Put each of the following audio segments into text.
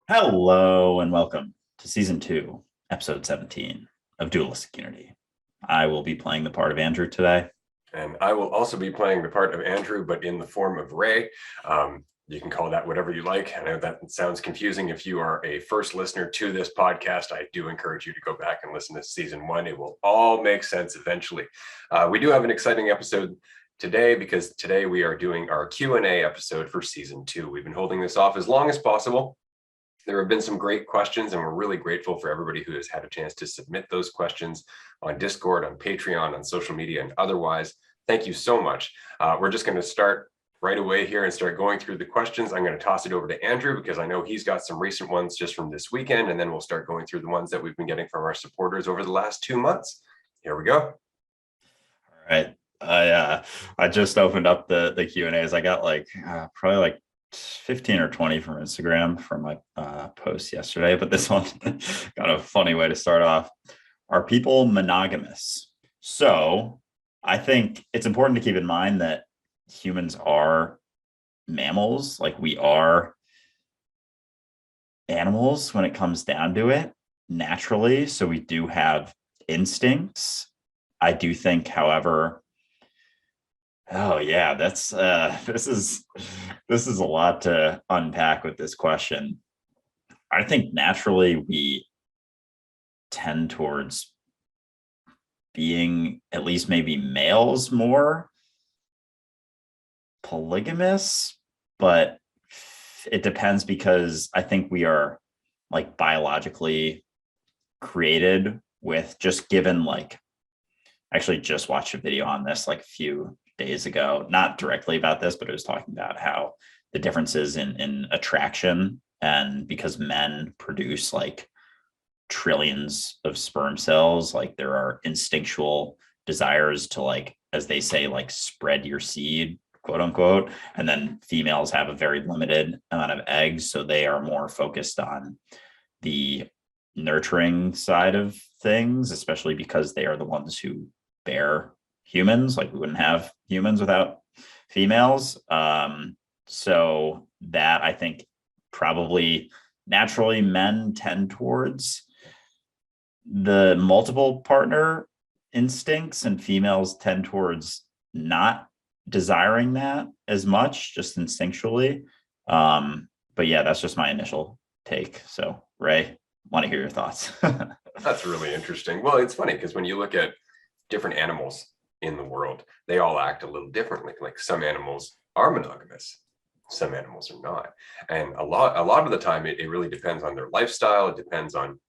Hello and welcome to season 2, episode 17 of Dualistic Unity. I will be playing the part of Andrew today. And I will also be playing the part of Andrew, but in the form of Ray. You can call that whatever you like. I know that sounds confusing. If you are a first listener to this podcast, I do encourage you to go back and listen to season 1. It will all make sense eventually. We do have an exciting episode today because today we are doing our Q&A episode for season 2. We've been holding this off as long as possible. There have been some great questions, and we're really grateful for everybody who has had a chance to submit those questions on Discord, on Patreon, on social media, and otherwise. Thank you so much. We're just going to start right away here and start going through the questions. I'm going to toss it over to Andrew because I know he's got some recent ones just from this weekend, and then we'll start going through the ones that we've been getting from our supporters over the last 2 months. Here we go. All right. I just opened up the Q&As. I got probably like 15 or 20 from Instagram from my post yesterday, but this one got a funny way to start off. Are people monogamous? So I think it's important to keep in mind that humans are mammals, like we are animals when it comes down to it, naturally. So we do have instincts. I do think, however, oh yeah, that's this is a lot to unpack with this question. I think naturally we tend towards being, at least maybe males, more polygamous, but it depends because I think we are like biologically created with just given like, actually just watched a video on this like a few days ago, not directly about this, but it was talking about how the differences in attraction, and because men produce like trillions of sperm cells, like there are instinctual desires to, like, as they say, like spread your seed, quote unquote, and then females have a very limited amount of eggs, so they are more focused on the nurturing side of things, especially because they are the ones who bear humans. Like we wouldn't have humans without females. So that, I think, probably naturally men tend towards the multiple partner instincts, and females tend towards not desiring that as much, just instinctually. But yeah, that's just my initial take. So Ray, want to hear your thoughts. That's really interesting. Well, it's funny because when you look at different animals in the world, they all act a little differently. Like some animals are monogamous, some animals are not. And a lot of the time, it really depends on their lifestyle. It depends on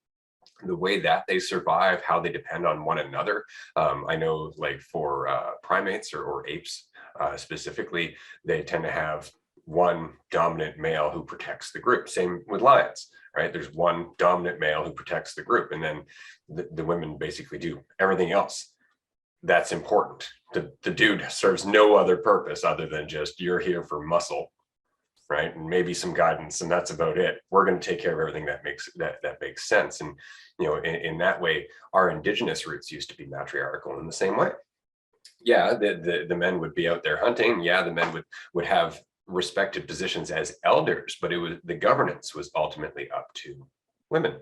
the way that they survive, how they depend on one another. I know like for primates or apes specifically, they tend to have one dominant male who protects the group. Same with lions, right? There's one dominant male who protects the group, and then the women basically do everything else that's important. The dude serves no other purpose other than just, you're here for muscle, right? And maybe some guidance, and that's about it. We're going to take care of everything that makes sense. And in that way, our indigenous roots used to be matriarchal in the same way. Yeah, the men would be out there hunting. Yeah, the men would have respected positions as elders, but the governance was ultimately up to women,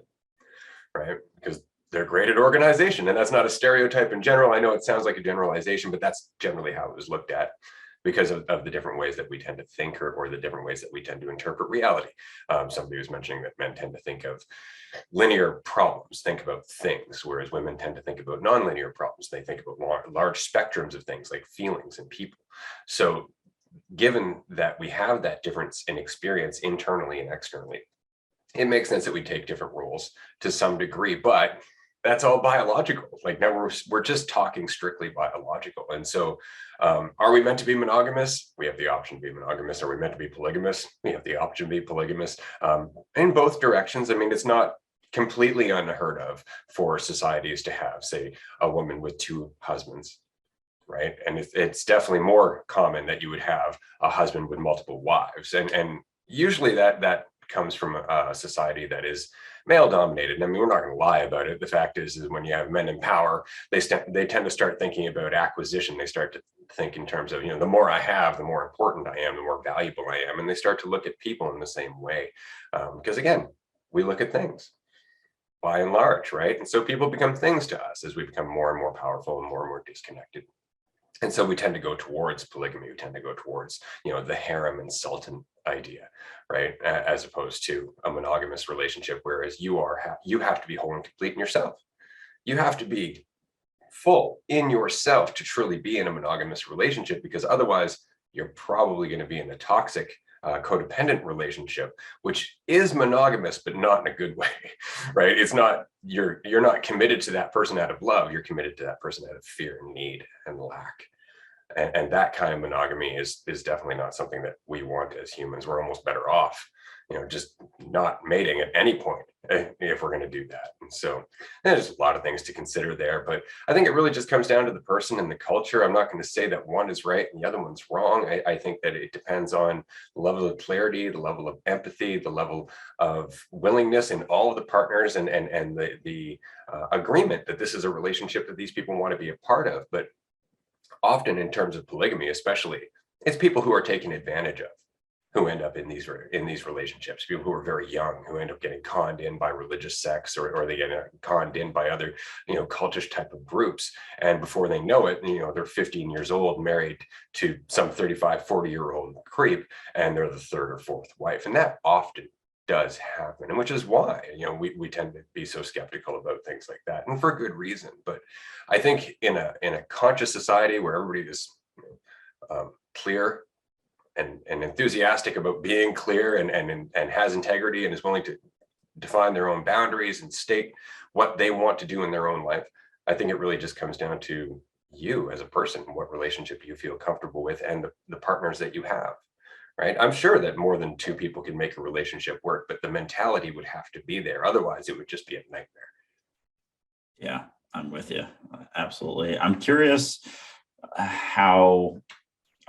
right? Because they're great at organization, and that's not a stereotype in general. I know it sounds like a generalization, but that's generally how it was looked at, because of the different ways that we tend to think, or the different ways that we tend to interpret reality. Somebody was mentioning that men tend to think of linear problems, think about things, whereas women tend to think about nonlinear problems. They think about large spectrums of things like feelings and people. So given that we have that difference in experience internally and externally, it makes sense that we take different roles to some degree, but that's all biological. Like now we're just talking strictly biological. And so are we meant to be monogamous? We have the option to be monogamous. Are we meant to be polygamous? We have the option to be polygamous. In both directions. I mean, it's not completely unheard of for societies to have, say, a woman with 2 husbands, right? And it's definitely more common that you would have a husband with multiple wives. And usually that comes from a society that is male dominated. I mean, we're not going to lie about it. The fact is when you have men in power, they tend to start thinking about acquisition. They start to think in terms of, the more I have, the more important I am, the more valuable I am. And they start to look at people in the same way. Because again, we look at things by and large, right? And so people become things to us as we become more and more powerful and more disconnected. And so we tend to go towards polygamy. We tend to go towards, the harem and sultan idea, right? As opposed to a monogamous relationship, whereas you have to be whole and complete in yourself. You have to be full in yourself to truly be in a monogamous relationship, because otherwise you're probably going to be in a toxic codependent relationship, which is monogamous, but not in a good way, right? It's not, you're not committed to that person out of love. You're committed to that person out of fear, need, and lack. And that kind of monogamy is definitely not something that we want as humans. We're almost better off, just not mating at any point if we're going to do that. And so there's a lot of things to consider there, but I think it really just comes down to the person and the culture. I'm not going to say that one is right and the other one's wrong. I think that it depends on the level of clarity, the level of empathy, the level of willingness in all of the partners, and the agreement that this is a relationship that these people want to be a part of. But often in terms of polygamy, especially, it's people who are taken advantage of who end up in these relationships. People who are very young, who end up getting conned in by religious sects, or they get conned in by other, cultish type of groups. And before they know it, they're 15 years old, married to some 35, 40-year-old creep, and they're the third or fourth wife. And that often does happen, and which is why we tend to be so skeptical about things like that, and for good reason. But I think in a conscious society where everybody is clear and enthusiastic about being clear, and has integrity, and is willing to define their own boundaries and state what they want to do in their own life, I think it really just comes down to you as a person, what relationship you feel comfortable with, and the partners that you have. Right. I'm sure that more than two people can make a relationship work, but the mentality would have to be there. Otherwise, it would just be a nightmare. Yeah, I'm with you. Absolutely. I'm curious how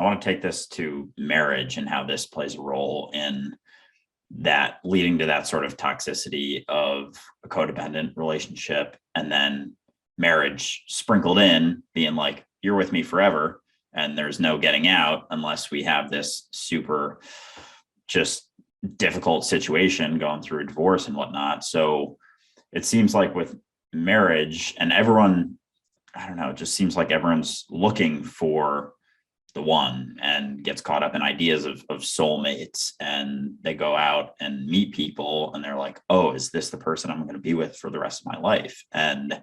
I want to take this to marriage and how this plays a role in that, leading to that sort of toxicity of a codependent relationship, and then marriage sprinkled in, being like, you're with me forever, and there's no getting out unless we have this super just difficult situation going through a divorce and whatnot. So it seems like with marriage, and everyone, I don't know, it just seems like everyone's looking for the one and gets caught up in ideas of soulmates, and they go out and meet people and they're like, oh, is this the person I'm going to be with for the rest of my life? And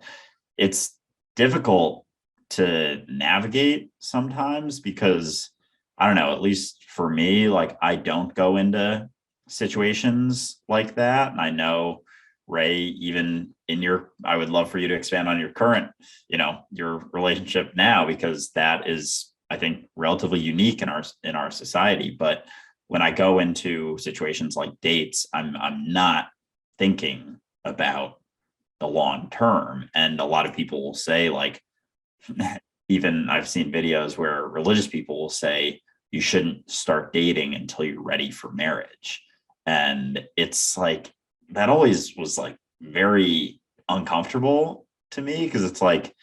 it's difficult to navigate sometimes, because I don't know, at least for me, like, I don't go into situations like that. And I know, Ray, even in I would love for you to expand on your current, your relationship now, because that is, I think, relatively unique in our society. But when I go into situations like dates, I'm not thinking about the long term. And a lot of people will say, like, even I've seen videos where religious people will say you shouldn't start dating until you're ready for marriage. And it's like, that always was like very uncomfortable to me, because it's like,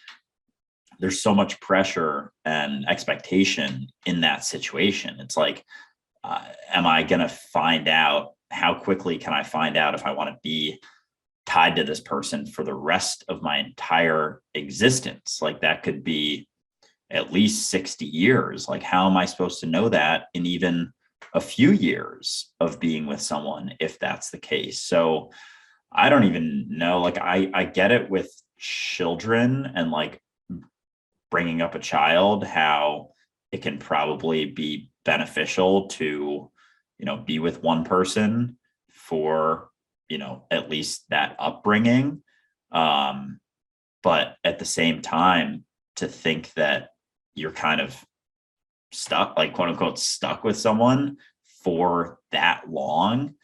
there's so much pressure and expectation in that situation. It's like, am I going to find out? How quickly can I find out if I want to be tied to this person for the rest of my entire existence? Like, that could be at least 60 years. Like, how am I supposed to know that in even a few years of being with someone, if that's the case? So I don't even know. Like, I get it with children and like bringing up a child, how it can probably be beneficial to, be with one person for, at least that upbringing. But at the same time, to think that you're kind of stuck, like, quote unquote, stuck with someone for that long.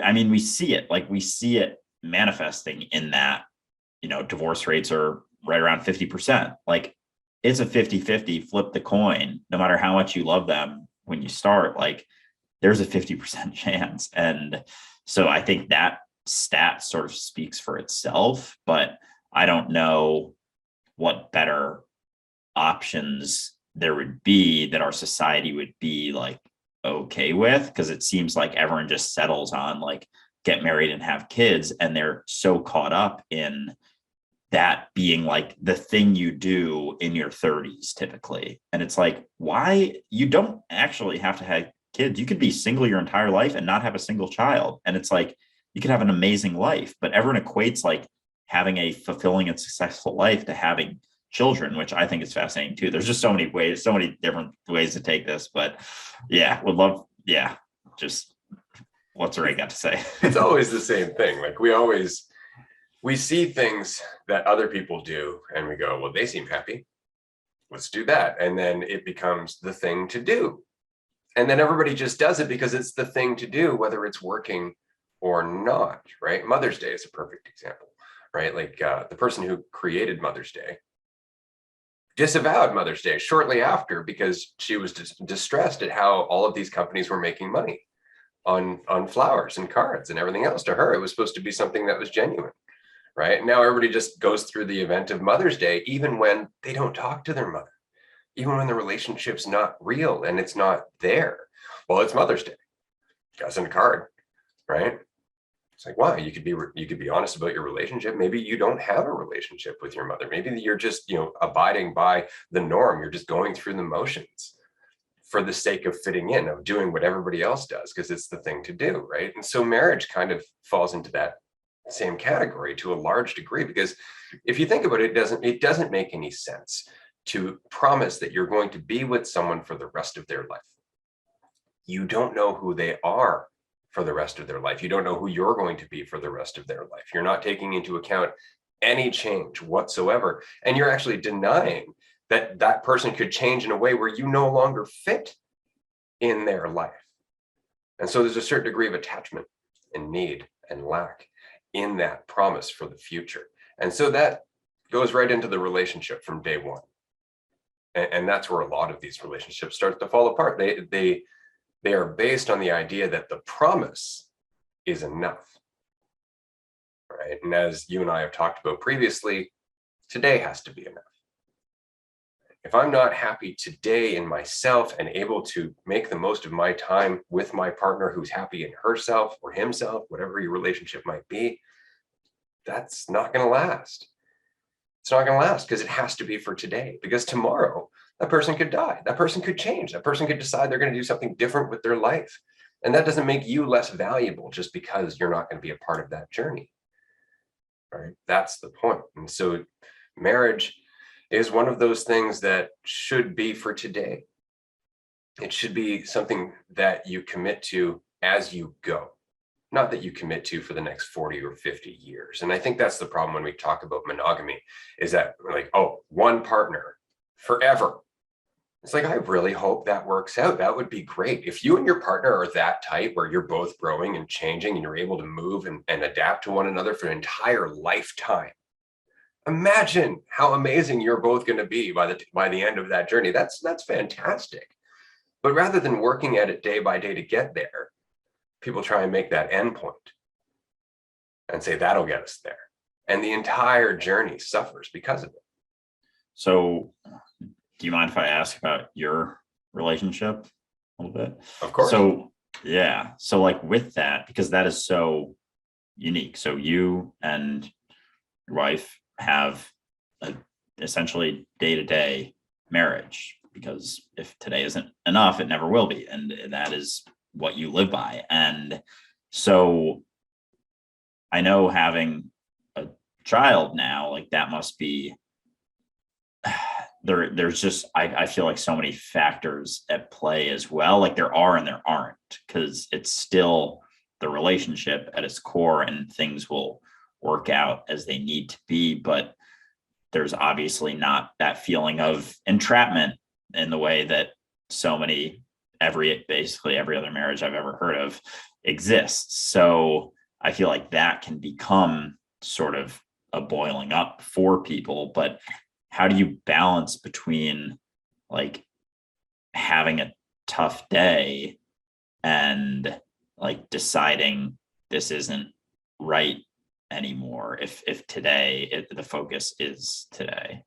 I mean, we see it manifesting in that, divorce rates are right around 50%. Like, it's a 50-50, flip the coin. No matter how much you love them when you start, like, there's a 50% chance. And so I think that stat sort of speaks for itself, but I don't know what better options there would be that our society would be like okay with, because it seems like everyone just settles on like get married and have kids, and they're so caught up in that being like the thing you do in your 30s typically. And it's like, why? You don't actually have to have kids. You could be single your entire life and not have a single child. And it's like, you could have an amazing life, but everyone equates like having a fulfilling and successful life to having children, which I think is fascinating too. There's just so many ways, so many different ways to take this, but yeah, would love, yeah, just what's Ray got to say? It's always the same thing. Like we see things that other people do and we go, well, they seem happy. Let's do that. And then it becomes the thing to do. And then everybody just does it because it's the thing to do, whether it's working or not, right? Mother's Day is a perfect example, right? Like the person who created Mother's Day disavowed Mother's Day shortly after because she was distressed at how all of these companies were making money on flowers and cards and everything else. To her, it was supposed to be something that was genuine. Right now, everybody just goes through the event of Mother's Day, even when they don't talk to their mother, even when the relationship's not real and it's not there. Well, it's Mother's Day. Got send a card, right? It's like, wow, you could be honest about your relationship. Maybe you don't have a relationship with your mother. Maybe you're just abiding by the norm. You're just going through the motions for the sake of fitting in, of doing what everybody else does because it's the thing to do, right? And so marriage kind of falls into that same category to a large degree, because if you think about it, it doesn't make any sense to promise that you're going to be with someone for the rest of their life. You don't know who they are for the rest of their life. You don't know who you're going to be for the rest of their life. You're not taking into account any change whatsoever, and you're actually denying that that person could change in a way where you no longer fit in their life. And so there's a certain degree of attachment and need and lack in that promise for the future. And so that goes right into the relationship from day one. And that's where a lot of these relationships start to fall apart. They are based on the idea that the promise is enough, right? And as you and I have talked about previously, today has to be enough. If I'm not happy today in myself and able to make the most of my time with my partner who's happy in herself or himself, whatever your relationship might be, that's not going to last. It's not going to last because it has to be for today. Because tomorrow, that person could die. That person could change. That person could decide they're going to do something different with their life. And that doesn't make you less valuable just because you're not going to be a part of that journey. Right? That's the point. And so marriage is one of those things that should be for today. It should be something that you commit to as you go, not that you commit to for the next 40 or 50 years. And I think that's the problem when we talk about monogamy, is that we're like, oh, one partner forever. It's like, I really hope that works out. That would be great. If you and your partner are that tight where you're both growing and changing and you're able to move and adapt to one another for an entire lifetime, imagine how amazing you're both going to be by the end of that journey. That's fantastic. But rather than working at it day by day to get there, people try and make that end point and say that'll get us there. And the entire journey suffers because of it. So do you mind if I ask about your relationship a little bit? Of course. So yeah. So like with that, because that is so unique. So you and your wife have a essentially day-to-day marriage, because if today isn't enough, it never will be. And that is what you live by. And so I know having a child now, like that must be there's just I feel like so many factors at play as well. Like there are and there aren't, because it's still the relationship at its core and things will work out as they need to be. But there's obviously not that feeling of entrapment in the way that so many basically every other marriage I've ever heard of exists. So I feel like that can become sort of a boiling up for people. But how do you balance between like having a tough day and like deciding this isn't right anymore if today the focus is today?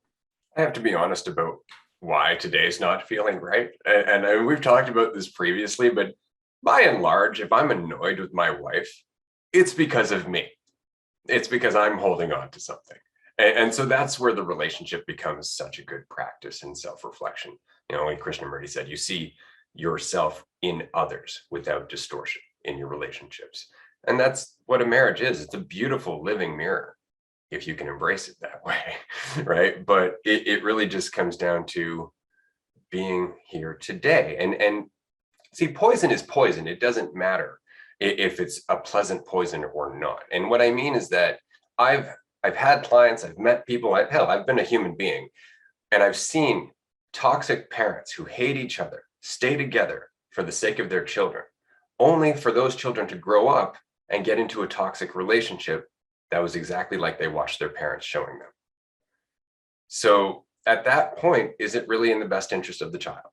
I have to be honest about why today's not feeling right. And we've talked about this previously, but by and large, if I'm annoyed with my wife, it's because of me. It's because I'm holding on to something. And so that's where the relationship becomes such a good practice in self-reflection. Like Krishnamurti said, you see yourself in others without distortion in your relationships. And that's what a marriage is. It's a beautiful living mirror, if you can embrace it that way, right? But it really just comes down to being here today. And see, poison is poison. It doesn't matter if it's a pleasant poison or not. And what I mean is that I've had clients, I've met people, I've been a human being, and I've seen toxic parents who hate each other stay together for the sake of their children, only for those children to grow up and get into a toxic relationship that was exactly like they watched their parents showing them. So at that point, is it really in the best interest of the child?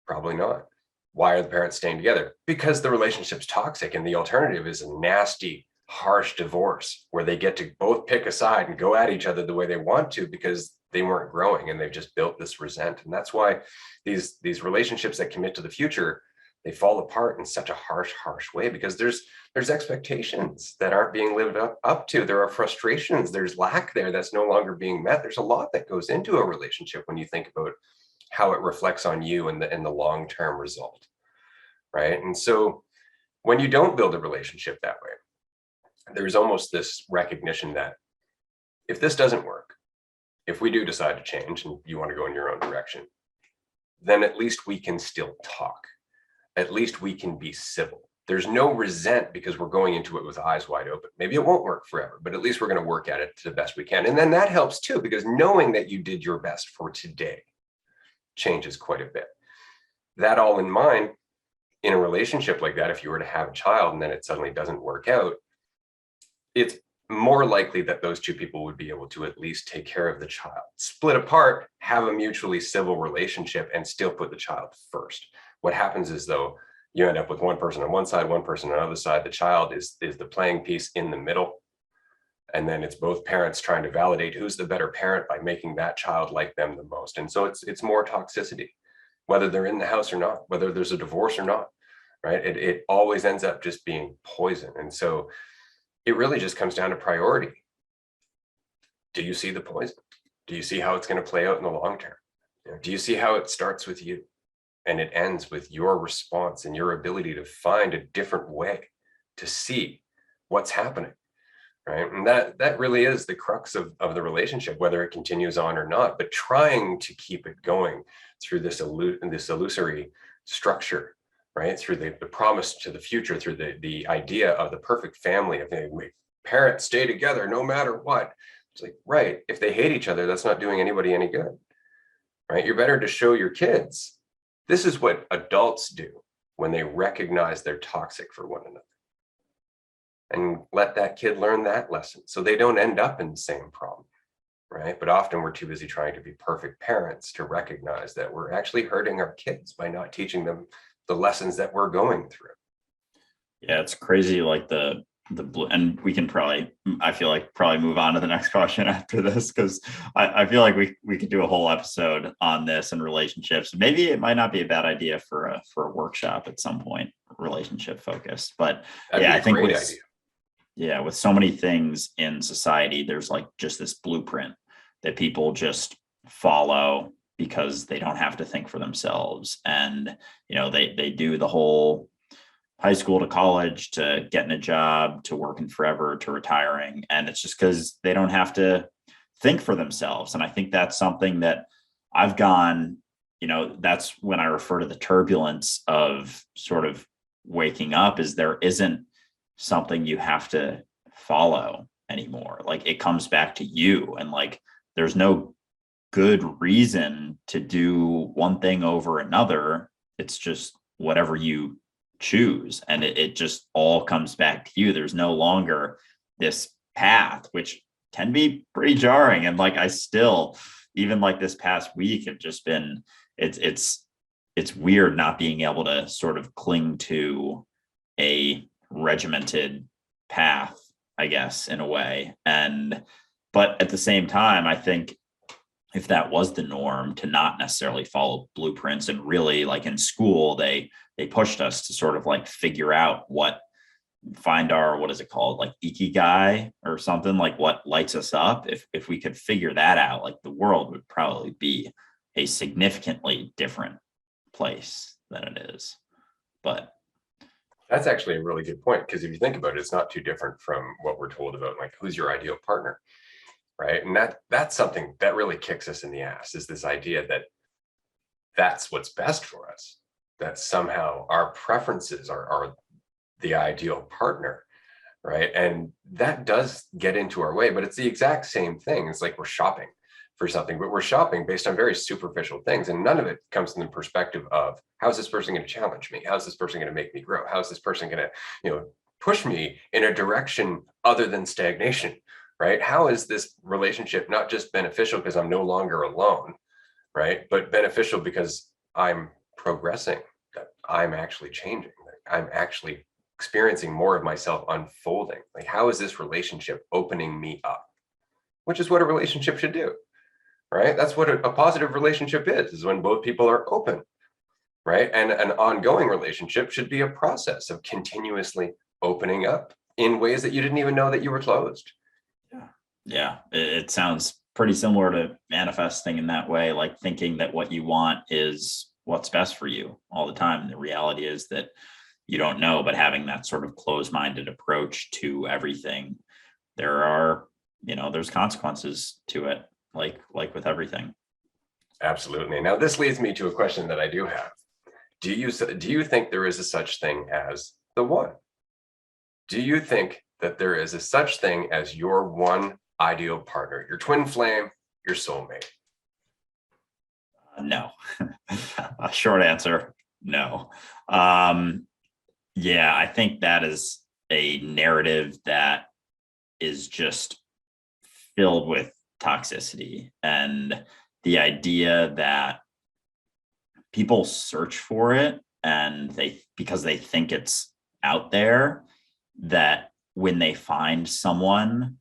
Probably not. Why are the parents staying together? Because the relationship's toxic, and the alternative is a nasty, harsh divorce where they get to both pick a side and go at each other the way they want to because they weren't growing and they've just built this resent. And that's why these relationships that commit to the future, they fall apart in such a harsh way, because there's expectations that aren't being lived up to. There are frustrations, there's lack there that's no longer being met. There's a lot that goes into a relationship when you think about how it reflects on you and the long-term result, right? And so when you don't build a relationship that way, there's almost this recognition that if this doesn't work, if we do decide to change and you want to go in your own direction, then at least we can still talk. At least we can be civil. There's no resent because we're going into it with eyes wide open. Maybe it won't work forever, but at least we're going to work at it to the best we can. And then that helps too, because knowing that you did your best for today changes quite a bit. That all in mind, in a relationship like that, if you were to have a child and then it suddenly doesn't work out, it's more likely that those two people would be able to at least take care of the child. Split apart, have a mutually civil relationship, and still put the child first. What happens is, though, you end up with one person on one side, one person on the other side. The child is the playing piece in the middle. And then it's both parents trying to validate who's the better parent by making that child like them the most. And so it's more toxicity, whether they're in the house or not, whether there's a divorce or not, right? It always ends up just being poison. And so it really just comes down to priority. Do you see the poison? Do you see how it's going to play out in the long term? Do you see how it starts with you and it ends with your response and your ability to find a different way to see what's happening, right? And that really is the crux of the relationship, whether it continues on or not, but trying to keep it going through this illusory structure, right? Through the promise to the future, through the idea of the perfect family, if parents stay together no matter what. It's like, right, if they hate each other, that's not doing anybody any good, right? You're better to show your kids, this is what adults do when they recognize they're toxic for one another. And let that kid learn that lesson so they don't end up in the same problem, right? But often we're too busy trying to be perfect parents to recognize that we're actually hurting our kids by not teaching them the lessons that we're going through. Yeah, it's crazy. Like the blue, and we can I feel like move on to the next question after this, because I feel like we could do a whole episode on this and relationships. Maybe it might not be a bad idea for a workshop at some point, relationship focused. But yeah, I think with so many things in society, there's like just this blueprint that people just follow because they don't have to think for themselves. And, they do the whole high school to college to getting a job to working forever to retiring. And it's just because they don't have to think for themselves. And I think that's something that I've gone, that's when I refer to the turbulence of sort of waking up, is there isn't something you have to follow anymore. Like it comes back to you, and like there's no good reason to do one thing over another. It's just whatever you choose, and it just all comes back to you. There's no longer this path, which can be pretty jarring. And like I still, even like this past week, have just been it's weird not being able to sort of cling to a regimented path, I guess, in a way. But at the same time, I think if that was the norm, to not necessarily follow blueprints, and really like in school, they pushed us to sort of like figure out what find our, what is it called, like ikigai or something, like what lights us up. If we could figure that out, like the world would probably be a significantly different place than it is. But That's actually a really good point, because if you think about it, it's not too different from what we're told about like who's your ideal partner, right? And that's something that really kicks us in the ass, is this idea that that's what's best for us, that somehow our preferences are the ideal partner, right? And that does get into our way, but it's the exact same thing. It's like we're shopping for something, but we're shopping based on very superficial things, and none of it comes from the perspective of how's this person going to challenge me, how's this person going to make me grow, how's this person going to push me in a direction other than stagnation, right? How is this relationship not just beneficial because I'm no longer alone, right, but beneficial because I'm progressing, that I'm actually changing, that I'm actually experiencing more of myself unfolding. Like, how is this relationship opening me up? Which is what a relationship should do, right? That's what a positive relationship is when both people are open, right? And an ongoing relationship should be a process of continuously opening up in ways that you didn't even know that you were closed. yeah, it sounds pretty similar to manifesting in that way, like thinking that what you want is what's best for you all the time. The reality is that you don't know, but having that sort of closed-minded approach to everything, there are, there's consequences to it, like with everything. Absolutely. Now, this leads me to a question that I do have. Do you think there is a such thing as the one? Do you think that there is a such thing as your one ideal partner, your twin flame, your soulmate? No. A short answer, no. Yeah, I think that is a narrative that is just filled with toxicity, and the idea that people search for it and because they think it's out there, that when they find someone,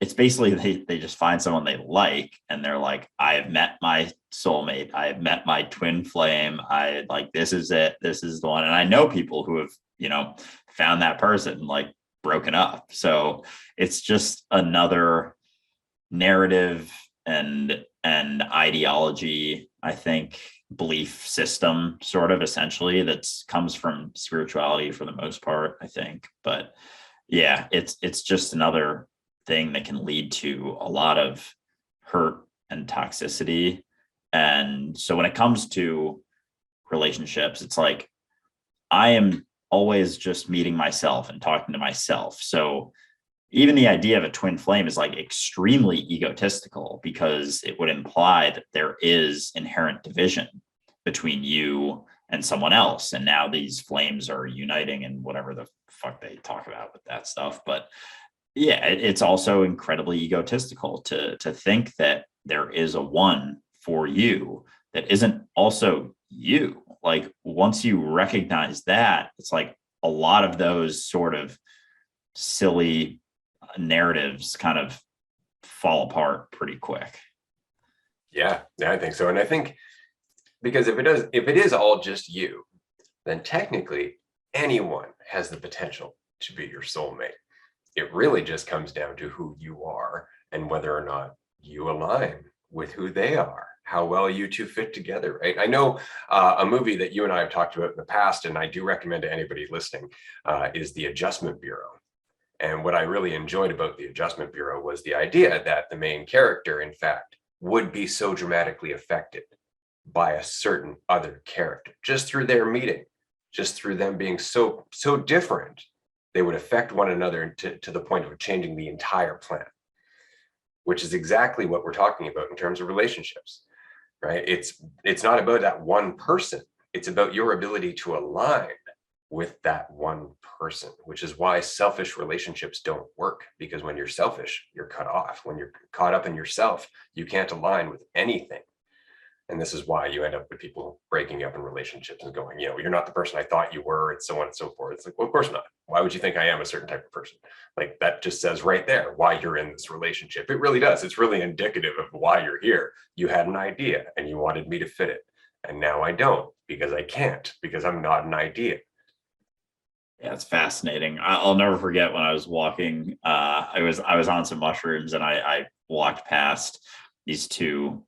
it's basically they just find someone they like and they're like, I have met my soulmate, I have met my twin flame, I like, this is it, this is the one. And I know people who have found that person, like, broken up. So it's just another narrative and ideology, I think, belief system, sort of, essentially, that's comes from spirituality for the most part, I think. But yeah, it's just another thing that can lead to a lot of hurt and toxicity. And so when it comes to relationships, it's like I am always just meeting myself and talking to myself. So even the idea of a twin flame is like extremely egotistical, because it would imply that there is inherent division between you and someone else. And now these flames are uniting and whatever the fuck they talk about with that stuff. But yeah, it's also incredibly egotistical to think that there is a one for you that isn't also you. Like, once you recognize that, it's like a lot of those sort of silly narratives kind of fall apart pretty quick. Yeah, I think so. And I think because if it is all just you, then technically anyone has the potential to be your soulmate. It really just comes down to who you are and whether or not you align with who they are, how well you two fit together, right? I know a movie that you and I have talked about in the past, and I do recommend to anybody listening, is The Adjustment Bureau. And what I really enjoyed about The Adjustment Bureau was the idea that the main character, in fact, would be so dramatically affected by a certain other character just through their meeting, just through them being so different. They would affect one another to the point of changing the entire plan, which is exactly what we're talking about in terms of relationships, right? It's not about that one person. It's about your ability to align with that one person, which is why selfish relationships don't work. Because when you're selfish, you're cut off. When you're caught up in yourself, you can't align with anything. And this is why you end up with people breaking up in relationships and going, you're not the person I thought you were, and so on and so forth. It's like, well, of course not. Why would you think I am a certain type of person? Like, that just says right there why you're in this relationship. It really does. It's really indicative of why you're here. You had an idea and you wanted me to fit it. And now I don't, because I can't, because I'm not an idea. Yeah, it's fascinating. I'll never forget when I was walking. I was on some mushrooms, and I walked past these two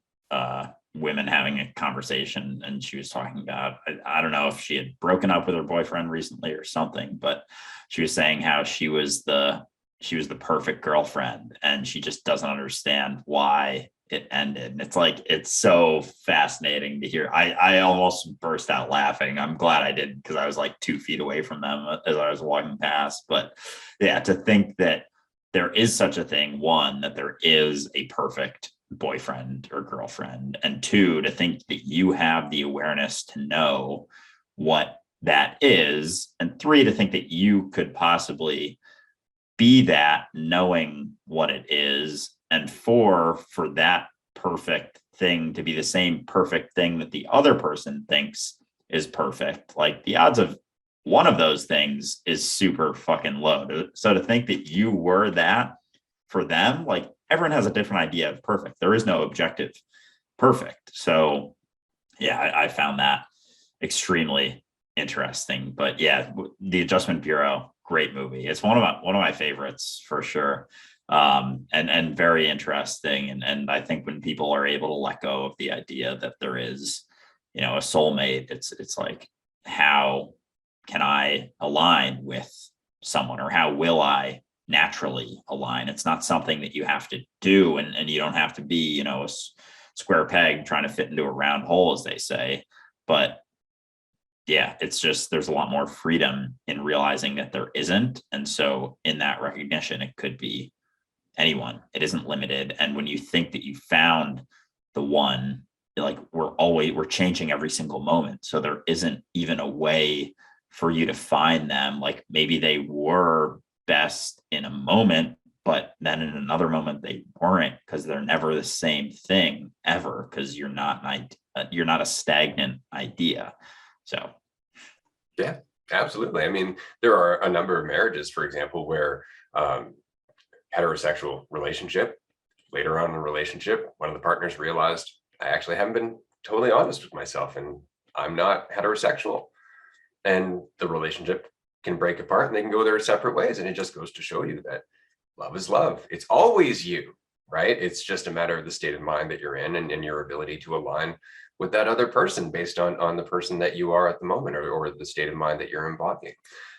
women having a conversation, and she was talking about, I don't know if she had broken up with her boyfriend recently or something, but she was saying how she was the perfect girlfriend, and she just doesn't understand why it ended. And it's like, it's so fascinating to hear. I almost burst out laughing. I'm glad I did, because I was like 2 feet away from them as I was walking past. But yeah, to think that there is such a thing, one, that there is a perfect boyfriend or girlfriend, and two, to think that you have the awareness to know what that is, and three, to think that you could possibly be that, knowing what it is, and four, for that perfect thing to be the same perfect thing that the other person thinks is perfect. Like, the odds of one of those things is super fucking low. So to think that you were that for them, like, everyone has a different idea of perfect. There is no objective perfect. So yeah, I found that extremely interesting. But yeah, the Adjustment Bureau, great movie. It's one of my favorites for sure. And very interesting. And I think when people are able to let go of the idea that there is, a soulmate, it's like, how can I align with someone, or how will I naturally align? It's not something that you have to do, and you don't have to be, square peg trying to fit into a round hole, as they say. But yeah, it's just, there's a lot more freedom in realizing that there isn't. And so in that recognition, it could be anyone. It isn't limited. And when you think that you found the one, like, we're changing every single moment. So there isn't even a way for you to find them. Like, maybe they were best in a moment, but then in another moment they weren't, because they're never the same thing ever, because you're not a stagnant idea. So Yeah, absolutely. I mean, there are a number of marriages, for example, where heterosexual relationship, later on in the relationship, one of the partners realized, I actually haven't been totally honest with myself, and I'm not heterosexual. And the relationship can break apart, and they can go their separate ways. And it just goes to show you that love is love. It's always you, right? It's just a matter of the state of mind that you're in, and your ability to align with that other person based on the person that you are at the moment, or the state of mind that you're embodying.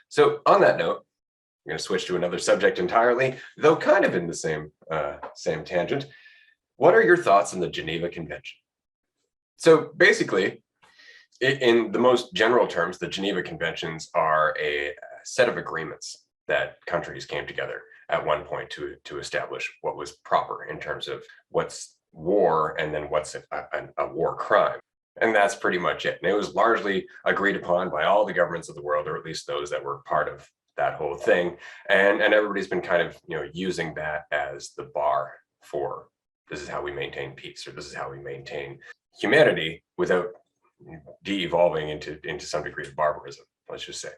So on that note, I'm going to switch to another subject entirely, though kind of in the same tangent. What are your thoughts on the Geneva Convention? So basically, in the most general terms, the Geneva Conventions are a set of agreements that countries came together at one point to establish what was proper in terms of what's war, and then what's a war crime. And that's pretty much it. And it was largely agreed upon by all the governments of the world, or at least those that were part of that whole thing. And everybody's been kind of, using that as the bar for, this is how we maintain peace, or this is how we maintain humanity without de-evolving into some degree of barbarism, let's just say.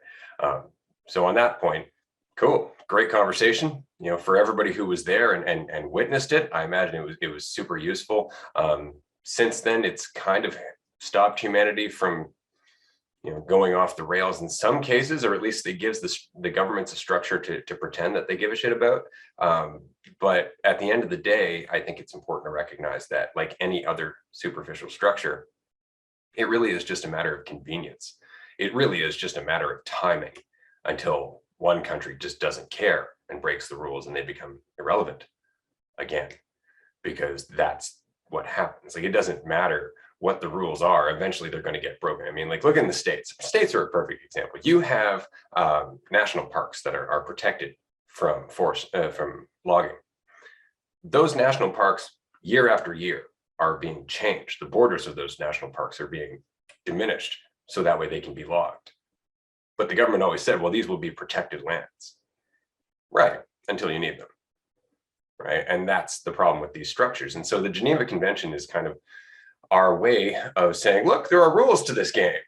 So on that point, cool, great conversation. For everybody who was there and witnessed it, I imagine it was super useful. Since then, it's kind of stopped humanity from going off the rails in some cases, or at least it gives the governments a structure to pretend that they give a shit about. But at the end of the day, I think it's important to recognize that, like any other superficial structure, it really is just a matter of convenience. It really is just a matter of timing until one country just doesn't care and breaks the rules, and they become irrelevant again, because that's what happens. Like, it doesn't matter what the rules are. Eventually they're going to get broken. I mean, like, look in the States. States are a perfect example. You have national parks that are protected from logging. Those national parks, year after year, are being changed. The borders of those national parks are being diminished, so that way they can be logged. But the government always said, well, these will be protected lands. Right, until you need them. Right, and that's the problem with these structures. And so the Geneva Convention is kind of our way of saying, look, there are rules to this game,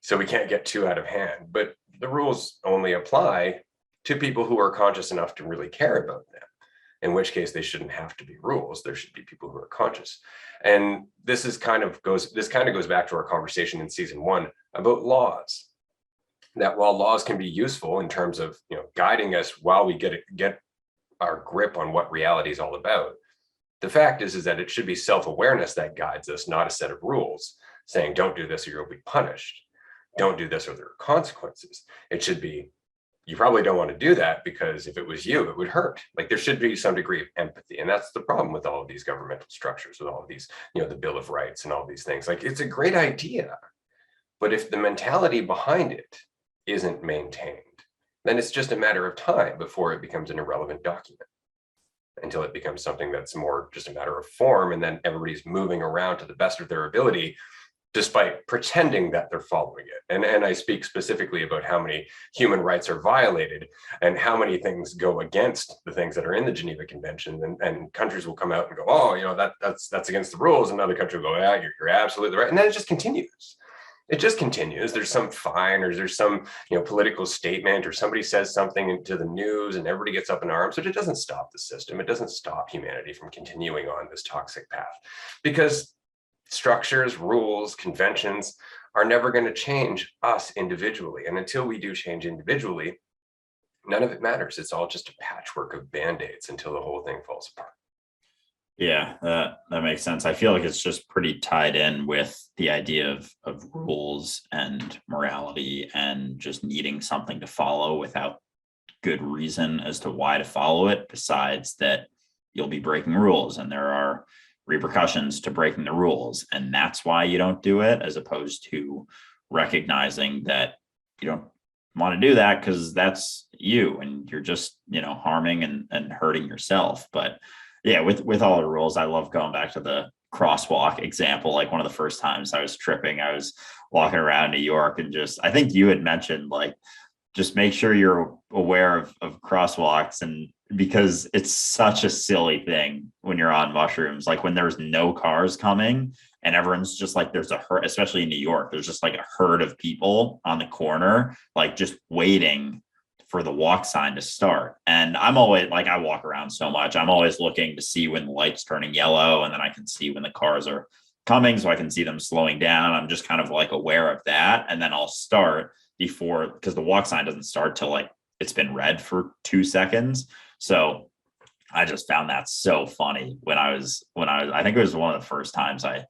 so we can't get too out of hand. But the rules only apply to people who are conscious enough to really care about them, in which case they shouldn't have to be rules. There should be people who are conscious. And this kind of goes back to our conversation in season 1 about laws. that while laws can be useful in terms of, guiding us while we get our grip on what reality is all about, the fact is that it should be self-awareness that guides us, not a set of rules saying don't do this or you'll be punished, don't do this or there are consequences. It should be, you probably don't want to do that because if it was you, it would hurt. Like, there should be some degree of empathy. And that's the problem with all of these governmental structures, with all of these, the Bill of Rights and all these things. Like, it's a great idea, but if the mentality behind it isn't maintained, then it's just a matter of time before it becomes an irrelevant document, until it becomes something that's more just a matter of form. And then everybody's moving around to the best of their ability, despite pretending that they're following it. And I speak specifically about how many human rights are violated and how many things go against the things that are in the Geneva Convention. And countries will come out and go, oh, that's against the rules. And another country will go, yeah, you're absolutely right. And then it just continues. It just continues. There's some fine, or there's some, political statement, or somebody says something to the news and everybody gets up in arms, but it doesn't stop the system. It doesn't stop humanity from continuing on this toxic path, because structures, rules, conventions are never going to change us individually. And until we do change individually, none of it matters. It's all just a patchwork of band-aids until the whole thing falls apart. Yeah, that makes sense. I feel like it's just pretty tied in with the idea of rules and morality and just needing something to follow without good reason as to why to follow it, besides that you'll be breaking rules and there are repercussions to breaking the rules. And that's why you don't do it, as opposed to recognizing that you don't want to do that because that's you and you're just, harming and hurting yourself. But yeah, with all the rules, I love going back to the crosswalk example. Like, one of the first times I was tripping, I was walking around New York and I think you had mentioned, like, just make sure you're aware of crosswalks. And because it's such a silly thing when you're on mushrooms, like when there's no cars coming and everyone's just like, there's a herd, especially in New York, there's just like a herd of people on the corner, like just waiting for the walk sign to start. And I'm always like, I walk around so much, I'm always looking to see when the light's turning yellow, and then I can see when the cars are coming so I can see them slowing down. I'm just kind of like aware of that. And then I'll start before, because the walk sign doesn't start till like it's been red for 2 seconds. So I just found that so funny when I think it was one of the first times I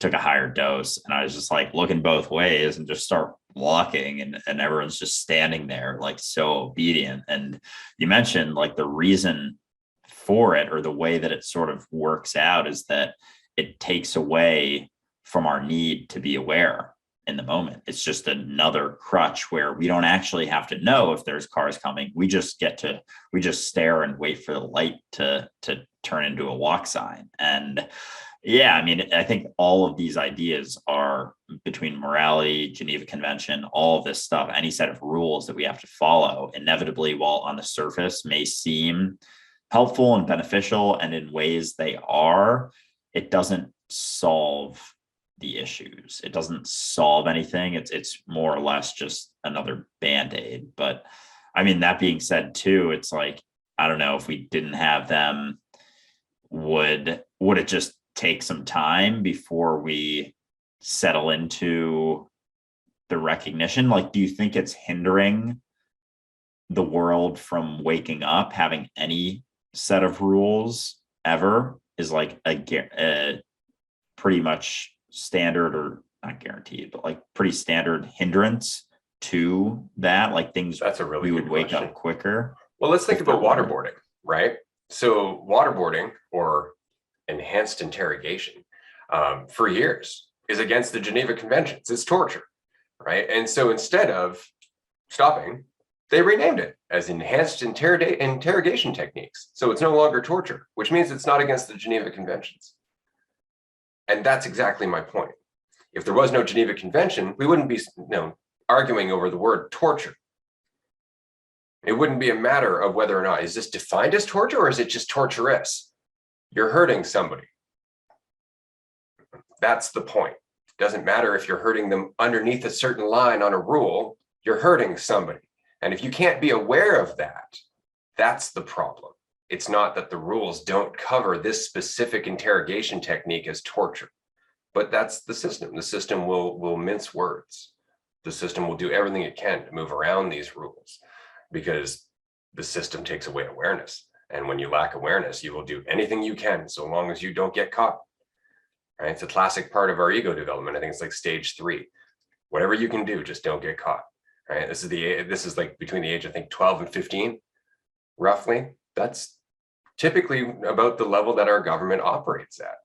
took a higher dose, and I was just like looking both ways and just start walking, and everyone's just standing there like so obedient. And you mentioned like the reason for it, or the way that it sort of works out, is that it takes away from our need to be aware in the moment. It's just another crutch where we don't actually have to know if there's cars coming. We just stare and wait for the light to turn into a walk sign. And yeah, I mean, I think all of these ideas are, between morality, Geneva Convention, all of this stuff, any set of rules that we have to follow, inevitably, while on the surface may seem helpful and beneficial, and in ways they are, it doesn't solve the issues. It doesn't solve anything. It's more or less just another band-aid. But I mean, that being said too, it's like, I don't know, if we didn't have them, would it just take some time before we settle into the recognition? Like, do you think it's hindering the world from waking up, having any set of rules ever, is like a pretty much standard, or not guaranteed, but like pretty standard hindrance to that? Like, things, that's a really we would wake question. up quicker. Well, let's think about waterboarding, right? So waterboarding, or enhanced interrogation, for years is against the Geneva Conventions. It's torture, right? And so instead of stopping, they renamed it as enhanced interrogation techniques. So it's no longer torture, which means it's not against the Geneva Conventions. And that's exactly my point. If there was no Geneva Convention, we wouldn't be arguing over the word torture. It wouldn't be a matter of whether or not, is this defined as torture, or is it just torturous? You're hurting somebody. That's the point. It doesn't matter if you're hurting them underneath a certain line on a rule, you're hurting somebody. And if you can't be aware of that, that's the problem. It's not that the rules don't cover this specific interrogation technique as torture, but that's the system. The system will mince words. the system will do everything it can to move around these rules, because the system takes away awareness. And when you lack awareness, you will do anything you can so long as you don't get caught. Right? It's a classic part of our ego development. I think it's like stage 3. Whatever you can do, just don't get caught. Right? This is like between the age, I think, 12 and 15, roughly. That's typically about the level that our government operates at.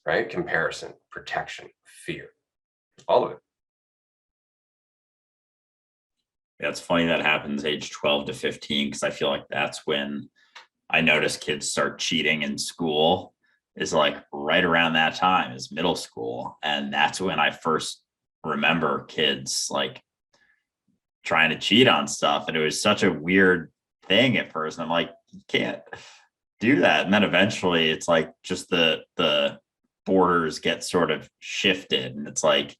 Right? Comparison, protection, fear, all of it. Yeah, it's funny that happens age 12 to 15, because I feel like that's when I notice kids start cheating in school, is like right around that time is middle school. And that's when I first remember kids like trying to cheat on stuff. And it was such a weird thing at first. And I'm like, you can't do that. And then eventually it's like just the borders get sort of shifted. And it's like,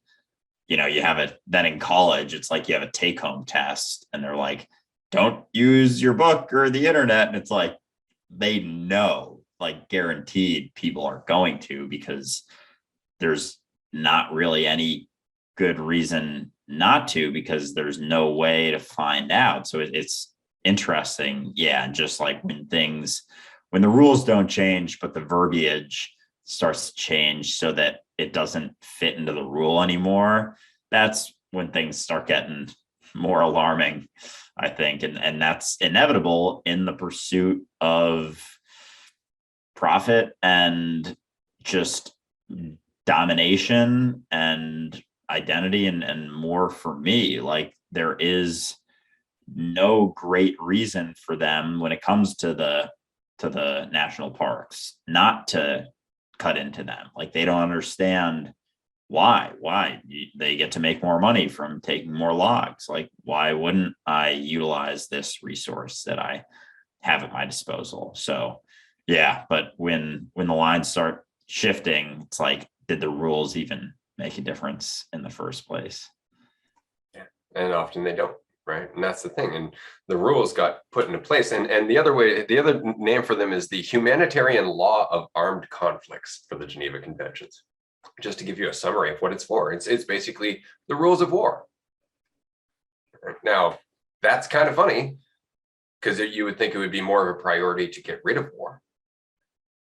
you know, you have it then in college, it's like you have a take home test and they're like, don't use your book or the internet. And it's like, they know, like guaranteed people are going to, because there's not really any good reason not to, because there's no way to find out. So it's interesting. Yeah. And just like when the rules don't change, but the verbiage starts to change so that it doesn't fit into the rule anymore, that's when things start getting more alarming, I think. And that's inevitable in the pursuit of profit and just domination and identity and more. For me, like, there is no great reason for them when it comes to the national parks not to cut into them. Like, they don't understand why they get to make more money from taking more logs. Like, why wouldn't I utilize this resource that I have at my disposal? So yeah, but when the lines start shifting, it's like, did the rules even make a difference in the first place? Yeah. And often they don't, right? And that's the thing. And the rules got put into place. And the other name for them is the humanitarian law of armed conflicts for the Geneva Conventions. Just to give you a summary of what it's for, it's basically the rules of war. Now, that's kind of funny, because you would think it would be more of a priority to get rid of war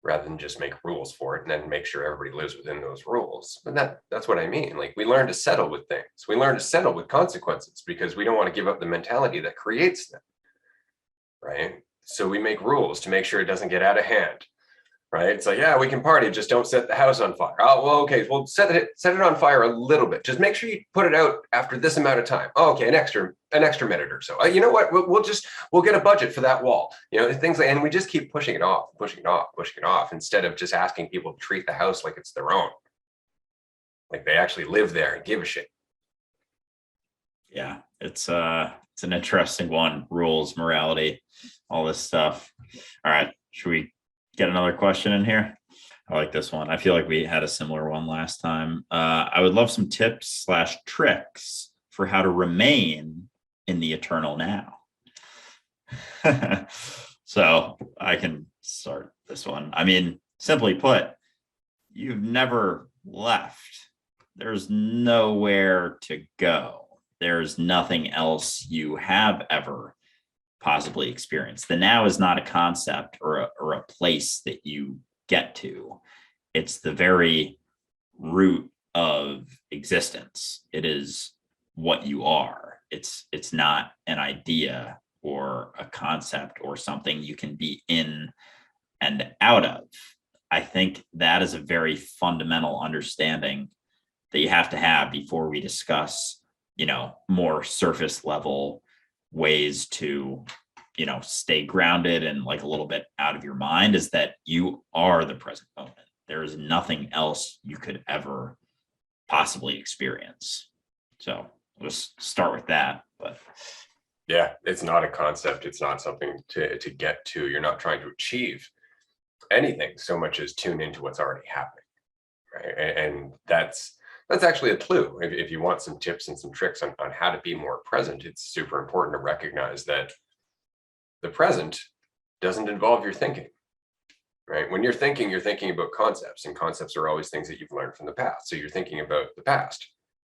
rather than just make rules for it and then make sure everybody lives within those rules. But that's what I mean. Like, we learn to settle with things. We learn to settle with consequences because we don't want to give up the mentality that creates them, right? So we make rules to make sure it doesn't get out of hand, right? It's like, yeah, we can party, just don't set the house on fire. Oh, well, okay, well, set it on fire a little bit. Just make sure you put it out after this amount of time. Oh, okay, an extra minute or so. You know what? We'll get a budget for that wall. You know, things like, and we just keep pushing it off, instead of just asking people to treat the house like it's their own, like they actually live there and give a shit. Yeah, it's an interesting one. Rules, morality, all this stuff. All right, should we get another question in here? I like this one. I feel like we had a similar one last time. I would love some tips / tricks for how to remain in the eternal now. So I can start this one. I mean, simply put, you've never left. There's nowhere to go. There's nothing else you have ever possibly experienced. The now is not a concept or a place that you get to. It's the very root of existence. It is what you are. It's not an idea or a concept or something you can be in and out of. I think that is a very fundamental understanding that you have to have before we discuss, more surface level ways to, stay grounded and like a little bit out of your mind, is that you are the present moment. There is nothing else you could ever possibly experience. So let's start with that. But yeah, it's not a concept. It's not something to get to. You're not trying to achieve anything so much as tune into what's already happening, right? And that's actually a clue. If you want some tips and some tricks on how to be more present, it's super important to recognize that the present doesn't involve your thinking, right? When you're thinking about concepts, and concepts are always things that you've learned from the past. So you're thinking about the past,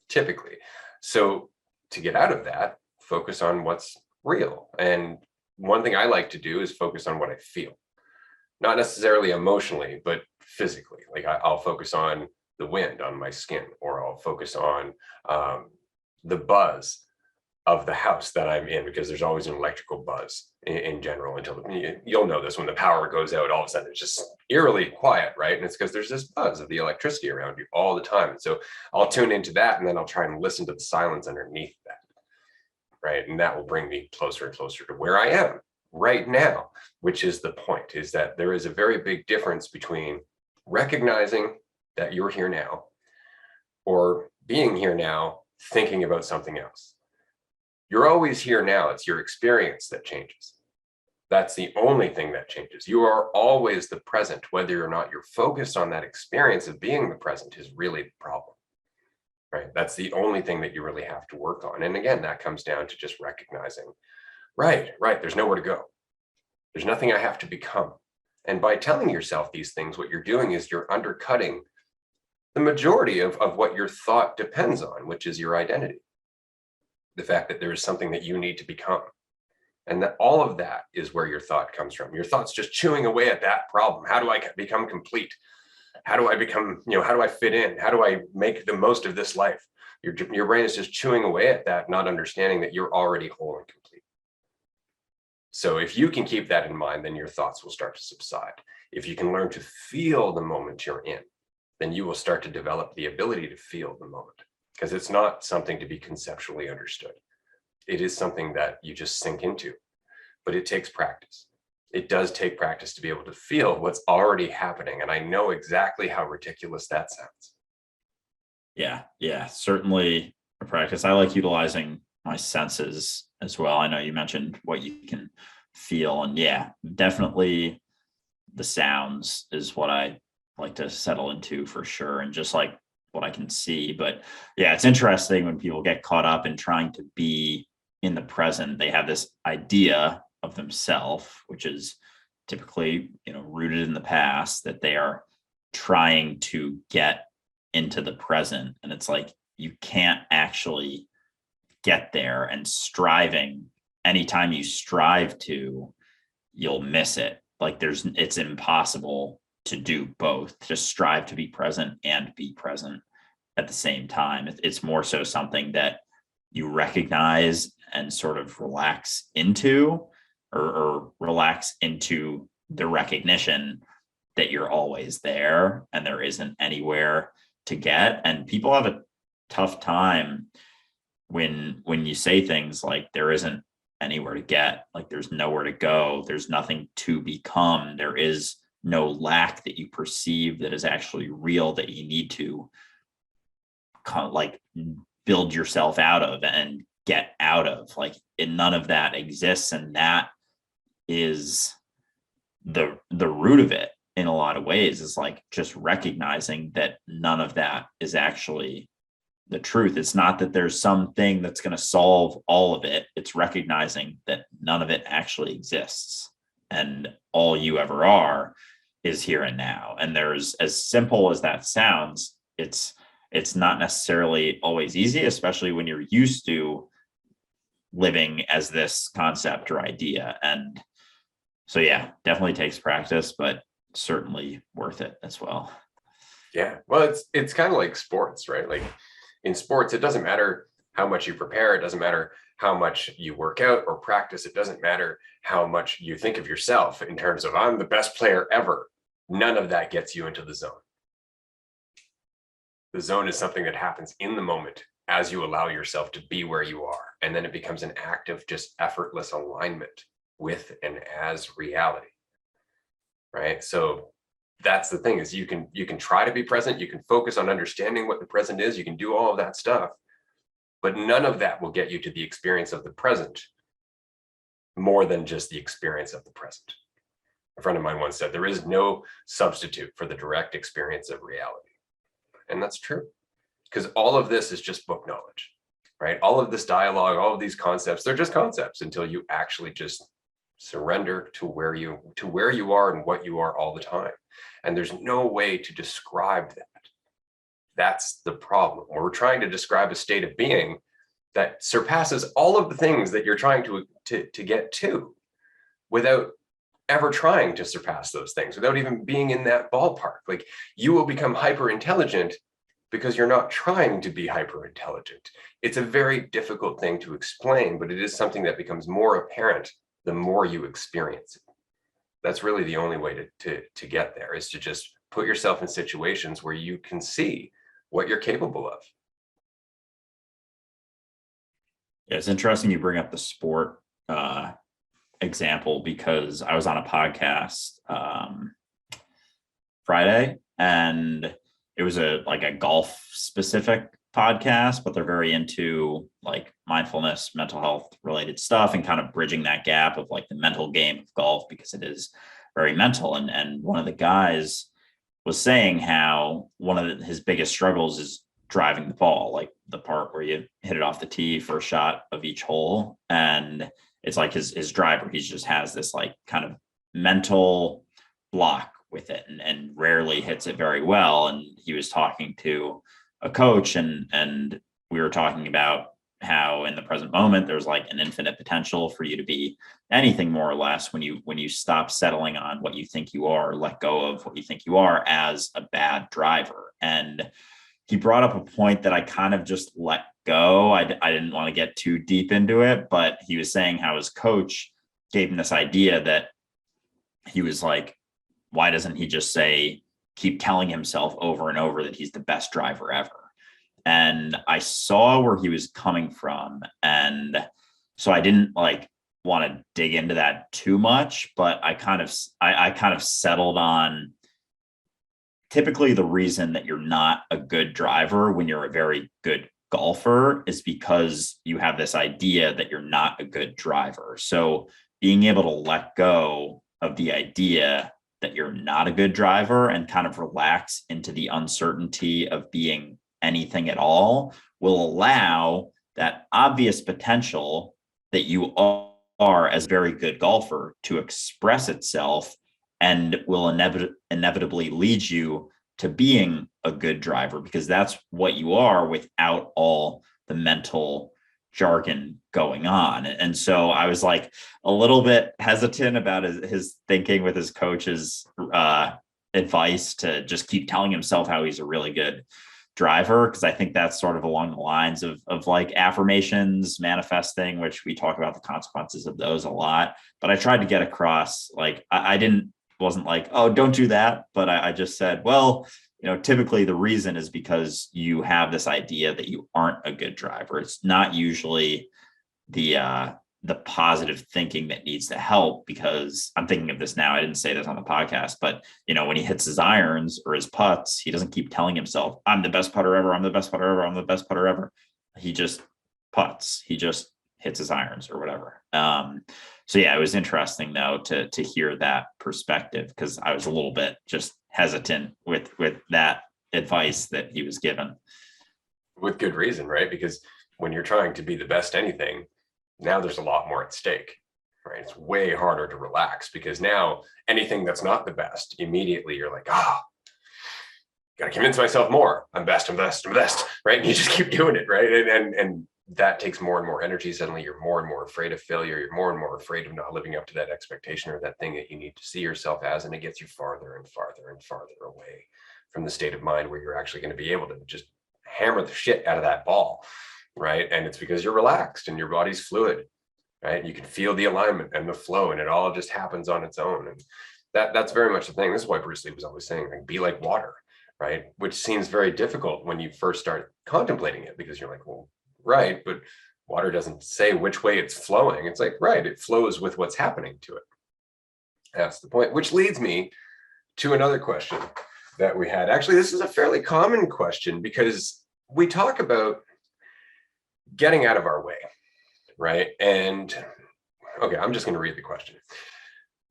typically. So to get out of that, focus on what's real. And one thing I like to do is focus on what I feel, not necessarily emotionally, but physically. Like I'll focus on the wind on my skin, or I'll focus on the buzz of the house that I'm in, because there's always an electrical buzz in general until you'll know this when the power goes out, all of a sudden it's just eerily quiet, right? And it's because there's this buzz of the electricity around you all the time. And so I'll tune into that, and then I'll try and listen to the silence underneath that, right? And that will bring me closer and closer to where I am right now, which is the point, is that there is a very big difference between recognizing that you're here now, or being here now thinking about something else. You're always here now. It's your experience that changes. That's the only thing that changes. You are always the present. Whether or not you're focused on that experience of being the present is really the problem, right? That's the only thing that you really have to work on. And again, that comes down to just recognizing, right, there's nowhere to go. There's nothing I have to become. And by telling yourself these things, what you're doing is you're undercutting the majority of what your thought depends on, which is your identity. The fact that there is something that you need to become. And that all of that is where your thought comes from. Your thought's just chewing away at that problem. How do I become complete? How do I become, how do I fit in? How do I make the most of this life? Your brain is just chewing away at that, not understanding that you're already whole and complete. So if you can keep that in mind, then your thoughts will start to subside. If you can learn to feel the moment you're in, then you will start to develop the ability to feel the moment. Because it's not something to be conceptually understood. It is something that you just sink into, but it takes practice. It does take practice to be able to feel what's already happening. And I know exactly how ridiculous that sounds. Yeah, certainly a practice. I like utilizing my senses as well. I know you mentioned what you can feel, and yeah, definitely the sounds is what I like to settle into for sure. And just like what I can see. But yeah, it's interesting when people get caught up in trying to be in the present. They have this idea of themselves, which is typically, rooted in the past, that they are trying to get into the present. And it's like, you can't actually get there, and striving, anytime you strive to, you'll miss it. Like it's impossible to do both, to strive to be present and be present at the same time. It's more so something that you recognize and sort of relax into, or relax into the recognition that you're always there and there isn't anywhere to get. And people have a tough time when you say things like there isn't anywhere to get, like there's nowhere to go, there's nothing to become, there is no lack that you perceive that is actually real, that you need to kind of like build yourself out of and get out of. Like none of that exists, and that is the root of it in a lot of ways, is like just recognizing that none of that is actually the truth. It's not that there's something that's going to solve all of it. It's recognizing that none of it actually exists, and all you ever are is here and now. And there's, as simple as that sounds, it's not necessarily always easy, especially when you're used to living as this concept or idea. And so, yeah, definitely takes practice, but certainly worth it as well. Yeah, well, it's kind of like sports, right? Like in sports, it doesn't matter how much you prepare. It doesn't matter how much you work out or practice. It doesn't matter how much you think of yourself in terms of I'm the best player ever. None of that gets you into the zone. The zone is something that happens in the moment as you allow yourself to be where you are. And then it becomes an act of just effortless alignment with and as reality, right? So that's the thing, is you can try to be present. You can focus on understanding what the present is. You can do all of that stuff, but none of that will get you to the experience of the present more than just the experience of the present. A friend of mine once said, there is no substitute for the direct experience of reality. And that's true, because all of this is just book knowledge, right? All of this dialogue, all of these concepts, they're just concepts until you actually just surrender to where you are and what you are all the time. And there's no way to describe that. That's the problem. When we're trying to describe a state of being, that surpasses all of the things that you're trying to get to, without ever trying to surpass those things, without even being in that ballpark. Like, you will become hyper intelligent because you're not trying to be hyper intelligent. It's a very difficult thing to explain, but it is something that becomes more apparent the more you experience it. That's really the only way to get there, is to just put yourself in situations where you can see what you're capable of. Yeah, it's interesting you bring up the sport example, because I was on a podcast Friday, and it was a golf specific podcast, but they're very into like mindfulness, mental health related stuff, and kind of bridging that gap of like the mental game of golf, because it is very mental. And one of the guys was saying how one of his biggest struggles is driving the ball, like the part where you hit it off the tee for a shot of each hole. And it's like his driver, he just has this like kind of mental block with it, and rarely hits it very well. And he was talking to a coach, and we were talking about how in the present moment there's like an infinite potential for you to be anything, more or less, when you stop settling on what you think you are, let go of what you think you are as a bad driver. And he brought up a point that I kind of just let go. I didn't want to get too deep into it, but he was saying how his coach gave him this idea that he was like, why doesn't he just say, keep telling himself over and over that he's the best driver ever? And I saw where he was coming from. And so I didn't like want to dig into that too much, but I kind of settled on, typically the reason that you're not a good driver when you're a very good golfer is because you have this idea that you're not a good driver. So being able to let go of the idea that you're not a good driver and kind of relax into the uncertainty of being anything at all will allow that obvious potential that you are as a very good golfer to express itself, and will inevitably lead you to being a good driver, because that's what you are without all the mental jargon going on. And so I was like a little bit hesitant about his thinking with his coach's advice to just keep telling himself how he's a really good driver, because I think that's sort of along the lines of like affirmations, manifesting, which we talk about the consequences of those a lot. But I tried to get across, like, I wasn't like, oh, don't do that, but I just said, well, typically the reason is because you have this idea that you aren't a good driver. It's not usually the positive thinking that needs to help, because I'm thinking of this now. I didn't say this on the podcast, but when he hits his irons or his putts, he doesn't keep telling himself, I'm the best putter ever, I'm the best putter ever, I'm the best putter ever. He just putts, he just hits his irons or whatever. So yeah, it was interesting though to hear that perspective, because I was a little bit just hesitant with that advice that he was given. With good reason, right? Because when you're trying to be the best anything, now there's a lot more at stake, right? It's way harder to relax, because now anything that's not the best, immediately you're like, gotta convince myself more. I'm best, I'm best, I'm best, right? And you just keep doing it, right? And that takes more and more energy. Suddenly you're more and more afraid of failure. You're more and more afraid of not living up to that expectation or that thing that you need to see yourself as. And it gets you farther and farther and farther away from the state of mind where you're actually going to be able to just hammer the shit out of that ball, right? And it's because you're relaxed and your body's fluid, right? You can feel the alignment and the flow, and it all just happens on its own. And that's very much the thing. This is why Bruce Lee was always saying, like, be like water, right? Which seems very difficult when you first start contemplating it, because you're like, well, right, but water doesn't say which way it's flowing. It's like, right, it flows with what's happening to it. That's the point, which leads me to another question that we had. Actually, this is a fairly common question, because we talk about getting out of our way, right? And okay, I'm just going to read the question.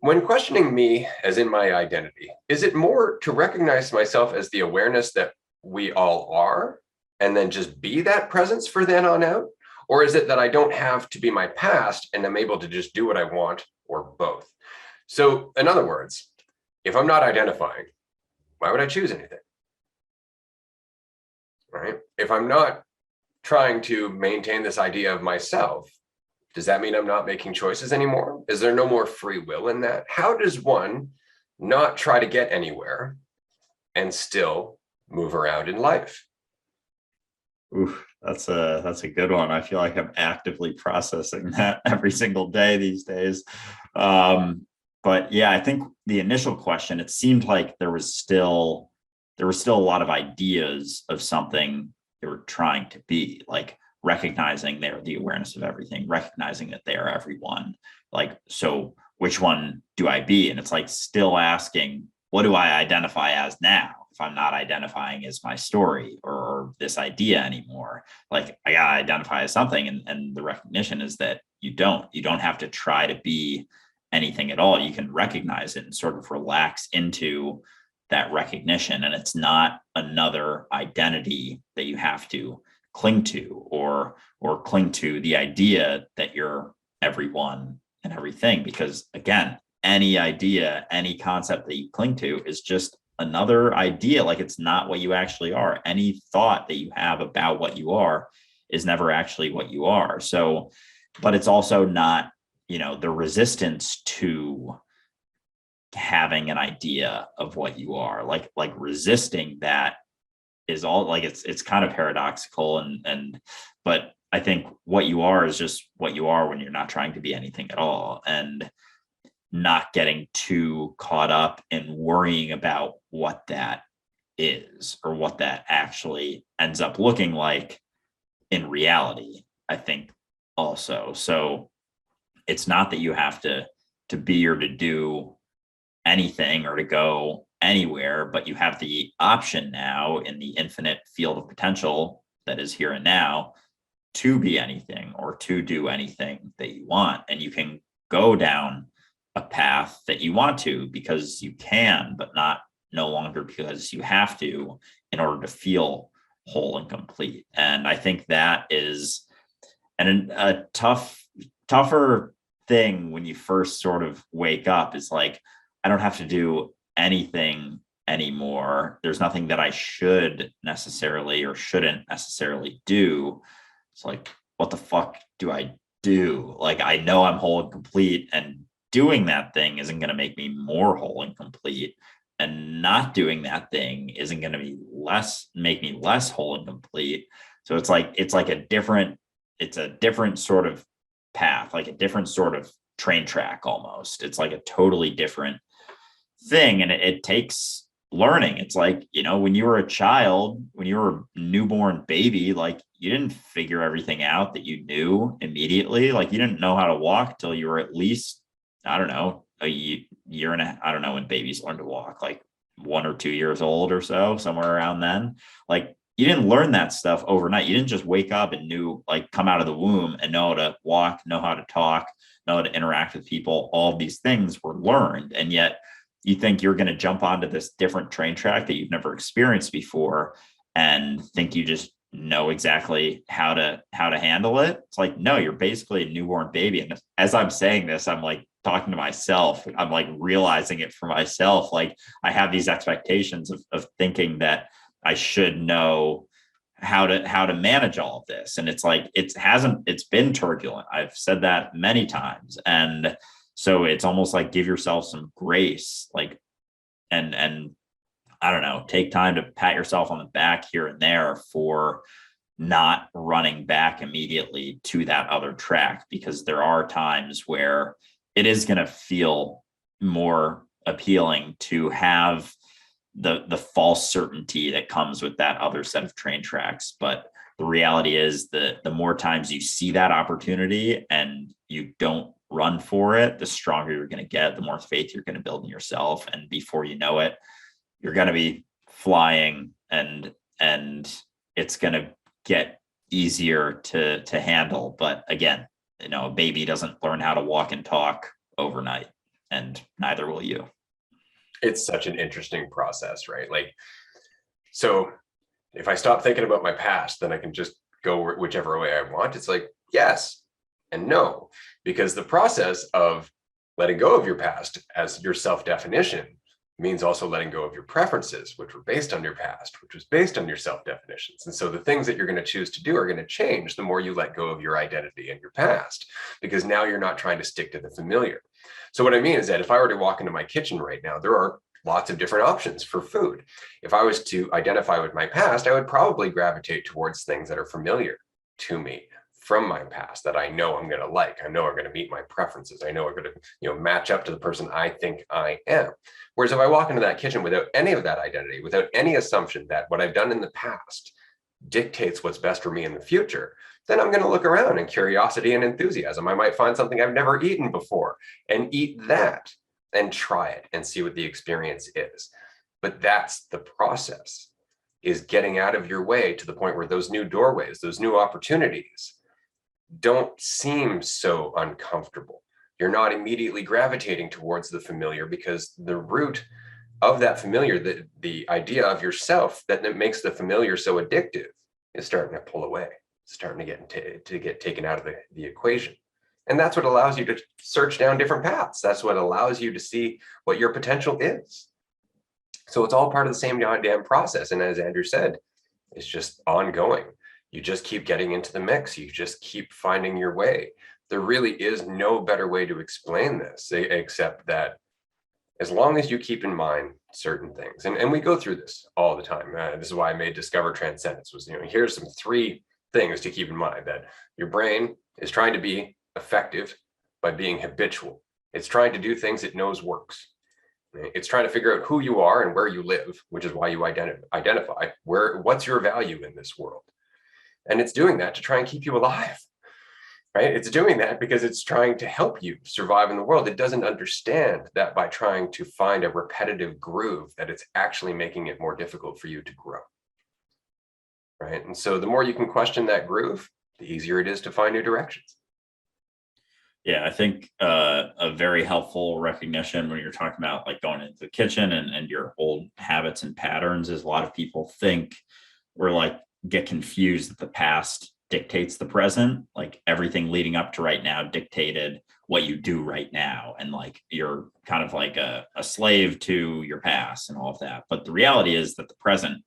When questioning me as in my identity, is it more to recognize myself as the awareness that we all are, and then just be that presence for then on out? Or is it that I don't have to be my past and I'm able to just do what I want, or both? So in other words, if I'm not identifying, why would I choose anything? Right? If I'm not trying to maintain this idea of myself, does that mean I'm not making choices anymore? Is there no more free will in that? How does one not try to get anywhere and still move around in life? Oof, that's a good one. I feel like I'm actively processing that every single day these days. But yeah, I think the initial question, it seemed like there was still a lot of ideas of something they were trying to be, like recognizing they're the awareness of everything, recognizing that they are everyone. Like, so which one do I be? And it's like still asking, what do I identify as now? If I'm not identifying as my story or this idea anymore, like I gotta identify as something. And the recognition is that you don't have to try to be anything at all. You can recognize it and sort of relax into that recognition. And it's not another identity that you have to cling to or cling to the idea that you're everyone and everything. Because again, any idea, any concept that you cling to is just another idea. Like it's not what you actually are. Any thought that you have about what you are is never actually what you are. So, but it's also not, the resistance to having an idea of what you are, like resisting that is all, like it's kind of paradoxical. But I think what you are is just what you are when you're not trying to be anything at all. And not getting too caught up in worrying about what that is or what that actually ends up looking like in reality, I think also. So it's not that you have to be or to do anything or to go anywhere, but you have the option now in the infinite field of potential that is here and now to be anything or to do anything that you want. And you can go down a path that you want to because you can, but not no longer because you have to in order to feel whole and complete. And I think that is a tougher thing when you first sort of wake up. Is like, I don't have to do anything anymore. There's nothing that I should necessarily or shouldn't necessarily do. It's like, what the fuck do I do? Like, I know I'm whole and complete, and doing that thing isn't going to make me more whole and complete. And not doing that thing isn't going to make me less whole and complete. So it's like it's a different sort of path, like a different sort of train track almost. It's like a totally different thing. And it takes learning. It's like, when you were a child, when you were a newborn baby, like you didn't figure everything out that you knew immediately. Like you didn't know how to walk till you were at least, I don't know, a year and I don't know when babies learn to walk, like 1 or 2 years old or so, somewhere around then. Like you didn't learn that stuff overnight. You didn't just wake up and come out of the womb and know how to walk, know how to talk, know how to interact with people. All of these things were learned. And yet you think you're going to jump onto this different train track that you've never experienced before and think you just know exactly how to handle it. It's like, no, you're basically a newborn baby. And as I'm saying this, I'm like talking to myself. I'm like realizing it for myself. Like I have these expectations of thinking that I should know how to manage all of this. And it's like, it's been turbulent. I've said that many times. And so it's almost like give yourself some grace, like, and I don't know, take time to pat yourself on the back here and there for not running back immediately to that other track, because there are times where it is going to feel more appealing to have the false certainty that comes with that other set of train tracks. But the reality is that the more times you see that opportunity and you don't run for it, the stronger you're going to get, the more faith you're going to build in yourself. And before you know it, you're going to be flying, and it's going to get easier to handle. But again, a baby doesn't learn how to walk and talk overnight, and neither will you. It's such an interesting process, right? Like, so if I stop thinking about my past, then I can just go whichever way I want. It's like, yes and no, because the process of letting go of your past as your self-definition means also letting go of your preferences, which were based on your past, which was based on your self-definitions. And so the things that you're going to choose to do are going to change the more you let go of your identity and your past, because now you're not trying to stick to the familiar. So what I mean is that if I were to walk into my kitchen right now, there are lots of different options for food. If I was to identify with my past, I would probably gravitate towards things that are familiar to me from my past, that I know I'm going to like, I know are going to meet my preferences, I know are going to, match up to the person I think I am. Whereas if I walk into that kitchen without any of that identity, without any assumption that what I've done in the past dictates what's best for me in the future, then I'm going to look around in curiosity and enthusiasm. I might find something I've never eaten before and eat that and try it and see what the experience is. But that's the process, is getting out of your way to the point where those new doorways, those new opportunities don't seem so uncomfortable. You're not immediately gravitating towards the familiar, because the root of that familiar, the idea of yourself that makes the familiar so addictive, is starting to pull away, starting to get taken out of the equation. And that's what allows you to search down different paths. That's what allows you to see what your potential is. So it's all part of the same damn process. And as Andrew said, it's just ongoing. You just keep getting into the mix. You just keep finding your way. There really is no better way to explain this, except that as long as you keep in mind certain things, and we go through this all the time. This is why I made Discover Transcendence, was, here's some 3 things to keep in mind: that your brain is trying to be effective by being habitual. It's trying to do things it knows works. It's trying to figure out who you are and where you live, which is why you identify what's your value in this world. And it's doing that to try and keep you alive, right? It's doing that because it's trying to help you survive in the world. It doesn't understand that by trying to find a repetitive groove, that it's actually making it more difficult for you to grow, right? And so the more you can question that groove, the easier it is to find new directions. Yeah, I think a very helpful recognition when you're talking about like going into the kitchen and your old habits and patterns is, a lot of people think, or like get confused, that the past dictates the present. Like everything leading up to right now dictated what you do right now. And like you're kind of like a slave to your past and all of that. But the reality is that the present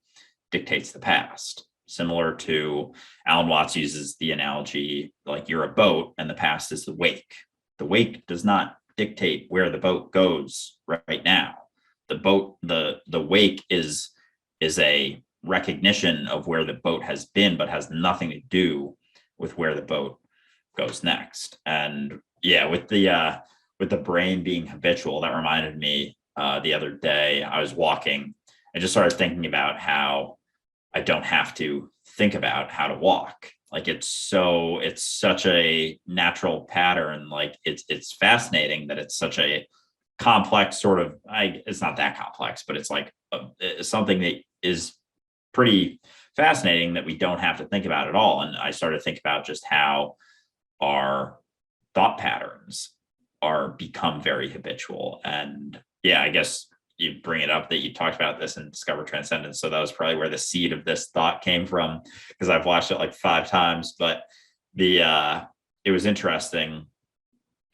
dictates the past. Similar to, Alan Watts uses the analogy, like you're a boat and the past is the wake. The wake does not dictate where the boat goes right now. The boat, the wake is a recognition of where the boat has been, but has nothing to do with where the boat goes next. And yeah, with the brain being habitual, that reminded me the other day I was walking and just started thinking about how I don't have to think about how to walk. Like it's such a natural pattern. Like it's fascinating that it's such a complex sort of, it's not that complex, but it's like something that is pretty fascinating that we don't have to think about at all. And I started to think about just how our thought patterns are become very habitual. And yeah, I guess you bring it up that you talked about this in Discover Transcendence. So that was probably where the seed of this thought came from, because I've watched it like 5 times. But it was interesting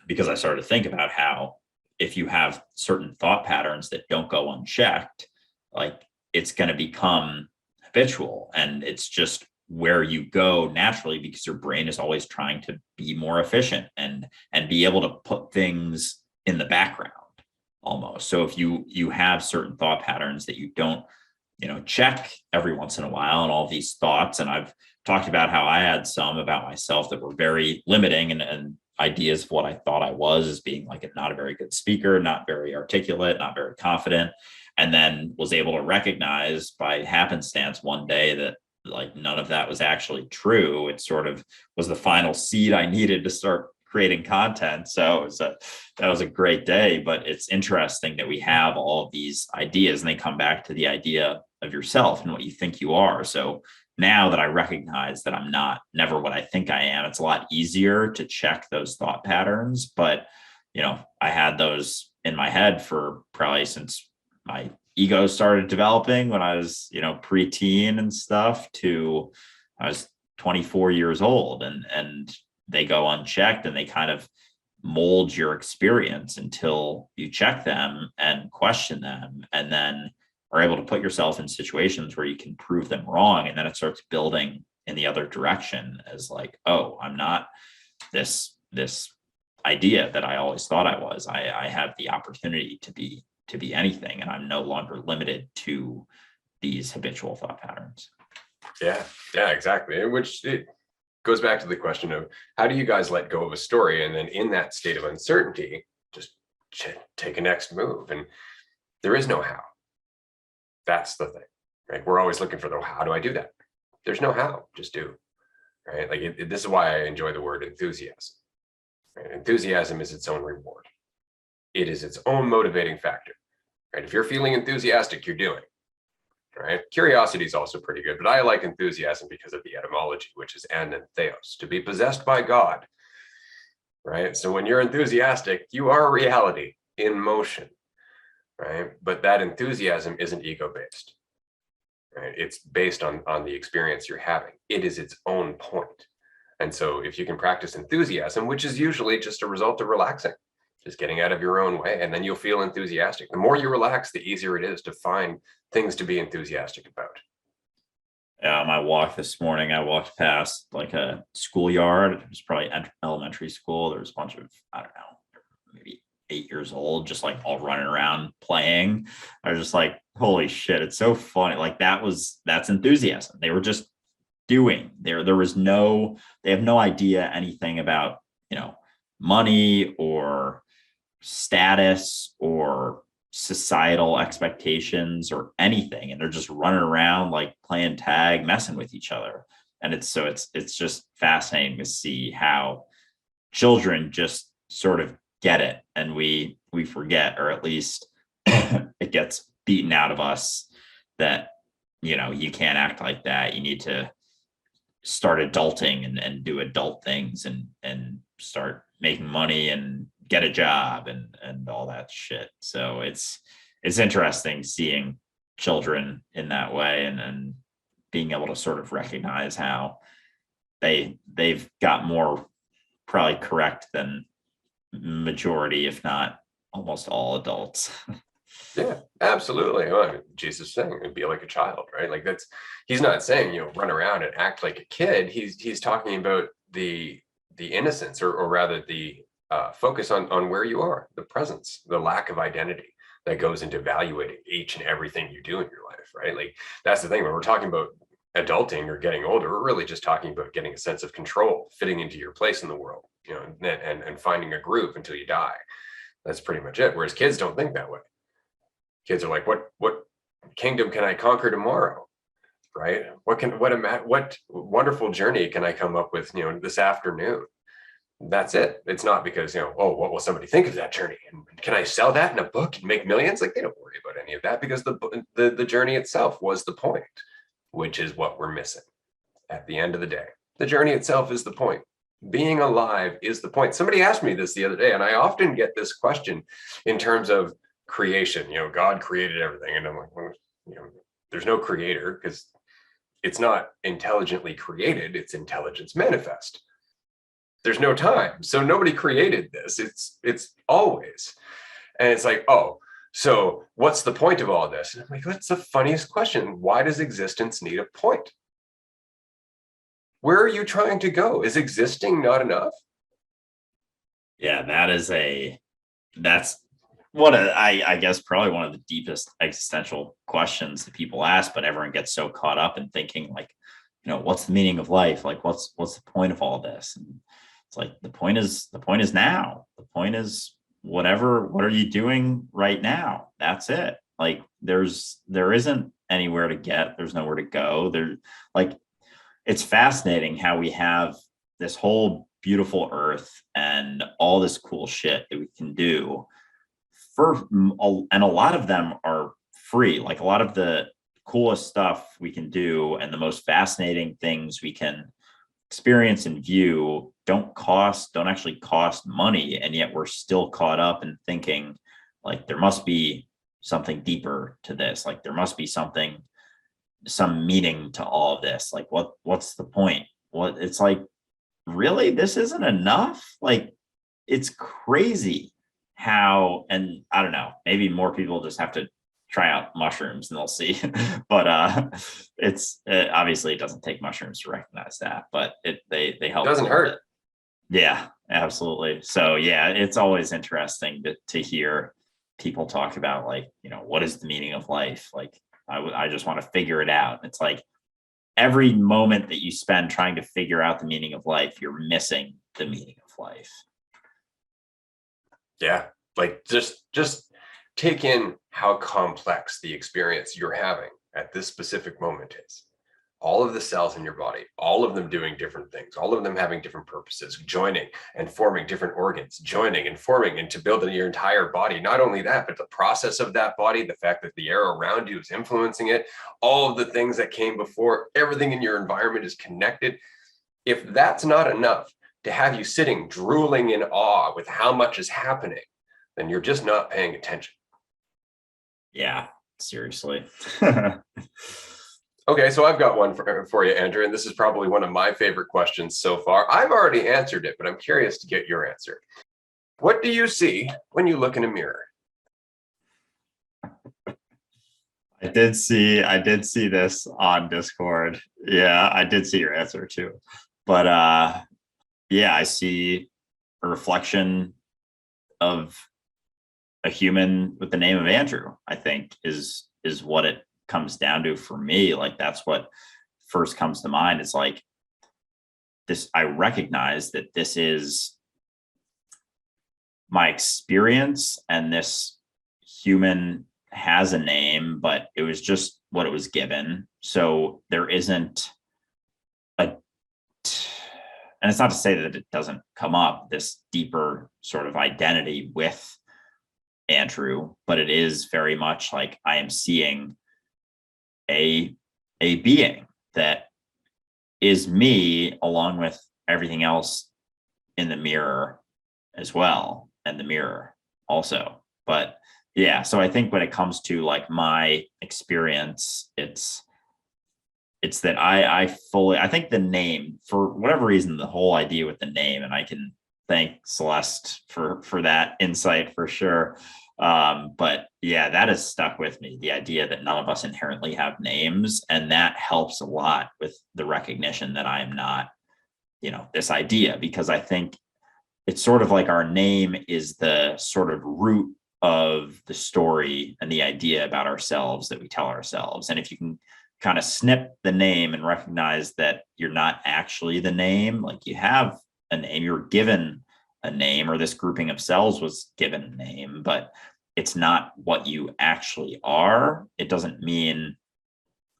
because I started to think about how if you have certain thought patterns that don't go unchecked, like it's going to become habitual, and it's just where you go naturally, because your brain is always trying to be more efficient and be able to put things in the background almost. So if you have certain thought patterns that you don't, check every once in a while, and all these thoughts, and I've talked about how I had some about myself that were very limiting, and ideas of what I thought I was as being like not a very good speaker, not very articulate, not very confident, and then was able to recognize by happenstance one day that like none of that was actually true. It sort of was the final seed I needed to start creating content. So that was a great day. But it's interesting that we have all of these ideas, and they come back to the idea of yourself and what you think you are. So now that I recognize that I'm never what I think I am, it's a lot easier to check those thought patterns. But I had those in my head for probably since my ego started developing, when I was preteen and stuff, to I was 24 years old, and they go unchecked, and they kind of mold your experience until you check them and question them, and then are able to put yourself in situations where you can prove them wrong. And then it starts building in the other direction as like, oh, I'm not this idea that I always thought I was. I have the opportunity to be anything, and I'm no longer limited to these habitual thought patterns. Yeah, exactly. Which it goes back to the question of how do you guys let go of a story, and then in that state of uncertainty, just take a next move. And there is no how. That's the thing, right? We're always looking for the how do I do that? There's no how, just do, right? Like this is why I enjoy the word enthusiasm. Right? Enthusiasm is its own reward. It is its own motivating factor, right? If you're feeling enthusiastic, you're doing, right? Curiosity is also pretty good, but I like enthusiasm because of the etymology, which is an and theos, to be possessed by God, right? So when you're enthusiastic, you are reality in motion, right? But that enthusiasm isn't ego-based, right? It's based on the experience you're having. It is its own point. And so if you can practice enthusiasm, which is usually just a result of relaxing, just getting out of your own way, and then you'll feel enthusiastic. The more you relax, the easier it is to find things to be enthusiastic about. On my walk this morning, I walked past like a schoolyard. It was probably elementary school. There was a bunch of, I don't know, maybe 8 years old, just like all running around playing. I was just like, holy shit, it's so funny. Like that's enthusiasm. They were just doing. There was no, they have no idea anything about, money or status or societal expectations or anything, and they're just running around like playing tag, messing with each other. And it's just fascinating to see how children just sort of get it, and we forget, or at least it gets beaten out of us, that you can't act like that. You need to start adulting and do adult things and start making money and get a job and all that shit. So it's interesting seeing children in that way, and being able to sort of recognize how they've got more probably correct than majority, if not almost all adults. Yeah, absolutely. Well, Jesus is saying be like a child, right? Like he's not saying, run around and act like a kid. He's talking about the innocence, or rather the focus on where you are, the presence, the lack of identity that goes into evaluating each and everything you do in your life, right? Like that's the thing. When we're talking about adulting or getting older, we're really just talking about getting a sense of control, fitting into your place in the world, and finding a groove until you die. That's pretty much it. Whereas kids don't think that way. Kids are like, what kingdom can I conquer tomorrow? Right? What wonderful journey can I come up with, this afternoon? That's it. It's not because, oh, what will somebody think of that journey? And can I sell that in a book and make millions? Like, they don't worry about any of that, because the journey itself was the point, which is what we're missing at the end of the day. The journey itself is the point. Being alive is the point. Somebody asked me this the other day, and I often get this question in terms of creation. God created everything. And I'm like, well, there's no creator, because it's not intelligently created, it's intelligence manifest. There's no time. So nobody created this. It's always. And it's like, oh, so what's the point of all this? And I'm like, that's the funniest question. Why does existence need a point? Where are you trying to go? Is existing not enough? Yeah, that's what I guess probably one of the deepest existential questions that people ask, but everyone gets so caught up in thinking like, what's the meaning of life? Like, what's the point of all this? And it's like, the point is now. The point is what are you doing right now? That's it. Like there isn't anywhere to get, there's nowhere to go. Like, it's fascinating how we have this whole beautiful earth and all this cool shit that we can do and a lot of them are free. Like a lot of the coolest stuff we can do and the most fascinating things we can experience and view don't actually cost money. And yet we're still caught up in thinking like there must be something deeper to this. Like there must be some meaning to all of this. Like what's the point? It's like, really, this isn't enough? Like it's crazy how, and I don't know, maybe more people just have to try out mushrooms and they'll see. But it's obviously it doesn't take mushrooms to recognize that, but they help a Doesn't little hurt. bit. Yeah, absolutely. So yeah, it's always interesting to hear people talk about, like, what is the meaning of life? Like, I just want to figure it out. It's like every moment that you spend trying to figure out the meaning of life, you're missing the meaning of life. Yeah, like just take in how complex the experience you're having at this specific moment is. All of the cells in your body, all of them doing different things, all of them having different purposes, joining and forming different organs, joining and forming into building your entire body. Not only that, but the process of that body, the fact that the air around you is influencing it, all of the things that came before, everything in your environment is connected. If that's not enough to have you sitting drooling in awe with how much is happening, then you're just not paying attention. Yeah, seriously. Okay, so I've got one for you, Andrew, and this is probably one of my favorite questions so far. I've already answered it, but I'm curious to get your answer. What do you see when you look in a mirror? I did see this on Discord. Yeah, I did see your answer too. But yeah, I see a reflection of a human with the name of Andrew, I think is what it comes down to for me. Like, that's what first comes to mind. It's like this, I recognize that this is my experience, and this human has a name, but it was just what it was given. So there isn't a, and it's not to say that it doesn't come up, this deeper sort of identity with Andrew, but it is very much like I am seeing a being that is me, along with everything else in the mirror as well, and the mirror also. But yeah, so I think when it comes to like my experience, it's that I think the name, for whatever reason, the whole idea with the name, and I can thank Celeste for that insight for sure. But yeah, that has stuck with me, the idea that none of us inherently have names, and that helps a lot with the recognition that I am not, this idea, because I think it's sort of like our name is the sort of root of the story and the idea about ourselves that we tell ourselves. And if you can kind of snip the name and recognize that you're not actually the name, like you have a name, you're given a name, or this grouping of cells was given a name, but it's not what you actually are. It doesn't mean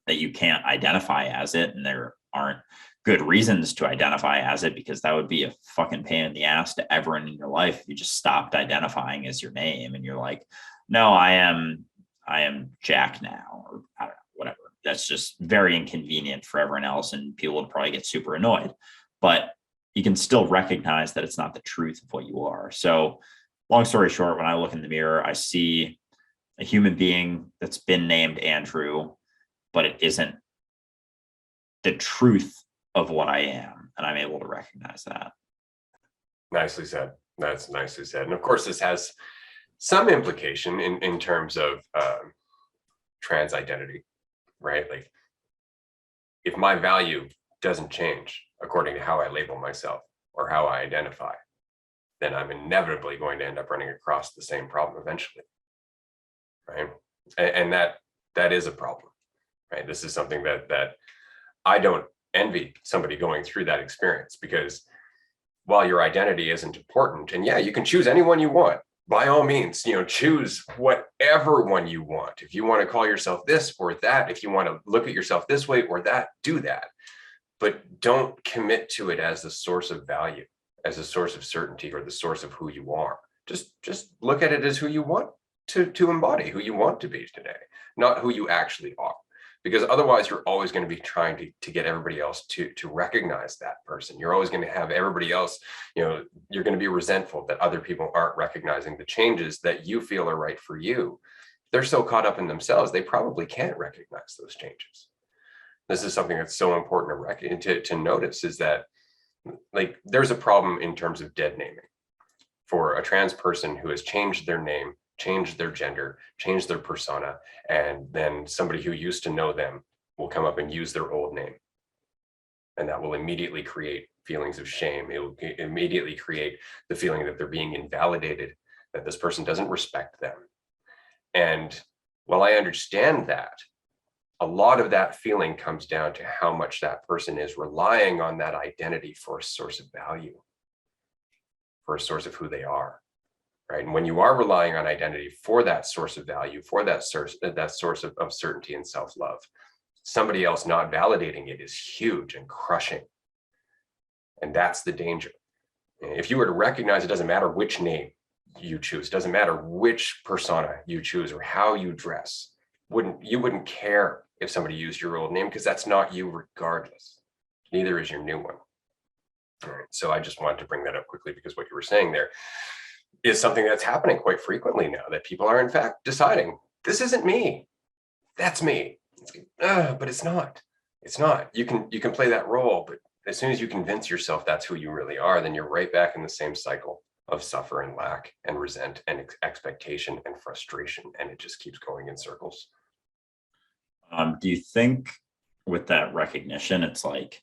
that you can't identify as it, and there aren't good reasons to identify as it, because that would be a fucking pain in the ass to everyone in your life if you just stopped identifying as your name and you're like, no, I am Jack now, or I don't know, whatever. That's just very inconvenient for everyone else, and people would probably get super annoyed. But you can still recognize that it's not the truth of what you are. So long story short, when I look in the mirror, I see a human being that's been named Andrew, but it isn't the truth of what I am. And I'm able to recognize that. Nicely said. That's nicely said. And of course, this has some implication in terms of trans identity, right? Like, if my value doesn't change according to how I label myself or how I identify, then I'm inevitably going to end up running across the same problem eventually, right? And that is a problem, right? This is something that I don't envy somebody going through that experience, because while your identity isn't important, and yeah, you can choose anyone you want, by all means, choose whatever one you want. If you want to call yourself this or that, if you want to look at yourself this way or that, do that. But don't commit to it as the source of value, as a source of certainty, or the source of who you are. Just look at it as who you want to embody, who you want to be today, not who you actually are. Because otherwise, you're always going to be trying to get everybody else to recognize that person. You're always going to have everybody else, you're going to be resentful that other people aren't recognizing the changes that you feel are right for you. They're so caught up in themselves, they probably can't recognize those changes. This is something that's so important to notice, is that, like, there's a problem in terms of dead naming. for a trans person who has changed their name, changed their gender, changed their persona, and then somebody who used to know them will come up and use their old name. And that will immediately create feelings of shame. It will immediately create the feeling that they're being invalidated, that this person doesn't respect them. And while I understand that, a lot of that feeling comes down to how much that person is relying on that identity for a source of value, for a source of who they are, right? And when you are relying on identity for that source of value, for that source of certainty and self-love, somebody else not validating it is huge and crushing. And that's the danger. If you were to recognize, it doesn't matter which name you choose, it doesn't matter which persona you choose or how you dress, you wouldn't care if somebody used your old name, because that's not you regardless. Neither is your new one. All right, so I just wanted to bring that up quickly, because what you were saying there is something that's happening quite frequently now, that people are in fact deciding, this isn't me, that's me. It's like, but it's not. It's not. You can play that role, but as soon as you convince yourself that's who you really are, then you're right back in the same cycle of suffer and lack and resent and expectation and frustration, and it just keeps going in circles. Do you think with that recognition, it's like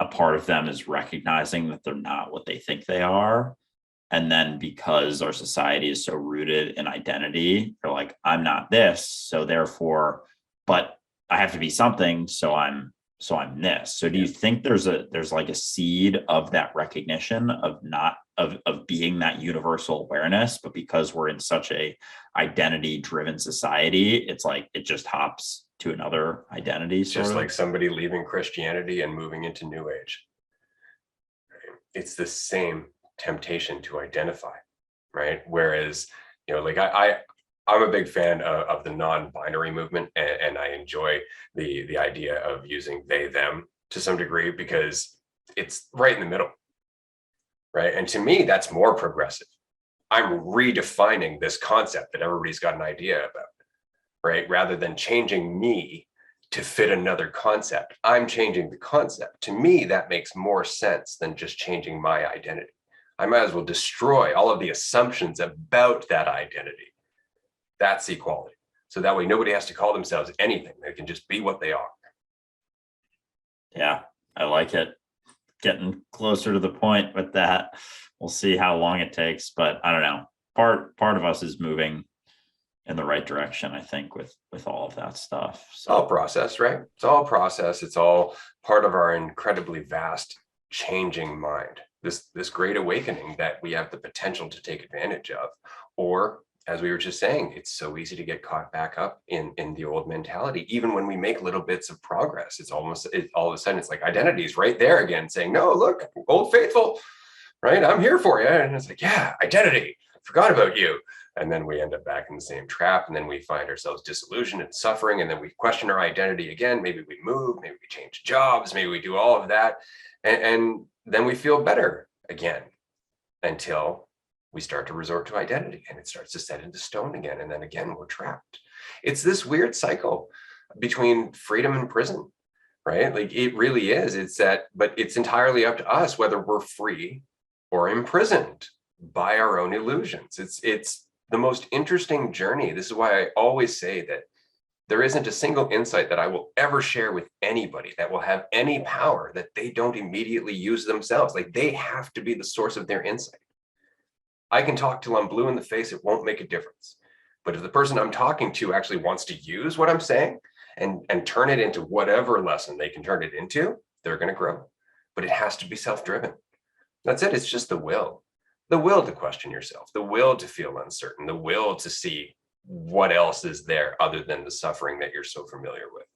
a part of them is recognizing that they're not what they think they are? And then because our society is so rooted in identity, they're like, I'm not this, so therefore, but I have to be something, so I'm this. So do you think there's like a seed of that recognition of not of being that universal awareness, but because we're in such a identity driven society, it's like it just hops to another identity? Just like somebody leaving Christianity and moving into New Age. It's the same temptation to identify, right? Whereas, like I'm a big fan of the non-binary movement, and I enjoy the idea of using they, them to some degree, because it's right in the middle, right? And to me, that's more progressive. I'm redefining this concept that everybody's got an idea about, right? Rather than changing me to fit another concept, I'm changing the concept. To me, that makes more sense than just changing my identity. I might as well destroy all of the assumptions about that identity. That's equality. So that way nobody has to call themselves anything. They can just be what they are. Yeah, I like it. Getting closer to the point with that. We'll see how long it takes, but I don't know. Part of us is moving in the right direction, I think, with all of that stuff. So all process, right? It's all process. It's all part of our incredibly vast changing mind. This great awakening that we have the potential to take advantage of. Or, as we were just saying, it's so easy to get caught back up in the old mentality. Even when we make little bits of progress, all of a sudden it's like identity's right there again, saying, no, look, old faithful, right? I'm here for you. And it's like, yeah, identity, forgot about you. And then we end up back in the same trap. And then we find ourselves disillusioned and suffering. And then we question our identity again. Maybe we move, maybe we change jobs, maybe we do all of that. And then we feel better again, until we start to resort to identity and it starts to set into stone again. And then again, we're trapped. It's this weird cycle between freedom and prison, right? Like it really is. But it's entirely up to us whether we're free or imprisoned by our own illusions. It's the most interesting journey. This is why I always say that there isn't a single insight that I will ever share with anybody that will have any power that they don't immediately use themselves. Like they have to be the source of their insight. I can talk till I'm blue in the face, it won't make a difference. But if the person I'm talking to actually wants to use what I'm saying and turn it into whatever lesson they can turn it into, they're going to grow. But it has to be self-driven. That's it. It's just the will to question yourself, the will to feel uncertain, the will to see what else is there other than the suffering that you're so familiar with.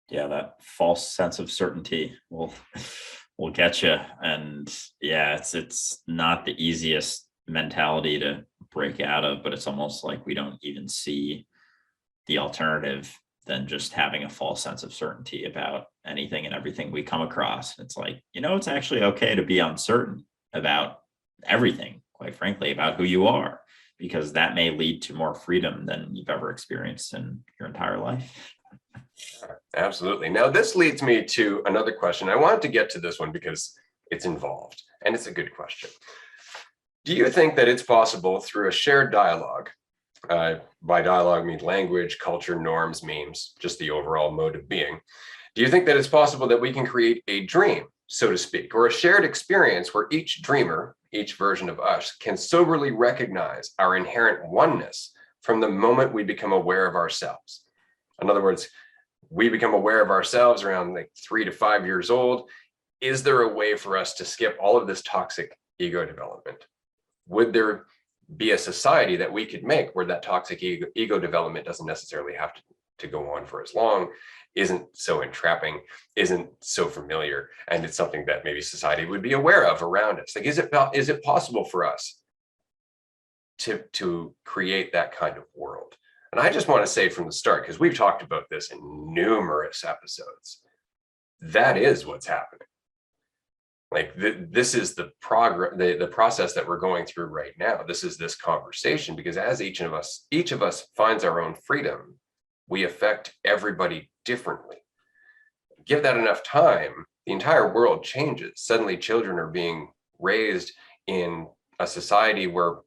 Yeah, that false sense of certainty will get you. And yeah, it's not the easiest mentality to break out of, but it's almost like we don't even see the alternative than just having a false sense of certainty about anything and everything we come across. It's like, it's actually okay to be uncertain about everything, quite frankly, about who you are, because that may lead to more freedom than you've ever experienced in your entire life. Absolutely. Now, this leads me to another question. I wanted to get to this one because it's involved and it's a good question. Do you think that it's possible through a shared dialogue, by dialogue means language, culture, norms, memes, just the overall mode of being. Do you think that it's possible that we can create a dream, so to speak, or a shared experience where each dreamer, each version of us, can soberly recognize our inherent oneness from the moment we become aware of ourselves? In other words, we become aware of ourselves around like 3 to 5 years old. Is there a way for us to skip all of this toxic ego development? Would there be a society that we could make where that toxic ego development doesn't necessarily have to go on for as long, isn't so entrapping, isn't so familiar, and it's something that maybe society would be aware of around us? Like, is it possible for us to create that kind of world? And I just want to say from the start, because we've talked about this in numerous episodes, that is what's happening. Like this is the progress, the process that we're going through right now. This is this conversation, because as each of us finds our own freedom, we affect everybody differently. Give that enough time, the entire world changes. Suddenly children are being raised in a society where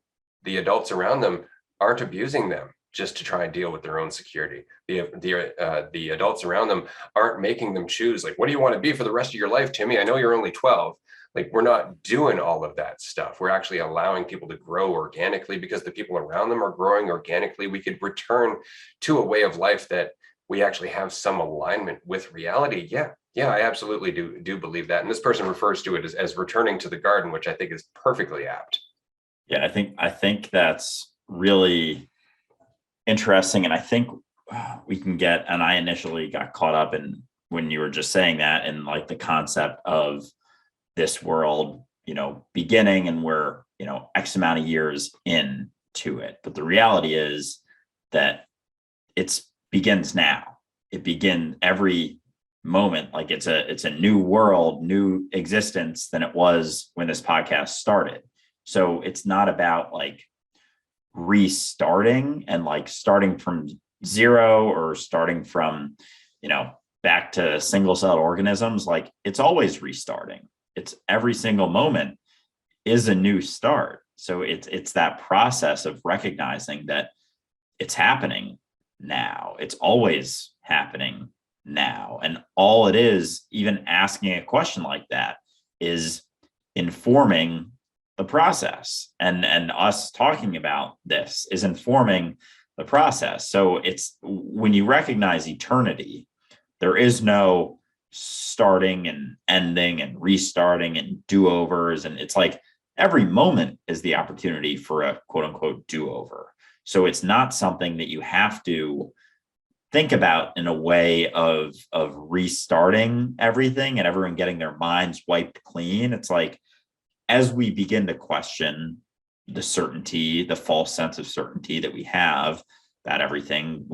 the adults around them aren't abusing them just to try and deal with their own security. The adults around them aren't making them choose, like, what do you want to be for the rest of your life, Timmy? I know you're only 12. Like, we're not doing all of that stuff. We're actually allowing people to grow organically because the people around them are growing organically. We could return to a way of life that we actually have some alignment with reality. Yeah, I absolutely do believe that. And this person refers to it as returning to the garden, which I think is perfectly apt. Yeah, I think that's really interesting. And I think we can get, and I initially got caught up in when you were just saying that, and like the concept of this world, beginning, and we're, X amount of years into it. But the reality is that it begins now. It begins every moment. Like it's a new world, new existence than it was when this podcast started. So it's not about like restarting and like starting from zero or starting from, back to single-celled organisms. Like it's always restarting. It's every single moment is a new start. So it's that process of recognizing that it's happening now. It's always happening now. And all it is, even asking a question like that, is informing the process. And us talking about this is informing the process. So it's when you recognize eternity, there is no starting and ending and restarting and do-overs. And it's like every moment is the opportunity for a quote unquote do-over. So it's not something that you have to think about in a way of restarting everything and everyone getting their minds wiped clean. It's like, as we begin to question the certainty, the false sense of certainty that we have about everything,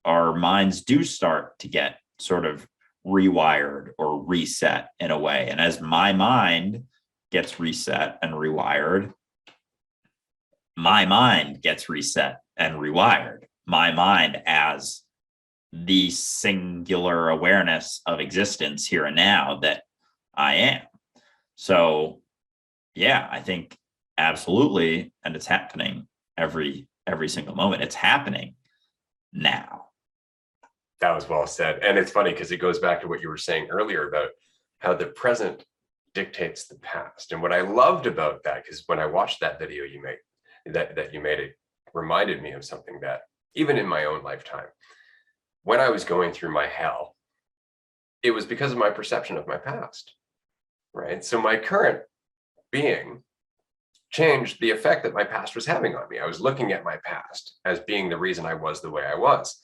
our minds do start to get sort of rewired or reset in a way. And as my mind gets reset and rewired, my mind gets reset and rewired. My mind as the singular awareness of existence here and now that I am. So yeah, I think absolutely. And it's happening every single moment. It's happening now. That was well said. And it's funny because it goes back to what you were saying earlier about how the present dictates the past. And what I loved about that, because when I watched that video you made, it reminded me of something that even in my own lifetime, when I was going through my hell, it was because of my perception of my past, right? So my current being changed the effect that my past was having on me. I was looking at my past as being the reason I was the way I was.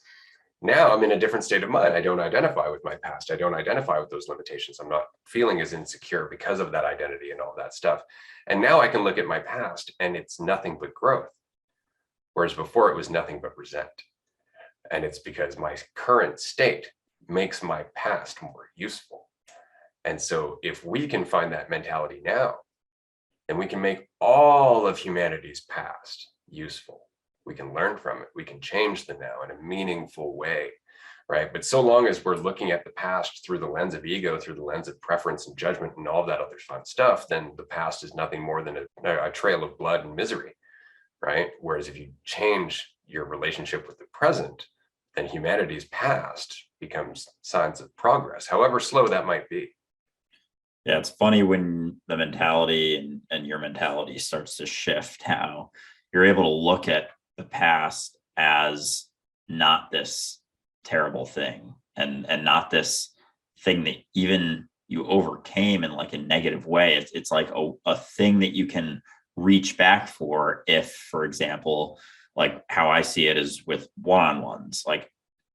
Now I'm in a different state of mind. I don't identify with my past. I don't identify with those limitations. I'm not feeling as insecure because of that identity and all that stuff. And now I can look at my past and it's nothing but growth. Whereas before it was nothing but resent. And it's because my current state makes my past more useful. And so if we can find that mentality now, then we can make all of humanity's past useful. We can learn from it. We can change the now in a meaningful way, right? But so long as we're looking at the past through the lens of ego, through the lens of preference and judgment and all of that other fun stuff, then the past is nothing more than a trail of blood and misery, right? Whereas if you change your relationship with the present, then humanity's past becomes signs of progress, however slow that might be. Yeah, it's funny when the mentality and your mentality starts to shift, how you're able to look at the past as not this terrible thing, and not this thing that even you overcame in like a negative way. It's like a thing that you can reach back for if, for example, like how I see it is with one-on-ones. Like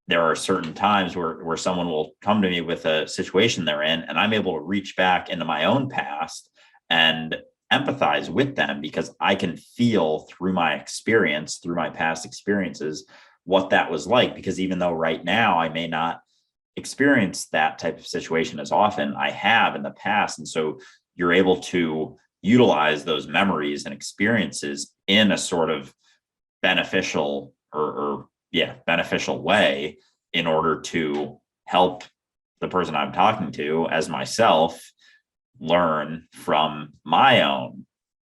there are certain times where someone will come to me with a situation they're in, and I'm able to reach back into my own past and empathize with them, because I can feel through my experience, through my past experiences, what that was like. Because even though right now I may not experience that type of situation as often, I have in the past. And so you're able to utilize those memories and experiences in a sort of beneficial or beneficial way, in order to help the person I'm talking to as myself learn from my own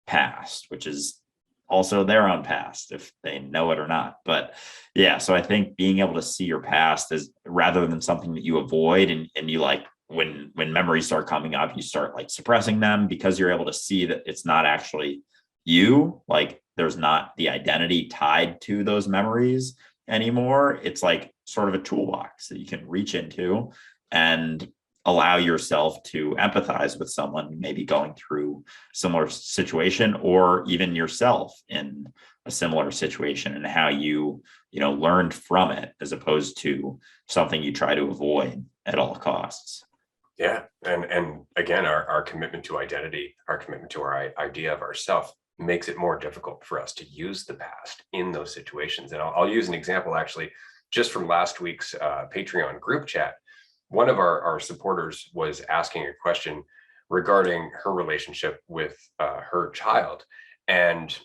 past, which is also their own past, if they know it or not. But yeah, so I think being able to see your past as, rather than something that you avoid, and you like, when memories start coming up, you start like suppressing them, because you're able to see that it's not actually you. Like there's not the identity tied to those memories anymore. It's like sort of a toolbox that you can reach into and allow yourself to empathize with someone maybe going through a similar situation, or even yourself in a similar situation, and how you learned from it, as opposed to something you try to avoid at all costs. Yeah. And again, our commitment to identity, our commitment to our idea of ourself, makes it more difficult for us to use the past in those situations. And I'll use an example actually just from last week's Patreon group chat. One of our supporters was asking a question regarding her relationship with her child, and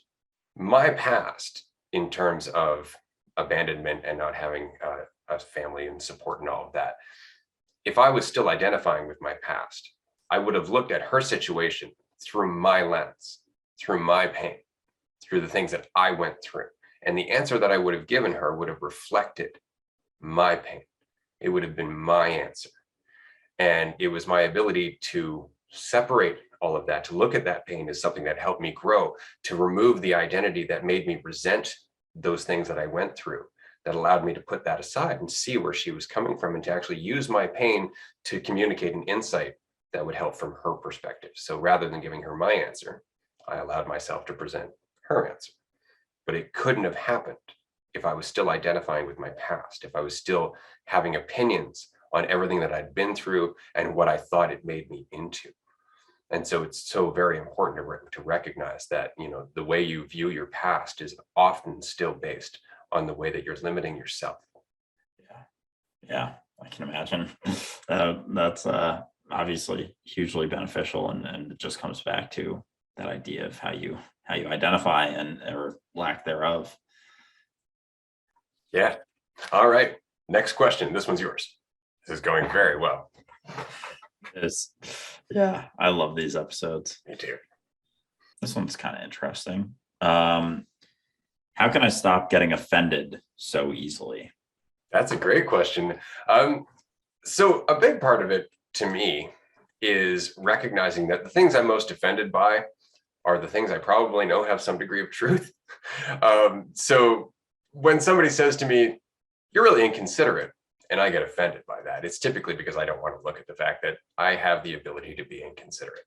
my past in terms of abandonment and not having a family and support and all of that. If I was still identifying with my past, I would have looked at her situation through my lens, through my pain, through the things that I went through. And the answer that I would have given her would have reflected my pain. It would have been my answer. And it was my ability to separate all of that, to look at that pain as something that helped me grow, to remove the identity that made me resent those things that I went through, that allowed me to put that aside and see where she was coming from, and to actually use my pain to communicate an insight that would help from her perspective. So rather than giving her my answer, I allowed myself to present her answer. But it couldn't have happened if I was still identifying with my past, if I was still having opinions on everything that I'd been through and what I thought it made me into. And so it's so very important to recognize that, the way you view your past is often still based on the way that you're limiting yourself. Yeah, I can imagine. That's obviously hugely beneficial, and it just comes back to that idea of how you identify and or lack thereof. Yeah. All right. Next question. This one's yours. This is going very well. Yeah, I love these episodes. Me too. This one's kind of interesting. How can I stop getting offended so easily? That's a great question. So a big part of it to me is recognizing that the things I'm most offended by are the things I probably know have some degree of truth. So when somebody says to me, "You're really inconsiderate," and I get offended by that, it's typically because I don't want to look at the fact that I have the ability to be inconsiderate.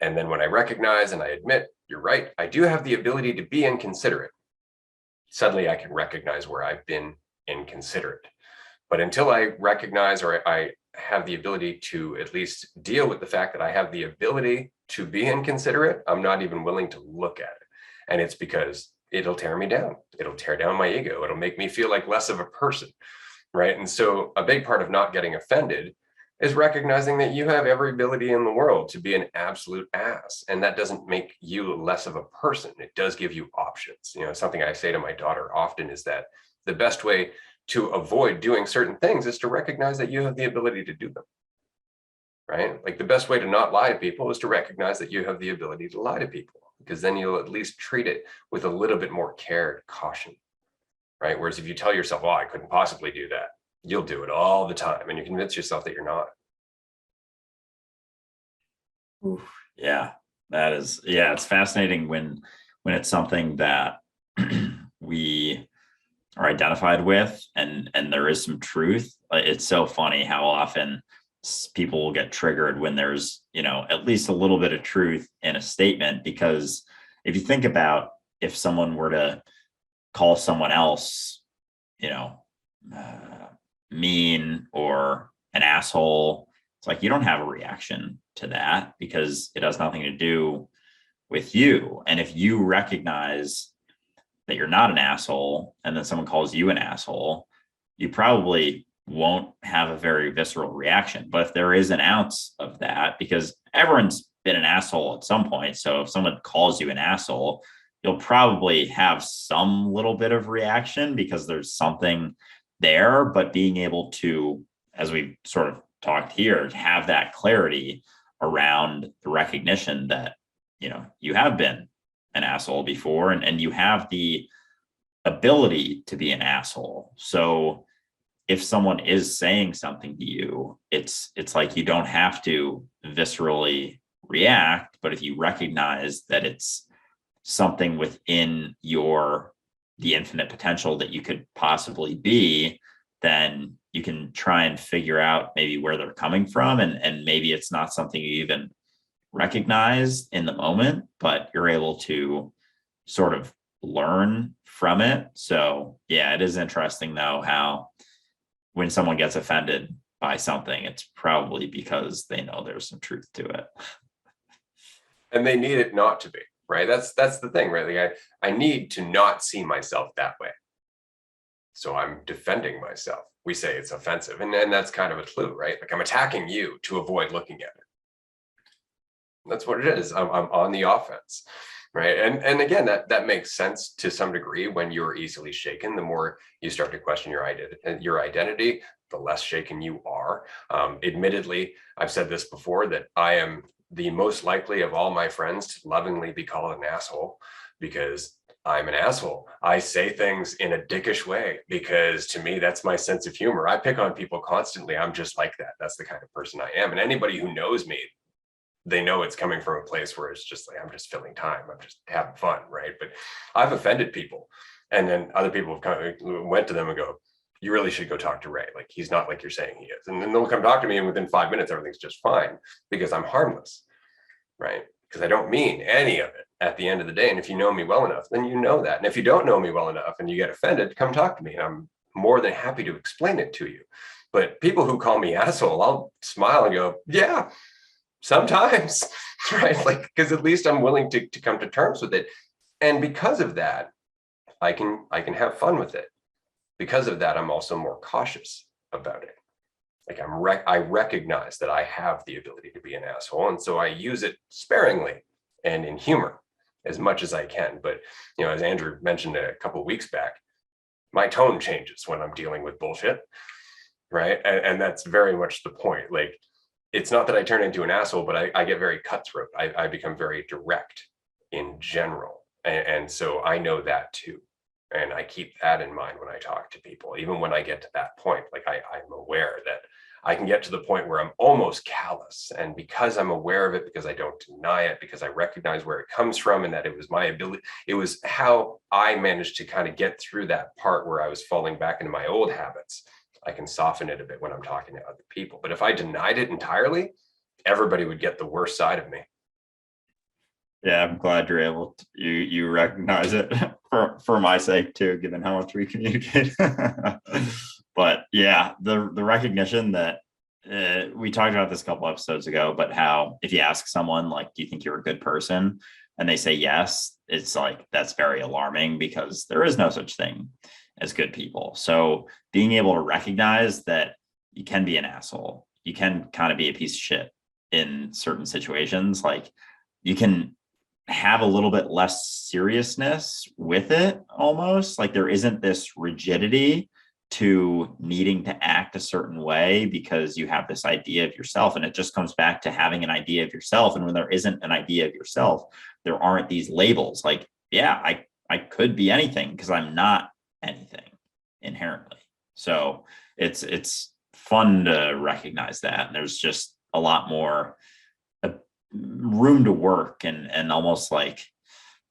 And then when I recognize and I admit, you're right, I do have the ability to be inconsiderate, suddenly I can recognize where I've been inconsiderate. But until I recognize, or I have the ability to at least deal with the fact that I have the ability to be inconsiderate, I'm not even willing to look at it. And it's because it'll tear me down. It'll tear down my ego. It'll make me feel like less of a person, right? And so a big part of not getting offended is recognizing that you have every ability in the world to be an absolute ass. And that doesn't make you less of a person. It does give you options. Something I say to my daughter often is that the best way to avoid doing certain things is to recognize that you have the ability to do them, right? Like the best way to not lie to people is to recognize that you have the ability to lie to people, because then you'll at least treat it with a little bit more care and caution, right? Whereas if you tell yourself, well, I couldn't possibly do that, you'll do it all the time, and you convince yourself that you're not. Oof. Yeah, that is, yeah, it's fascinating when it's something that we are identified with and there is some truth. It's so funny how often people will get triggered when there's, at least a little bit of truth in a statement, because if you think about, if someone were to call someone else, mean or an asshole, it's like you don't have a reaction to that because it has nothing to do with you. And if you recognize that you're not an asshole and then someone calls you an asshole, you probably won't have a very visceral reaction. But if there is an ounce of that, because everyone's been an asshole at some point, so if someone calls you an asshole, you'll probably have some little bit of reaction because there's something there. But being able to, as we've sort of talked here, have that clarity around the recognition that, you have been an asshole before and you have the ability to be an asshole. So if someone is saying something to you, it's like you don't have to viscerally react, but if you recognize that it's something within the infinite potential that you could possibly be, then you can try and figure out maybe where they're coming from. And maybe it's not something you even recognize in the moment, but you're able to sort of learn from it. So yeah, it is interesting though, how when someone gets offended by something, it's probably because they know there's some truth to it. And they need it not to be, right? That's the thing, right? Like I need to not see myself that way. So I'm defending myself. We say it's offensive. And then that's kind of a clue, right? Like I'm attacking you to avoid looking at it. That's what it is. I'm on the offense, right? And again, that makes sense to some degree. When you're easily shaken, the more you start to question your identity, the less shaken you are. Admittedly, I've said this before, that I am the most likely of all my friends to lovingly be called an asshole, because I'm an asshole. I say things in a dickish way because to me, that's my sense of humor. I pick on people constantly. I'm just like that. That's the kind of person I am. And anybody who knows me, they know it's coming from a place where it's just like, I'm just filling time. I'm just having fun, right? But I've offended people. And then other people have kind of went to them and go, you really should go talk to Ray. Like, he's not like you're saying he is. And then they'll come talk to me, and within 5 minutes, everything's just fine because I'm harmless, right? Because I don't mean any of it at the end of the day. And if you know me well enough, then you know that. And if you don't know me well enough and you get offended, come talk to me. And I'm more than happy to explain it to you. But people who call me asshole, I'll smile and go, yeah, sometimes, right? Like, because at least I'm willing to come to terms with it. And because of that, I can have fun with it. Because of that, I'm also more cautious about it. Like I recognize that I have the ability to be an asshole. And so I use it sparingly and in humor as much as I can. But, as Andrew mentioned a couple of weeks back, my tone changes when I'm dealing with bullshit, right? And that's very much the point. Like, it's not that I turn into an asshole, but I get very cutthroat. I become very direct in general. And so I know that too. And I keep that in mind when I talk to people, even when I get to that point. Like I'm aware that I can get to the point where I'm almost callous. And because I'm aware of it, because I don't deny it, because I recognize where it comes from and that it was my ability, it was how I managed to kind of get through that part where I was falling back into my old habits. I can soften it a bit when I'm talking to other people. But if I denied it entirely, everybody would get the worst side of me. Yeah, I'm glad you're able to, you recognize it for my sake too, given how much we communicate. But yeah, the recognition that we talked about this a couple episodes ago, but how if you ask someone like, do you think you're a good person? And they say yes, it's like, that's very alarming because there is no such thing as good people. So being able to recognize that you can be an asshole, you can kind of be a piece of shit in certain situations, like you can have a little bit less seriousness with it, almost like there isn't this rigidity to needing to act a certain way because you have this idea of yourself. And it just comes back to having an idea of yourself. And when there isn't an idea of yourself, there aren't these labels like, yeah, I could be anything because I'm not anything inherently. So it's fun to recognize that. And there's just a lot more room to work and almost like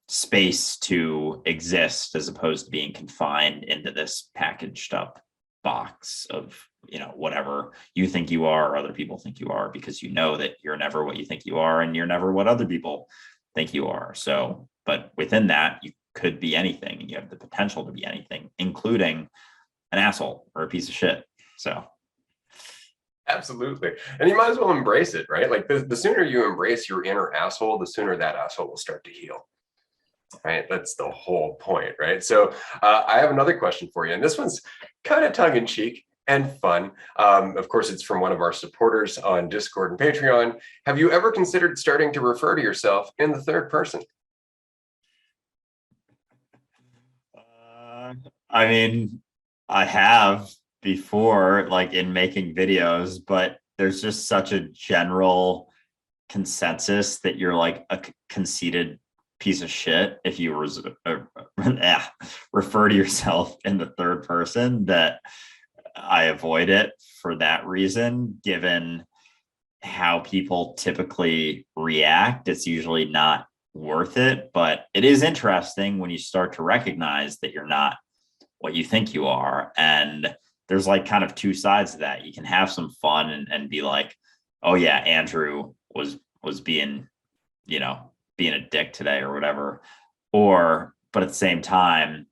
space to exist as opposed to being confined into this packaged up box of, you know, whatever you think you are or other people think you are, because you know that you're never what you think you are and you're never what other people think you are. So, but within that, you could be anything and you have the potential to be anything, including an asshole or a piece of shit. So Absolutely. And you might as well embrace it, right? Like the sooner you embrace your inner asshole, the sooner that asshole will start to heal. Right? That's the whole point, right? So I have another question for you. And this one's kind of tongue in cheek and fun. Of course, it's from one of our supporters on Discord and Patreon. Have you ever considered starting to refer to yourself in the third person? I mean, I have before, like in making videos, but there's just such a general consensus that you're like a conceited piece of shit if you refer to yourself in the third person that I avoid it for that reason. Given how people typically react, it's usually not worth it, but it is interesting when you start to recognize that you're not what you think you are. And there's like kind of two sides to that. You can have some fun and be like, oh yeah, Andrew was being, you know, being a dick today or whatever. Or, but at the same time,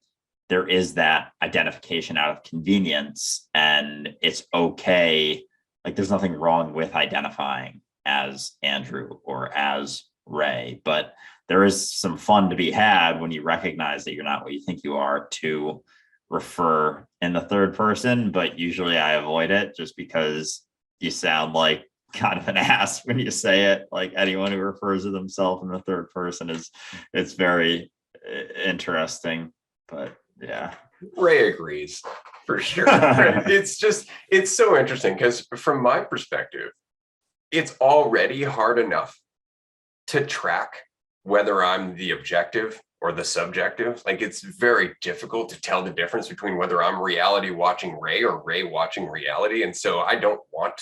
there is that identification out of convenience, and it's okay. Like there's nothing wrong with identifying as Andrew or as Ray, but there is some fun to be had when you recognize that you're not what you think you are, to refer in the third person. But usually I avoid it just because you sound like kind of an ass when you say it. Like anyone who refers to themselves in the third person it's very interesting. But yeah. Ray agrees for sure. Right? It's so interesting because from my perspective, it's already hard enough to track whether I'm the objective or the subjective. Like it's very difficult to tell the difference between whether I'm reality watching Ray or Ray watching reality. And so I don't want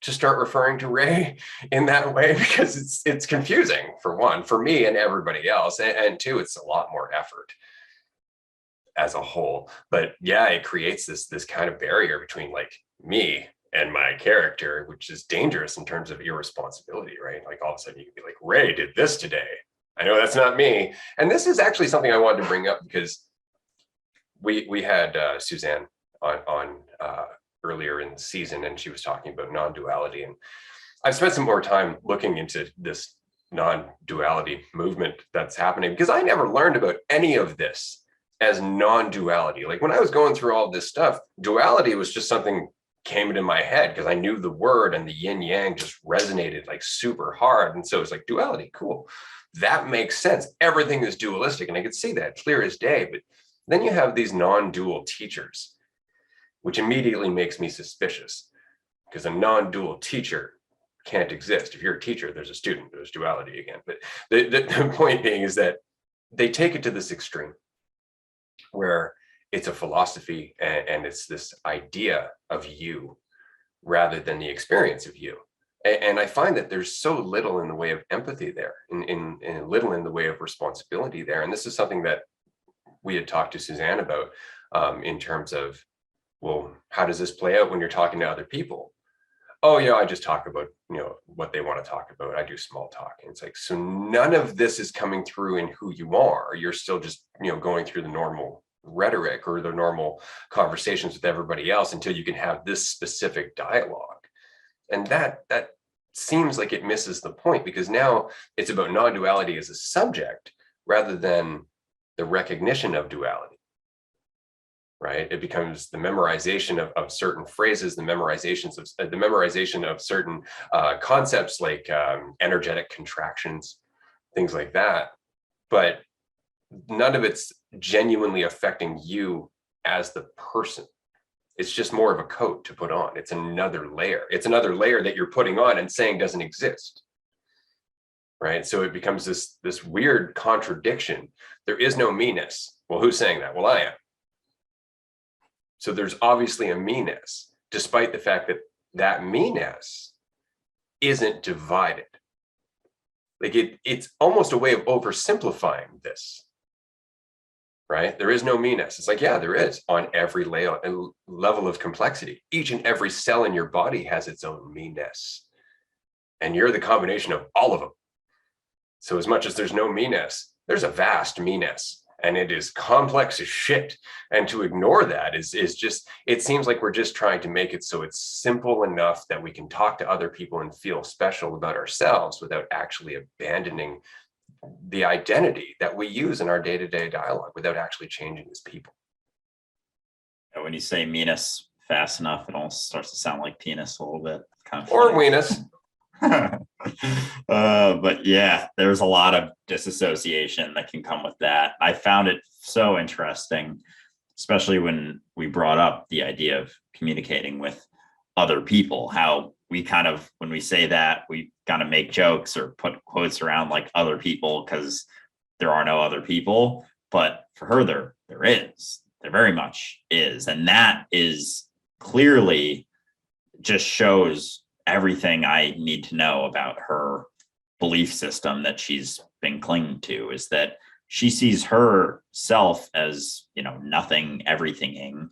to start referring to Ray in that way because it's confusing, for one, for me and everybody else. And two, it's a lot more effort as a whole. But yeah, it creates this kind of barrier between like me and my character, which is dangerous in terms of irresponsibility, right? Like all of a sudden you can be like, Ray did this today. I know that's not me. And this is actually something I wanted to bring up because we had Suzanne on earlier in the season, and she was talking about non-duality. And I've spent some more time looking into this non-duality movement that's happening because I never learned about any of this as non-duality. Like when I was going through all this stuff, duality was just something came into my head because I knew the word, and the yin yang just resonated like super hard. And so it's like duality, cool. That makes sense. Everything is dualistic. And I could see that clear as day. But then you have these non-dual teachers, which immediately makes me suspicious because a non-dual teacher can't exist. If you're a teacher, there's a student, there's duality again. But the point being is that they take it to this extreme where it's a philosophy and it's this idea of you rather than the experience of you. And I find that there's so little in the way of empathy there, in little in the way of responsibility there. And this is something that we had talked to Suzanne about in terms of, well, how does this play out when you're talking to other people? Oh yeah, I just talk about, you know, what they want to talk about. I do small talk. And it's like, so none of this is coming through in who you are. You're still just, you know, going through the normal rhetoric or the normal conversations with everybody else until you can have this specific dialogue. And that seems like it misses the point, because now it's about non-duality as a subject rather than the recognition of duality. Right? It becomes the memorization of certain phrases, the memorization of certain concepts like energetic contractions, things like that. But none of it's genuinely affecting you as the person. It's just more of a coat to put on. It's another layer. It's another layer that you're putting on and saying doesn't exist. Right? So it becomes this weird contradiction. There is no me-ness. Well, who's saying that? Well, I am. So there's obviously a me-ness, despite the fact that that me-ness isn't divided. Like it's almost a way of oversimplifying this. Right? There is no me-ness. It's like, yeah, there is on every level of complexity. Each and every cell in your body has its own me-ness. And you're the combination of all of them. So as much as there's no me-ness, there's a vast me-ness, and it is complex as shit. And to ignore that is just, it seems like we're just trying to make it so it's simple enough that we can talk to other people and feel special about ourselves without actually abandoning the identity that we use in our day-to-day dialogue, without actually changing as people. When you say meanness fast enough, it almost starts to sound like penis a little bit. Kind of or weenus. But yeah, there's a lot of disassociation that can come with that. I found it so interesting, especially when we brought up the idea of communicating with other people, how we kind of, when we say that, we kind of make jokes or put quotes around like other people because there are no other people. But for her, there is. There very much is. And that is clearly just shows everything I need to know about her belief system that she's been clinging to, is that she sees herself as, nothing, everythinging,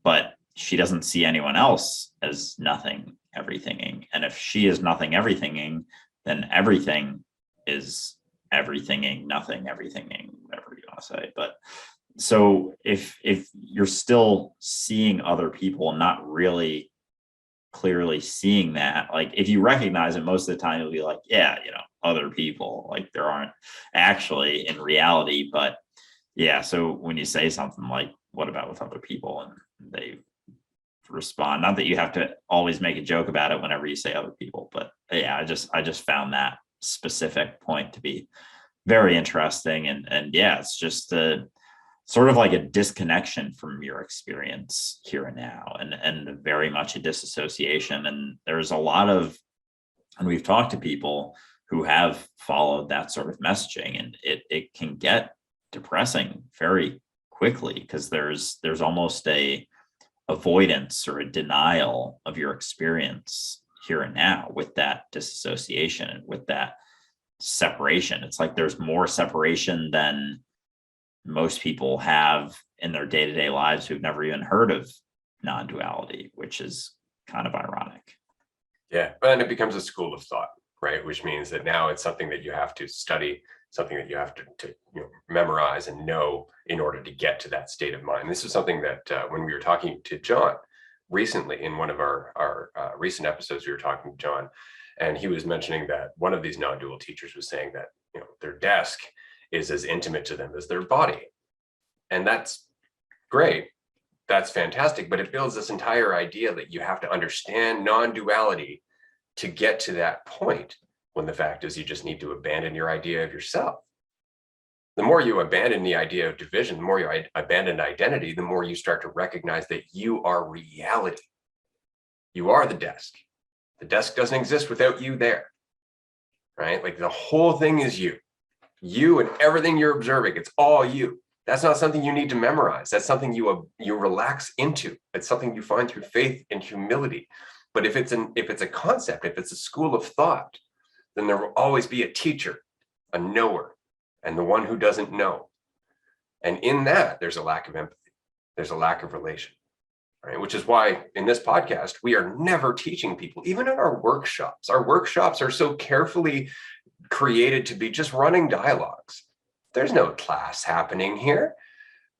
but she doesn't see anyone else as nothing, everythinging. And if she is nothing, everythinging, then everything is everythinging, nothing, everythinging, whatever you want to say. But so if you're still seeing other people, not really clearly seeing that, like if you recognize it, most of the time you'll be like, yeah, other people, like there aren't actually in reality. But yeah, so when you say something like, what about with other people, and they respond, not that you have to always make a joke about it whenever you say other people, but yeah, I just found that specific point to be very interesting. And yeah, it's just sort of like a disconnection from your experience here and now, and very much a disassociation. And there's a lot of, and we've talked to people who have followed that sort of messaging, and it can get depressing very quickly because there's almost a avoidance or a denial of your experience here and now with that disassociation and with that separation. It's like there's more separation than most people have in their day-to-day lives who've never even heard of non-duality, which is kind of ironic. Yeah, and it becomes a school of thought, right? Which means that now it's something that you have to study, something that you have to memorize and know in order to get to that state of mind. This is something that when we were talking to John recently in one of our recent episodes, we were talking to John, and he was mentioning that one of these non-dual teachers was saying that their desk is as intimate to them as their body. And that's great. That's fantastic. But it builds this entire idea that you have to understand non-duality to get to that point, when the fact is you just need to abandon your idea of yourself. The more you abandon the idea of division, the more you abandon identity, the more you start to recognize that you are reality. You are the desk. The desk doesn't exist without you there, right? Like the whole thing is you. You and everything you're observing, it's all you. That's not something you need to memorize. That's something you relax into. It's something you find through faith and humility. But if it's a concept, if it's a school of thought, then there will always be a teacher, a knower, and the one who doesn't know. And in that, there's a lack of empathy. There's a lack of relation, right? Which is why in this podcast, we are never teaching people, even in our workshops. Our workshops are so carefully created to be just running dialogues. There's no class happening here.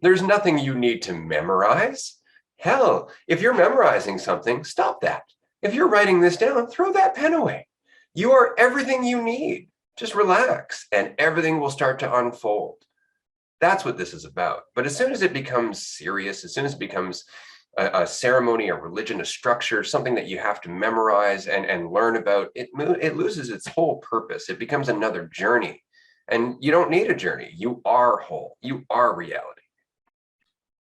There's nothing you need to memorize. Hell, if you're memorizing something, stop that. If you're writing this down, throw that pen away. You are everything you need. Just relax and everything will start to unfold. That's what this is about. But as soon as it becomes serious, as soon as it becomes a ceremony, a religion, a structure, something that you have to memorize and learn about, it loses its whole purpose. It becomes another journey. And you don't need a journey. You are whole. You are reality.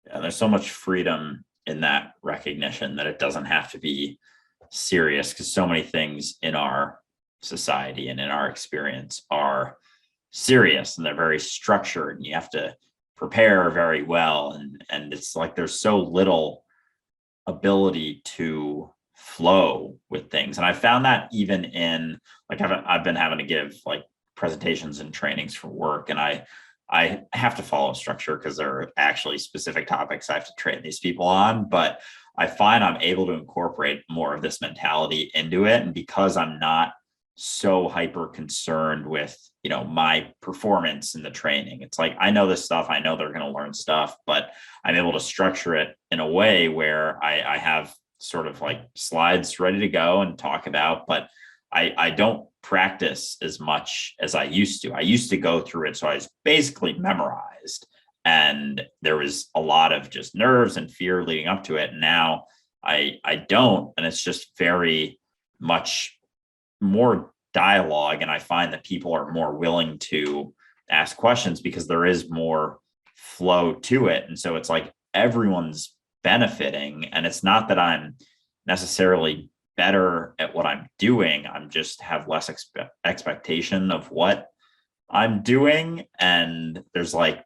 Yeah, there's so much freedom in that recognition that it doesn't have to be serious, because so many things in our society and in our experience are serious and they're very structured and you have to prepare very well, and it's like there's so little ability to flow with things. And I found that even in like I've been having to give like presentations and trainings for work, and I have to follow a structure because there are actually specific topics I have to train these people on, but I find I'm able to incorporate more of this mentality into it. And because I'm not so hyper concerned with, you know, my performance in the training, it's like, I know this stuff, I know they're going to learn stuff, but I'm able to structure it in a way where I have sort of like slides ready to go and talk about, but I don't practice as much as I used to. I used to go through it, so I was basically memorized, and there was a lot of just nerves and fear leading up to it. Now I don't, and it's just very much more dialogue, and I find that people are more willing to ask questions because there is more flow to it. And so it's like everyone's benefiting, and it's not that I'm necessarily better at what I'm doing. I'm just have less expectation of what I'm doing. And there's like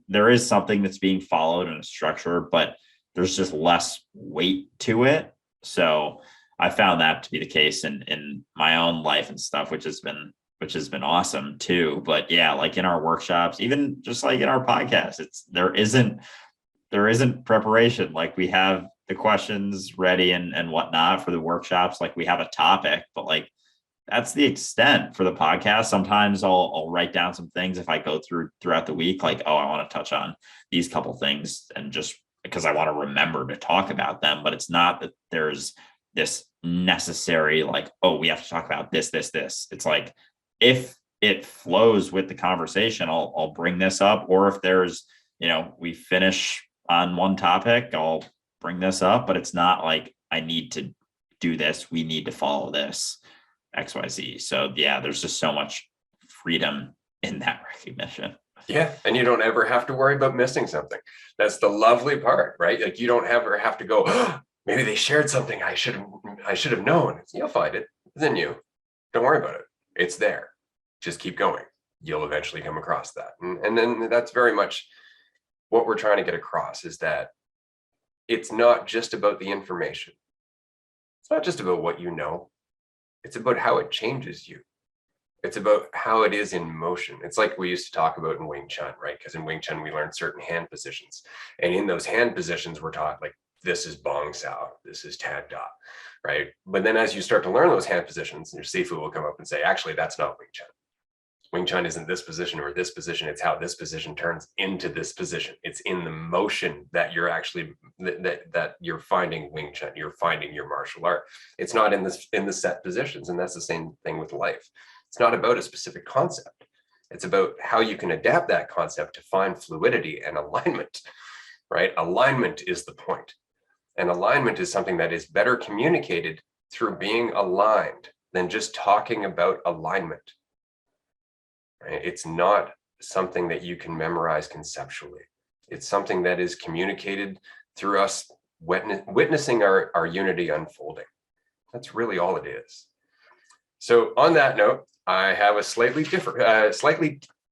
there is something that's being followed in a structure, but there's just less weight to it. So I found that to be the case in my own life and stuff, which has been awesome too. But yeah, like in our workshops, even just like in our podcast, there isn't preparation. Like we have the questions ready and whatnot for the workshops. Like we have a topic, but like that's the extent for the podcast. Sometimes I'll write down some things if I go throughout the week, like, oh, I want to touch on these couple things, and just because I want to remember to talk about them. But it's not that there's this necessary, like, oh, we have to talk about this. It's like, if it flows with the conversation, I'll bring this up. Or if there's, you know, we finish on one topic, I'll bring this up, but it's not like I need to do this. We need to follow this XYZ. So yeah, there's just so much freedom in that recognition. Yeah. And you don't ever have to worry about missing something. That's the lovely part, right? Like you don't ever have to go, oh, maybe they shared something I should have known. You'll find it. Then don't worry about it. It's there. Just keep going. You'll eventually come across that. And then that's very much what we're trying to get across, is that it's not just about the information. It's not just about what you know. It's about how it changes you. It's about how it is in motion. It's like we used to talk about in Wing Chun, right? Because in Wing Chun, we learned certain hand positions. And in those hand positions, we're taught like, this is Bong Sao, this is Tad Da, right? But then as you start to learn those hand positions, your Sifu will come up and say, actually, that's not Wing Chun. Wing Chun isn't this position or this position. It's how this position turns into this position. It's in the motion that you're actually, that you're finding Wing Chun, you're finding your martial art. It's not in the set positions. And that's the same thing with life. It's not about a specific concept. It's about how you can adapt that concept to find fluidity and alignment, right? Alignment is the point. And alignment is something that is better communicated through being aligned than just talking about alignment. Right? It's not something that you can memorize conceptually. It's something that is communicated through us witnessing our unity unfolding. That's really all it is. So on that note, I have a slightly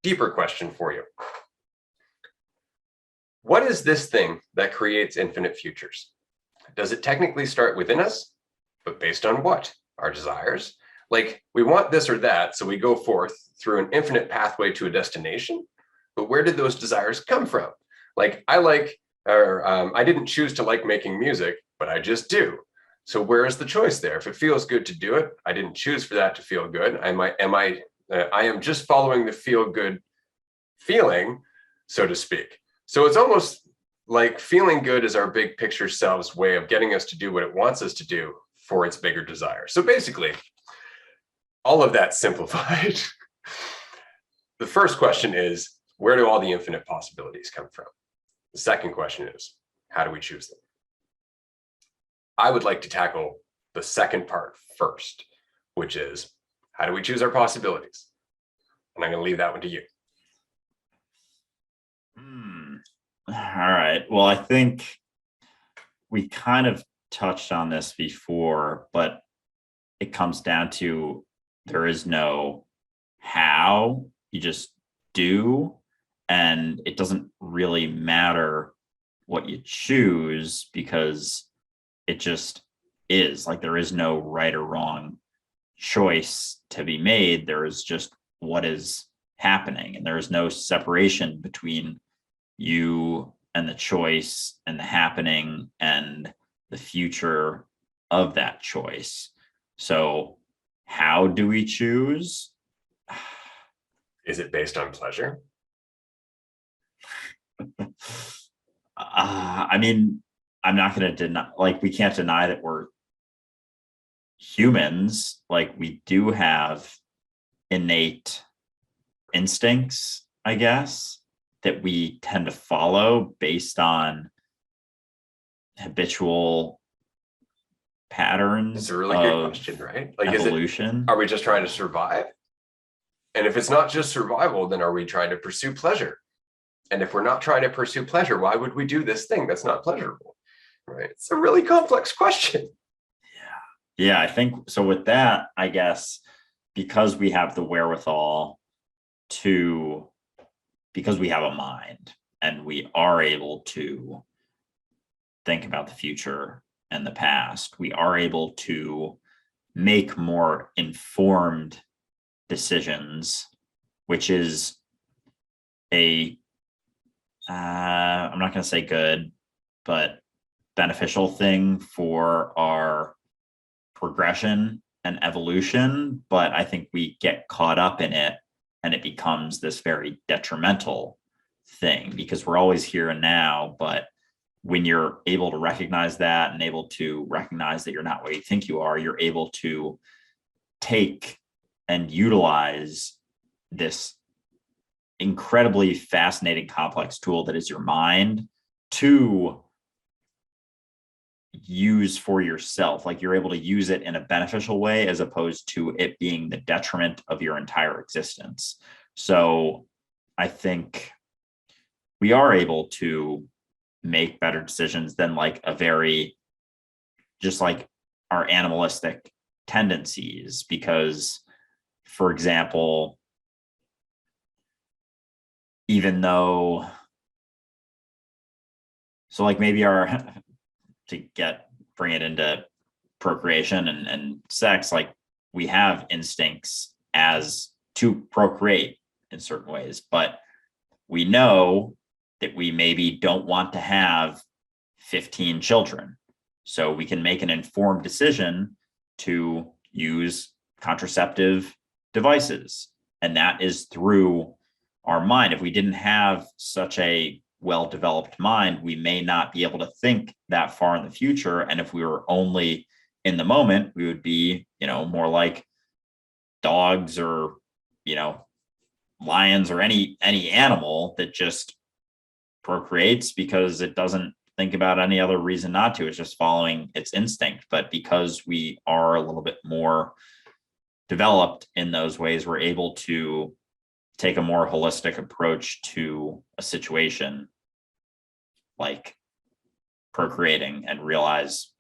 deeper question for you. What is this thing that creates infinite futures? Does it technically start within us, but based on what? Our desires? Like we want this or that, so we go forth through an infinite pathway to a destination. But where did those desires come from? Like I didn't choose to like making music, but I just do. So where is the choice there? If it feels good to do it, I didn't choose for that to feel good. I am just following the feel good feeling, so to speak. So it's almost like feeling good is our big picture self's way of getting us to do what it wants us to do for its bigger desire. So basically, all of that simplified. The first question is, where do all the infinite possibilities come from? The second question is, how do we choose them? I would like to tackle the second part first, which is, how do we choose our possibilities? And I'm going to leave that one to you. All right. Well, I think we kind of touched on this before, but it comes down to there is no how, you just do. And it doesn't really matter what you choose because it just is. Like there is no right or wrong choice to be made. There is just what is happening, and there is no separation between you and the choice and the happening and the future of that choice. So how do we choose? Is it based on pleasure? I mean, I'm not going to deny, like, we can't deny that we're humans. Like, we do have innate instincts, I guess, that we tend to follow based on habitual patterns. It's a really good question, right? Like, evolution. Are we just trying to survive? And if it's not just survival, then are we trying to pursue pleasure? And if we're not trying to pursue pleasure, why would we do this thing that's not pleasurable? Right? It's a really complex question. Yeah, I think so. With that, I guess, because we have the wherewithal to, because we have a mind and we are able to think about the future and the past, we are able to make more informed decisions, which is I'm not going to say good, but beneficial thing for our progression and evolution. But I think we get caught up in it and it becomes this very detrimental thing because we're always here and now. But when you're able to recognize that and able to recognize that you're not what you think you are, you're able to take and utilize this incredibly fascinating, complex tool that is your mind to use for yourself. Like you're able to use it in a beneficial way as opposed to it being the detriment of your entire existence. So I think we are able to make better decisions than like a very, just like our animalistic tendencies. Because, for example, even though, so like maybe our, to bring it into procreation and sex, like we have instincts as to procreate in certain ways, but we know that we maybe don't want to have 15 children. So we can make an informed decision to use contraceptive devices. And that is through our mind. If we didn't have such a well-developed mind, we may not be able to think that far in the future. And if we were only in the moment, we would be, more like dogs or, lions or any animal that just procreates because it doesn't think about any other reason not to. It's just following its instinct. But because we are a little bit more developed in those ways, we're able to take a more holistic approach to a situation like procreating and realize,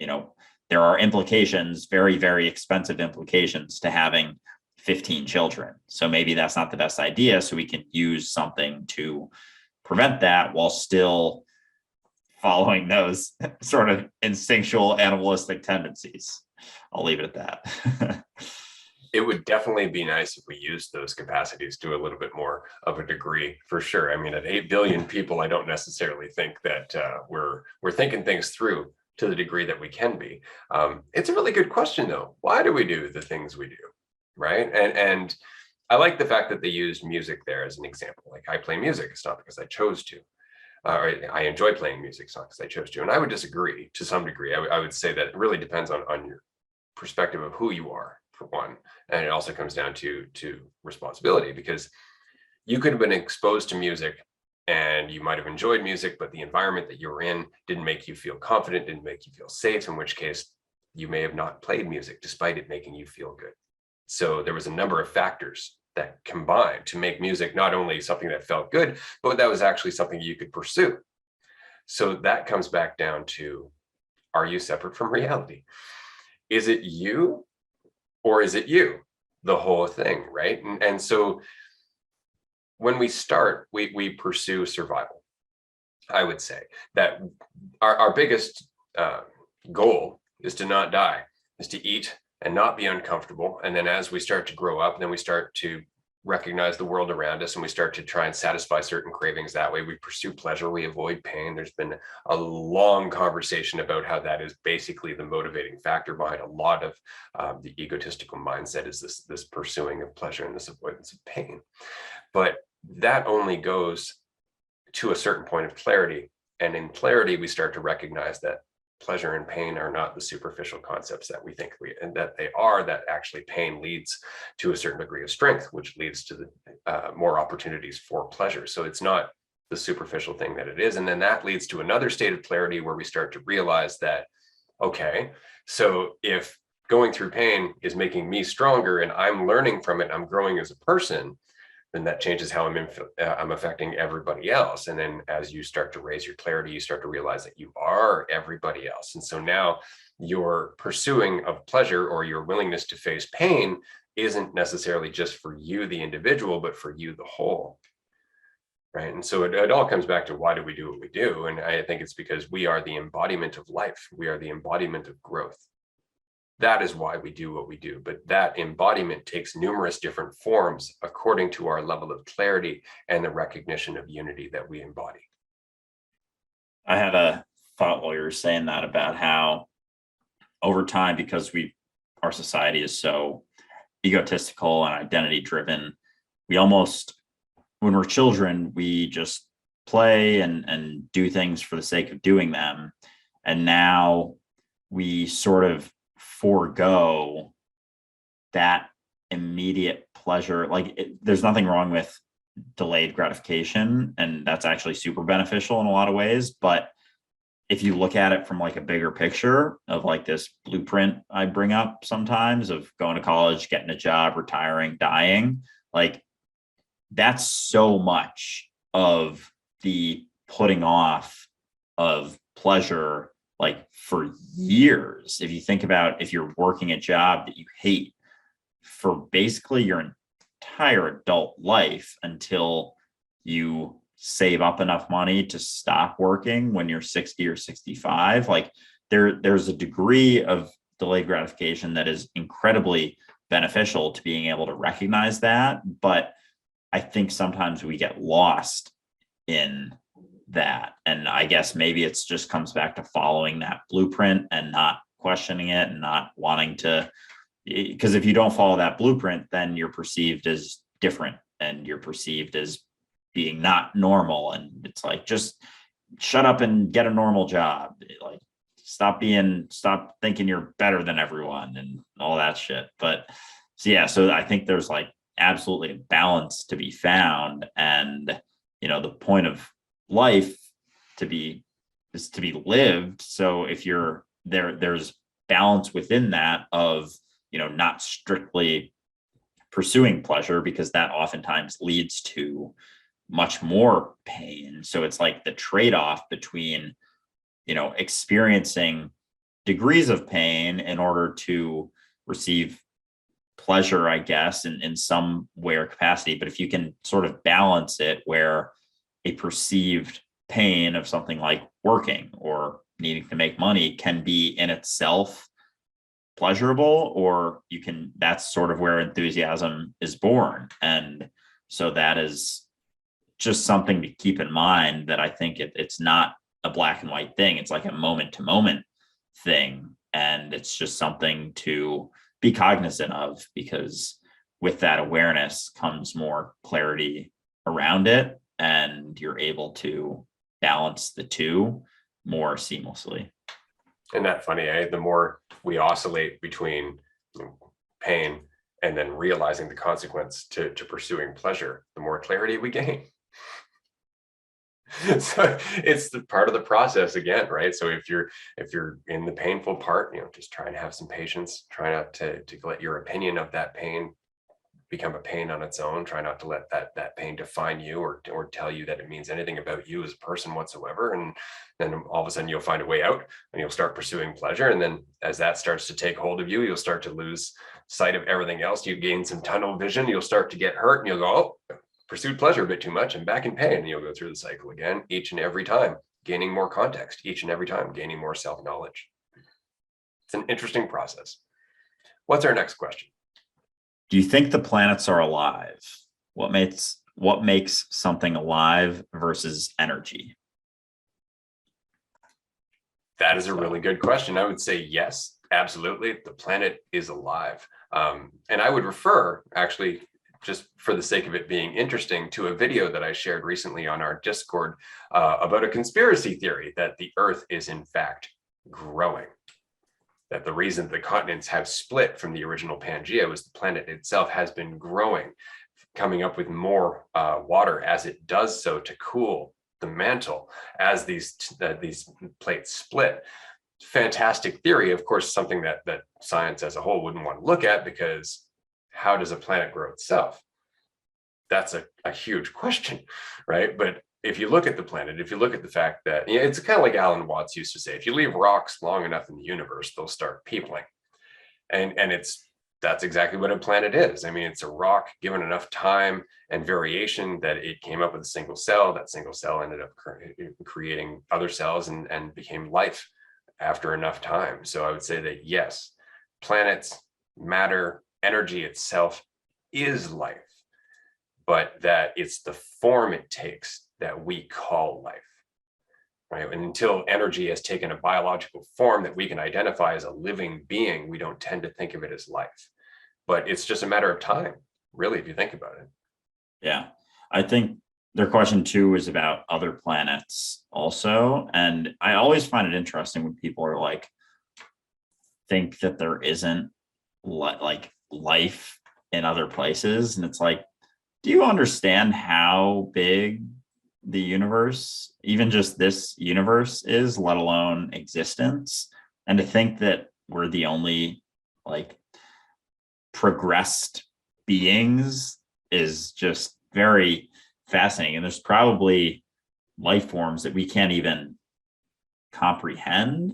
there are implications, very, very expensive implications to having 15 children. So maybe that's not the best idea. So we can use something to prevent that while still following those sort of instinctual animalistic tendencies. I'll leave it at that. It would definitely be nice if we used those capacities to a little bit more of a degree, for sure. I mean, at 8 billion people, I don't necessarily think that we're thinking things through to the degree that we can be. It's a really good question, though. Why do we do the things we do, right? And I like the fact that they used music there as an example. Like, I play music, it's not because I chose to. I enjoy playing music, it's not because I chose to. And I would disagree to some degree. I would say that it really depends on your perspective of who you are, for one. And it also comes down to responsibility, because you could have been exposed to music and you might have enjoyed music, but the environment that you were in didn't make you feel confident, didn't make you feel safe, in which case you may have not played music despite it making you feel good. So there was a number of factors that combined to make music not only something that felt good, but that was actually something you could pursue. So that comes back down to Are you separate from reality? Is it you or is it you? The whole thing, right? And so when we start, we pursue survival. I would say that our biggest goal is to not die, is to eat and not be uncomfortable. And then as we start to grow up, then we start to recognize the world around us and we start to try and satisfy certain cravings that way. We pursue pleasure, we avoid pain. There's been a long conversation about how that is basically the motivating factor behind a lot of the egotistical mindset, is this pursuing of pleasure and this avoidance of pain. But that only goes to a certain point of clarity. And in clarity, we start to recognize that pleasure and pain are not the superficial concepts that we think and that they are, that actually pain leads to a certain degree of strength, which leads to the more opportunities for pleasure. So it's not the superficial thing that it is. And then that leads to another state of clarity where we start to realize that, okay, so if going through pain is making me stronger and I'm learning from it, I'm growing as a person, then that changes how I'm affecting everybody else. And then as you start to raise your clarity, you start to realize that you are everybody else. And so now your pursuing of pleasure or your willingness to face pain isn't necessarily just for you, the individual, but for you, the whole. Right. And so it all comes back to, why do we do what we do? And I think it's because we are the embodiment of life. We are the embodiment of growth. That is why we do what we do. But that embodiment takes numerous different forms according to our level of clarity and the recognition of unity that we embody. I had a thought while you were saying that about how over time, because our society is so egotistical and identity driven, we almost, when we're children, we just play and do things for the sake of doing them. And now we sort of forego that immediate pleasure. There's nothing wrong with delayed gratification, and that's actually super beneficial in a lot of ways. But if you look at it from like a bigger picture of like this blueprint I bring up sometimes of going to college, getting a job, retiring, dying, like that's so much of the putting off of pleasure, like for years. If you think about, if you're working a job that you hate for basically your entire adult life until you save up enough money to stop working when you're 60 or 65, like there's a degree of delayed gratification that is incredibly beneficial to being able to recognize that. But I think sometimes we get lost in that. And I guess maybe it's just comes back to following that blueprint and not questioning it and not wanting to, because if you don't follow that blueprint, then you're perceived as different and you're perceived as being not normal. And it's like, just shut up and get a normal job. Like stop thinking you're better than everyone and all that shit. But so, yeah, so I think there's like absolutely a balance to be found. And, the point of life is to be lived. So if you're there's balance within that of, not strictly pursuing pleasure, because that oftentimes leads to much more pain. So it's like the trade-off between, experiencing degrees of pain in order to receive pleasure, I guess, in some way or capacity. But if you can sort of balance it where a perceived pain of something like working or needing to make money can be in itself pleasurable, or that's sort of where enthusiasm is born. And so that is just something to keep in mind, that I think it's not a black and white thing. It's like a moment to moment thing. And it's just something to be cognizant of, because with that awareness comes more clarity around it, and you're able to balance the two more seamlessly. Isn't that funny, eh? The more we oscillate between pain and then realizing the consequence to pursuing pleasure, the more clarity we gain. So it's the part of the process again, right? So if you're in the painful part, just try and have some patience. Try not to let your opinion of that pain become a pain on its own. Try not to let that pain define you or tell you that it means anything about you as a person whatsoever. And then all of a sudden you'll find a way out and you'll start pursuing pleasure. And then as that starts to take hold of you, you'll start to lose sight of everything else. You gain some tunnel vision. You'll start to get hurt and you'll go, oh, pursued pleasure a bit too much. I'm back in pain. And you'll go through the cycle again, each and every time, gaining more context, each and every time, gaining more self-knowledge. It's an interesting process. What's our next question? Do you think the planets are alive? What makes something alive versus energy? That is a really good question. I would say yes, absolutely. The planet is alive. And I would refer, actually, just for the sake of it being interesting, to a video that I shared recently on our Discord about a conspiracy theory that the Earth is in fact growing. That the reason the continents have split from the original Pangea was the planet itself has been growing, coming up with more water as it does so to cool the mantle as these plates split. Fantastic theory, of course, something that science as a whole wouldn't want to look at, because how does a planet grow itself? That's a huge question, right? But if you look at the planet, if you look at the fact that, it's kind of like Alan Watts used to say, if you leave rocks long enough in the universe, they'll start peopling. And that's exactly what a planet is. I mean, it's a rock given enough time and variation that it came up with a single cell. That single cell ended up creating other cells and became life after enough time. So I would say that yes, planets, matter, energy itself is life, but that it's the form it takes that we call life, right? And until energy has taken a biological form that we can identify as a living being, we don't tend to think of it as life. But it's just a matter of time, really, if you think about it. Yeah, I think their question too is about other planets also. And I always find it interesting when people are like, think that there isn't like life in other places. And it's like, do you understand how big the universe, even just this universe, is, let alone existence? And to think that we're the only like progressed beings is just very fascinating. And there's probably life forms that we can't even comprehend.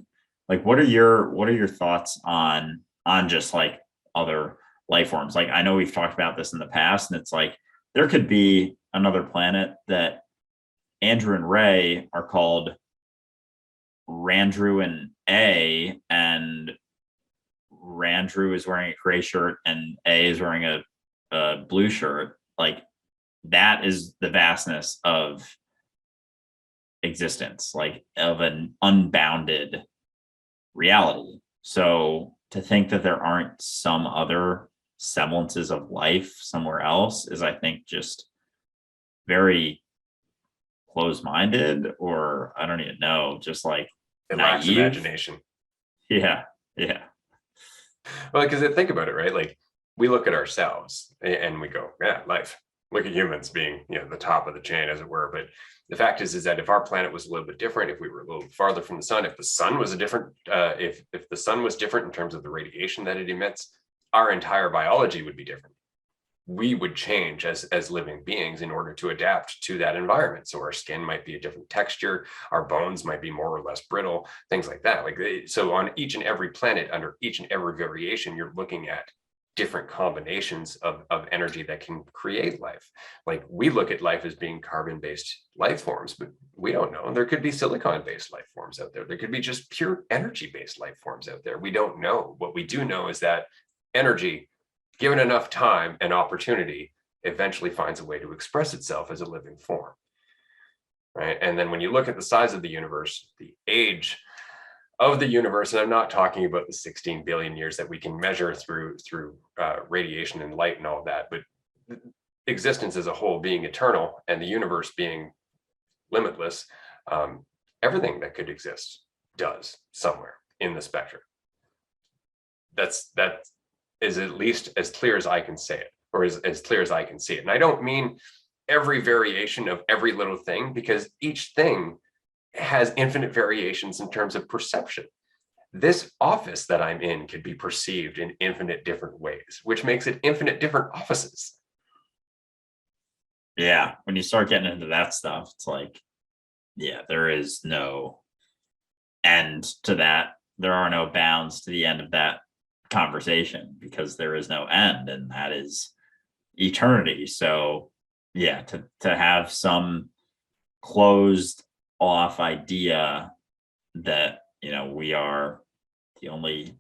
Like, what are your thoughts on just like other life forms? Like, I know we've talked about this in the past, and it's like there could be another planet that Andrew and Ray are called Randrew and A, and Randrew is wearing a gray shirt and A is wearing a blue shirt. Like, that is the vastness of existence, like of an unbounded reality. So to think that there aren't some other semblances of life somewhere else is, I think, just very closed-minded, or I don't even know, just like It lacks naive. imagination. Yeah. Well, because think about it, right? Like, we look at ourselves and we go, yeah, life. Look at humans being, the top of the chain, as it were. But the fact is that if our planet was a little bit different, if we were a little farther from the sun, if the sun was if the sun was different in terms of the radiation that it emits, our entire biology would be different. We would change as living beings in order to adapt to that environment. So our skin might be a different texture, our bones might be more or less brittle, things like that. So on each and every planet, under each and every variation, you're looking at different combinations of energy that can create life. Like, we look at life as being carbon-based life forms, but we don't know. There could be silicon-based life forms out there. There could be just pure energy-based life forms out there. We don't know. What we do know is that energy, given enough time and opportunity, eventually finds a way to express itself as a living form, right? And then when you look at the size of the universe, the age of the universe, and I'm not talking about the 16 billion years that we can measure through radiation and light and all that, but existence as a whole being eternal and the universe being limitless, everything that could exist does somewhere in the spectrum. That is at least as clear as I can say it, or as clear as I can see it. And I don't mean every variation of every little thing, because each thing has infinite variations in terms of perception. this office that I'm in could be perceived in infinite different ways, which makes it infinite different offices. Yeah, when you start getting into that stuff, it's like, yeah, there is no end to that. There are no bounds to the end of that conversation because there is no end, and that is eternity. So, yeah, to have some closed off idea that, we are the only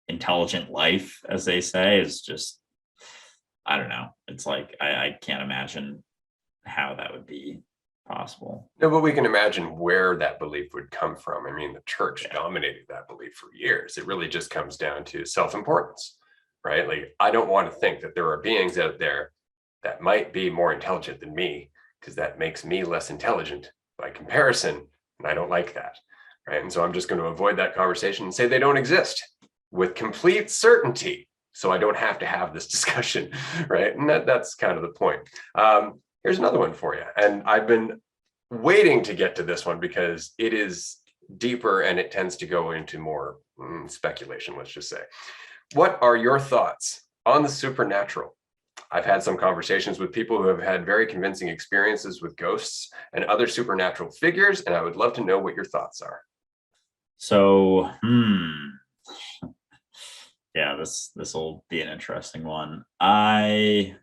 intelligent life, as they say, is just, I don't know. It's like I can't imagine how that would be possible. No, but we can imagine where that belief would come from. I mean, the church dominated that belief for years. It really just comes down to self-importance, right? Like, I don't want to think that there are beings out there that might be more intelligent than me, because that makes me less intelligent by comparison. And I don't like that, right? And so I'm just going to avoid that conversation and say they don't exist with complete certainty. So I don't have to have this discussion, right? And that's kind of the point. Here's another one for you. And I've been waiting to get to this one because it is deeper and it tends to go into more speculation, let's just say. What are your thoughts on the supernatural? I've had some conversations with people who have had very convincing experiences with ghosts and other supernatural figures, and I would love to know what your thoughts are. So, yeah, this will be an interesting one. I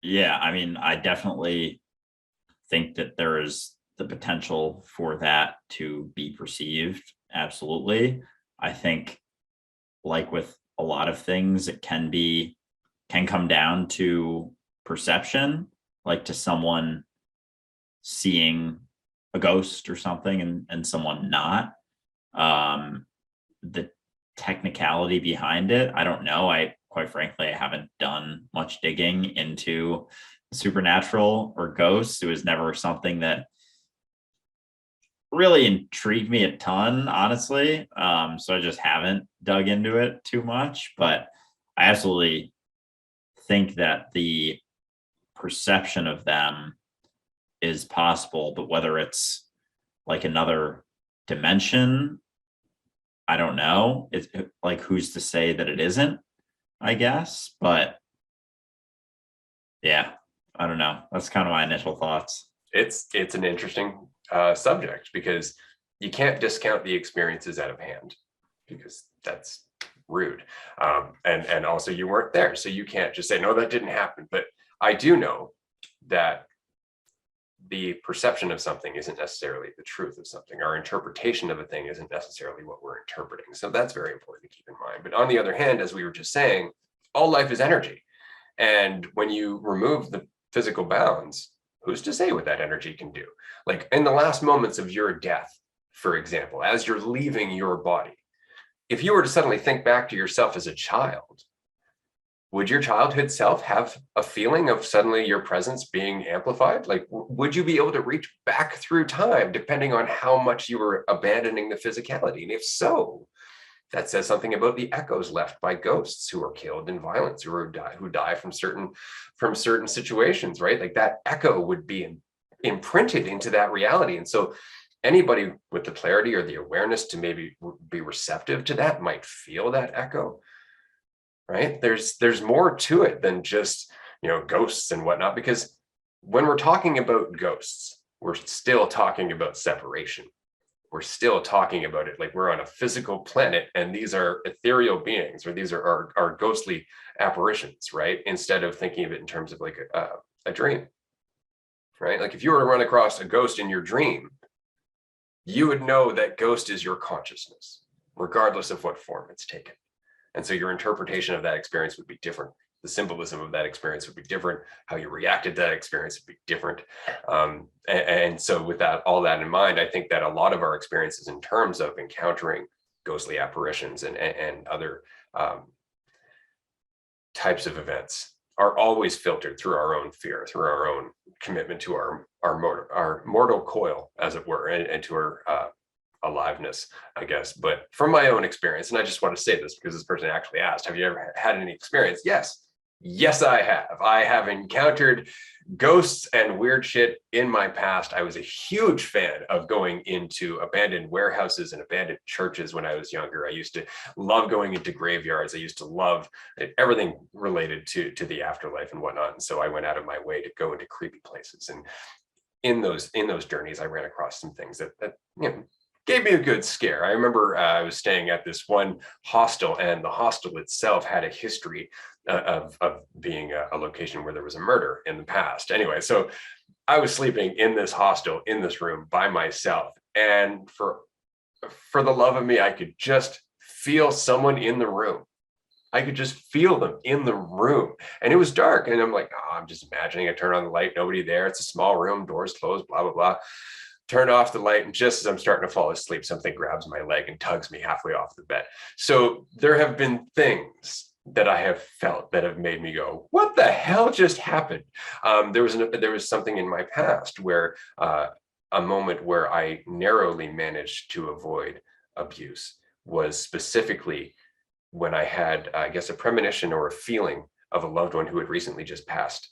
mean, I definitely think that there is the potential for that to be perceived. Absolutely. I think, like with a lot of things, it can come down to perception, like to someone seeing a ghost or something and someone not. The technicality behind it, I don't know. I quite frankly, I haven't done much digging into supernatural or ghosts. It was never something that really intrigued me a ton, honestly. So I just haven't dug into it too much, but I absolutely think that the perception of them is possible, but whether it's like another dimension, I don't know. It's like, who's to say that it isn't, I guess. But yeah, I don't know. That's kind of my initial thoughts. It's an interesting subject because you can't discount the experiences out of hand, because that's rude. And also you weren't there, so you can't just say, no, that didn't happen. But I do know that the perception of something isn't necessarily the truth of something. Our interpretation of a thing isn't necessarily what we're interpreting. So that's very important to keep in mind. But on the other hand, as we were just saying, all life is energy. And when you remove the physical bounds, who's to say what that energy can do? Like in the last moments of your death, for example, as you're leaving your body, if you were to suddenly think back to yourself as a child, would your childhood self have a feeling of suddenly your presence being amplified? Like, would you be able to reach back through time depending on how much you were abandoning the physicality? And if so, that says something about the echoes left by ghosts who are killed in violence, who die from certain situations, right? Like that echo would be imprinted into that reality. And so anybody with the clarity or the awareness to maybe be receptive to that might feel that echo, right? There's more to it than just, ghosts and whatnot, because when we're talking about ghosts, we're still talking about separation. We're still talking about it like we're on a physical planet and these are ethereal beings, or these are our ghostly apparitions, right? Instead of thinking of it in terms of like a dream, right? Like if you were to run across a ghost in your dream, you would know that ghost is your consciousness, regardless of what form it's taken. And so your interpretation of that experience would be different. The symbolism of that experience would be different. How you reacted to that experience would be different. And so with all that in mind, I think that a lot of our experiences in terms of encountering ghostly apparitions and other types of events are always filtered through our own fear, through our own commitment to our mortal coil, as it were, and to our aliveness, I guess. But from my own experience, and I just want to say this because this person actually asked, have you ever had any experience? Yes, Yes, I have. I have encountered ghosts and weird shit in my past. I was a huge fan of going into abandoned warehouses and abandoned churches when I was younger. I used to love going into graveyards. I used to love everything related to the afterlife and whatnot. And so I went out of my way to go into creepy places. And in those journeys, I ran across some things that gave me a good scare. I remember I was staying at this one hostel, and the hostel itself had a history of being a location where there was a murder in the past. Anyway, so I was sleeping in this hostel in this room by myself, and for the love of me, I could just feel someone in the room. I could just feel them in the room, and it was dark. And I'm like, oh, I'm just imagining. I turn on the light, nobody there. It's a small room, doors closed, blah blah blah. Turn off the light, and just as I'm starting to fall asleep, something grabs my leg and tugs me halfway off the bed. So there have been things that I have felt that have made me go, "What the hell just happened?" There was something in my past where a moment where I narrowly managed to avoid abuse was specifically when I had, I guess, a premonition or a feeling of a loved one who had recently just passed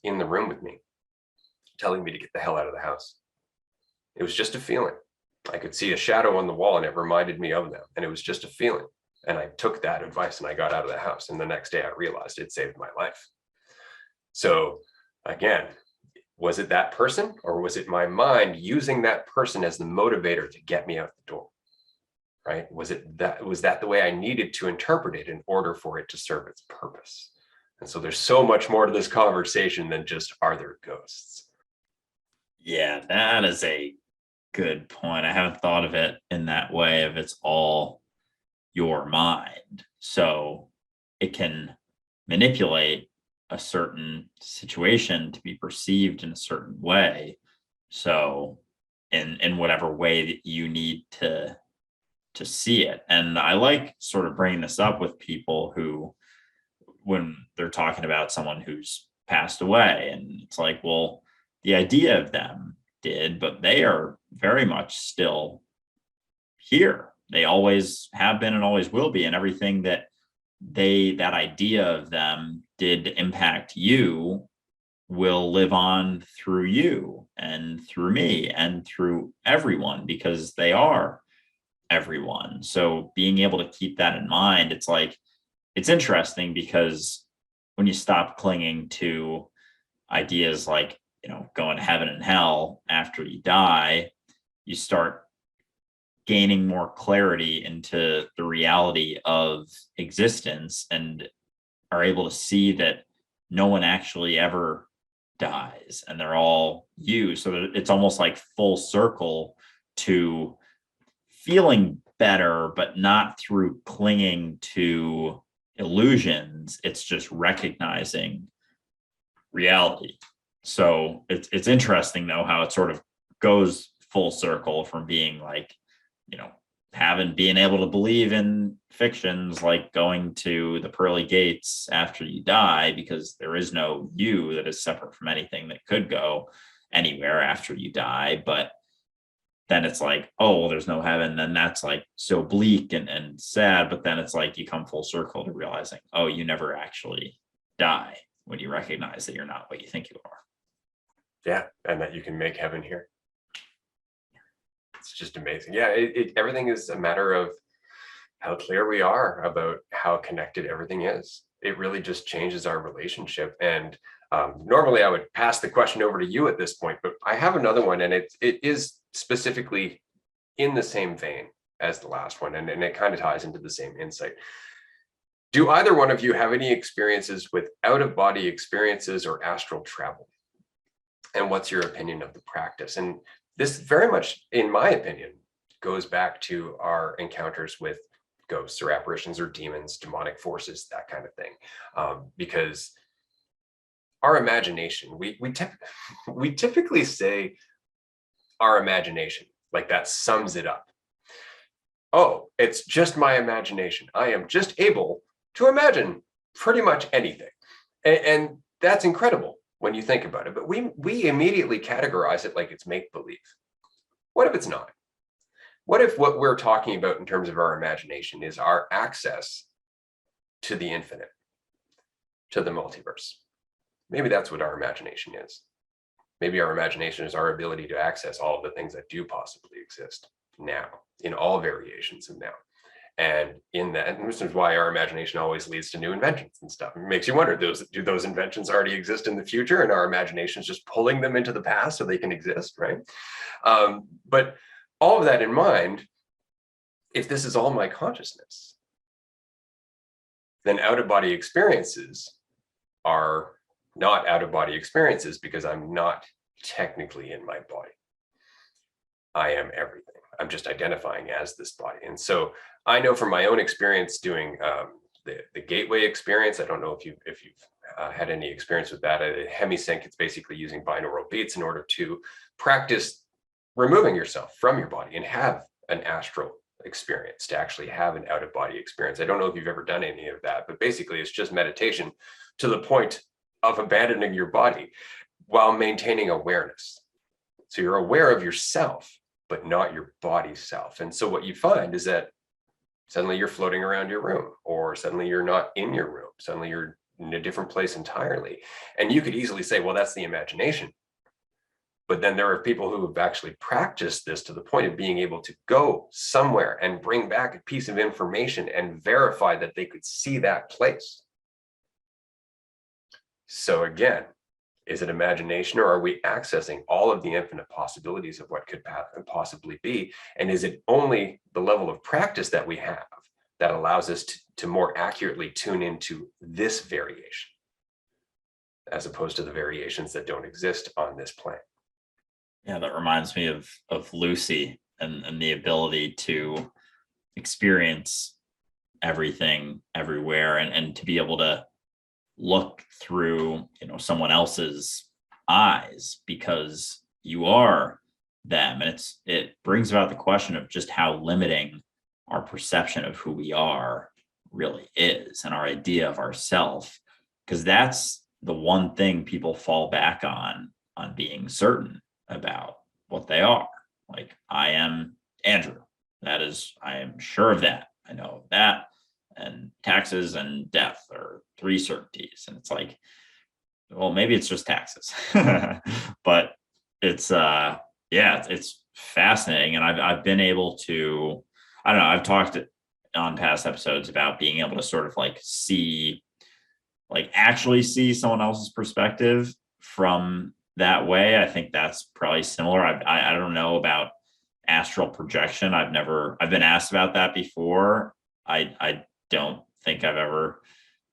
in the room with me, telling me to get the hell out of the house. It was just a feeling. I could see a shadow on the wall and it reminded me of them. And it was just a feeling. And I took that advice and I got out of the house. And the next day I realized it saved my life. So again, was it that person, or was it my mind using that person as the motivator to get me out the door? Right? Was that the way I needed to interpret it in order for it to serve its purpose? And so there's so much more to this conversation than just, are there ghosts? Yeah, that is a good point. I haven't thought of it in that way, if it's all your mind. So it can manipulate a certain situation to be perceived in a certain way. So in whatever way that you need to see it. And I like sort of bringing this up with people who, when they're talking about someone who's passed away, and it's like, well, the idea of them did, but they are very much still here. They always have been and always will be. And everything that that idea of them did impact you will live on through you and through me and through everyone, because they are everyone. So being able to keep that in mind, it's like, it's interesting, because when you stop clinging to ideas like, going to heaven and hell after you die, you start gaining more clarity into the reality of existence, and are able to see that no one actually ever dies and they're all you. So that it's almost like full circle to feeling better, but not through clinging to illusions. It's just recognizing reality. So it's interesting though how it sort of goes full circle from being like, being able to believe in fictions like going to the pearly gates after you die, because there is no you that is separate from anything that could go anywhere after you die. But then it's like, oh, well, there's no heaven. Then that's like so bleak and sad. But then it's like you come full circle to realizing, oh, you never actually die, when you recognize that you're not what you think you are. Yeah. And that you can make heaven here. It's just amazing. Yeah. Everything is a matter of how clear we are about how connected everything is. It really just changes our relationship. And normally I would pass the question over to you at this point, but I have another one, and it is specifically in the same vein as the last one, and it kind of ties into the same insight. Do either one of you have any experiences with out-of-body experiences or astral travel? And what's your opinion of the practice? And this very much, in my opinion, goes back to our encounters with ghosts or apparitions or demons, demonic forces, that kind of thing. Because our imagination, we typically say our imagination, like that sums it up. Oh, it's just my imagination. I am just able to imagine pretty much anything. And that's incredible when you think about it. But we immediately categorize it like it's make-believe. What if it's not? What if what we're talking about in terms of our imagination is our access to the infinite? to the multiverse. Maybe that's what our imagination is. Maybe our imagination is our ability to access all of the things that do possibly exist now, in all variations of now. And in that, and this is why our imagination always leads to new inventions and stuff. It makes you wonder, do those inventions already exist in the future, and our imagination is just pulling them into the past so they can exist, right? But all of that in mind, if this is all my consciousness, then out-of-body experiences are not out-of-body experiences, because I'm not technically in my body. I am everything. I'm just identifying as this body. And so I know from my own experience doing the gateway experience, I don't know if you've had any experience with that. A hemisync, it's basically using binaural beats in order to practice removing yourself from your body and have an astral experience, to actually have an out-of-body experience. I don't know if you've ever done any of that, but basically it's just meditation to the point of abandoning your body while maintaining awareness. So you're aware of yourself, but not your body self. And so what you find is that suddenly you're floating around your room, or suddenly you're not in your room. Suddenly you're in a different place entirely. And you could easily say, well, that's the imagination. But then there are people who have actually practiced this to the point of being able to go somewhere and bring back a piece of information and verify that they could see that place. So again, is it imagination, or are we accessing all of the infinite possibilities of what could possibly be? And is it only the level of practice that we have that allows us to more accurately tune into this variation, as opposed to the variations that don't exist on this plane? Yeah, that reminds me of Lucy and the ability to experience everything everywhere, and to be able to look through, someone else's eyes, because you are them. And it brings about the question of just how limiting our perception of who we are really is, and our idea of ourself, because that's the one thing people fall back on being certain about what they are. Like, I am Andrew. I am sure of that. I know that. And taxes and death are three certainties. And it's like, well, maybe it's just taxes. But it's it's fascinating. And I've been able to, I don't know, I've talked on past episodes about being able to sort of actually see someone else's perspective from that way. I think that's probably similar. I don't know about astral projection. I've been asked about that before. I don't think I've ever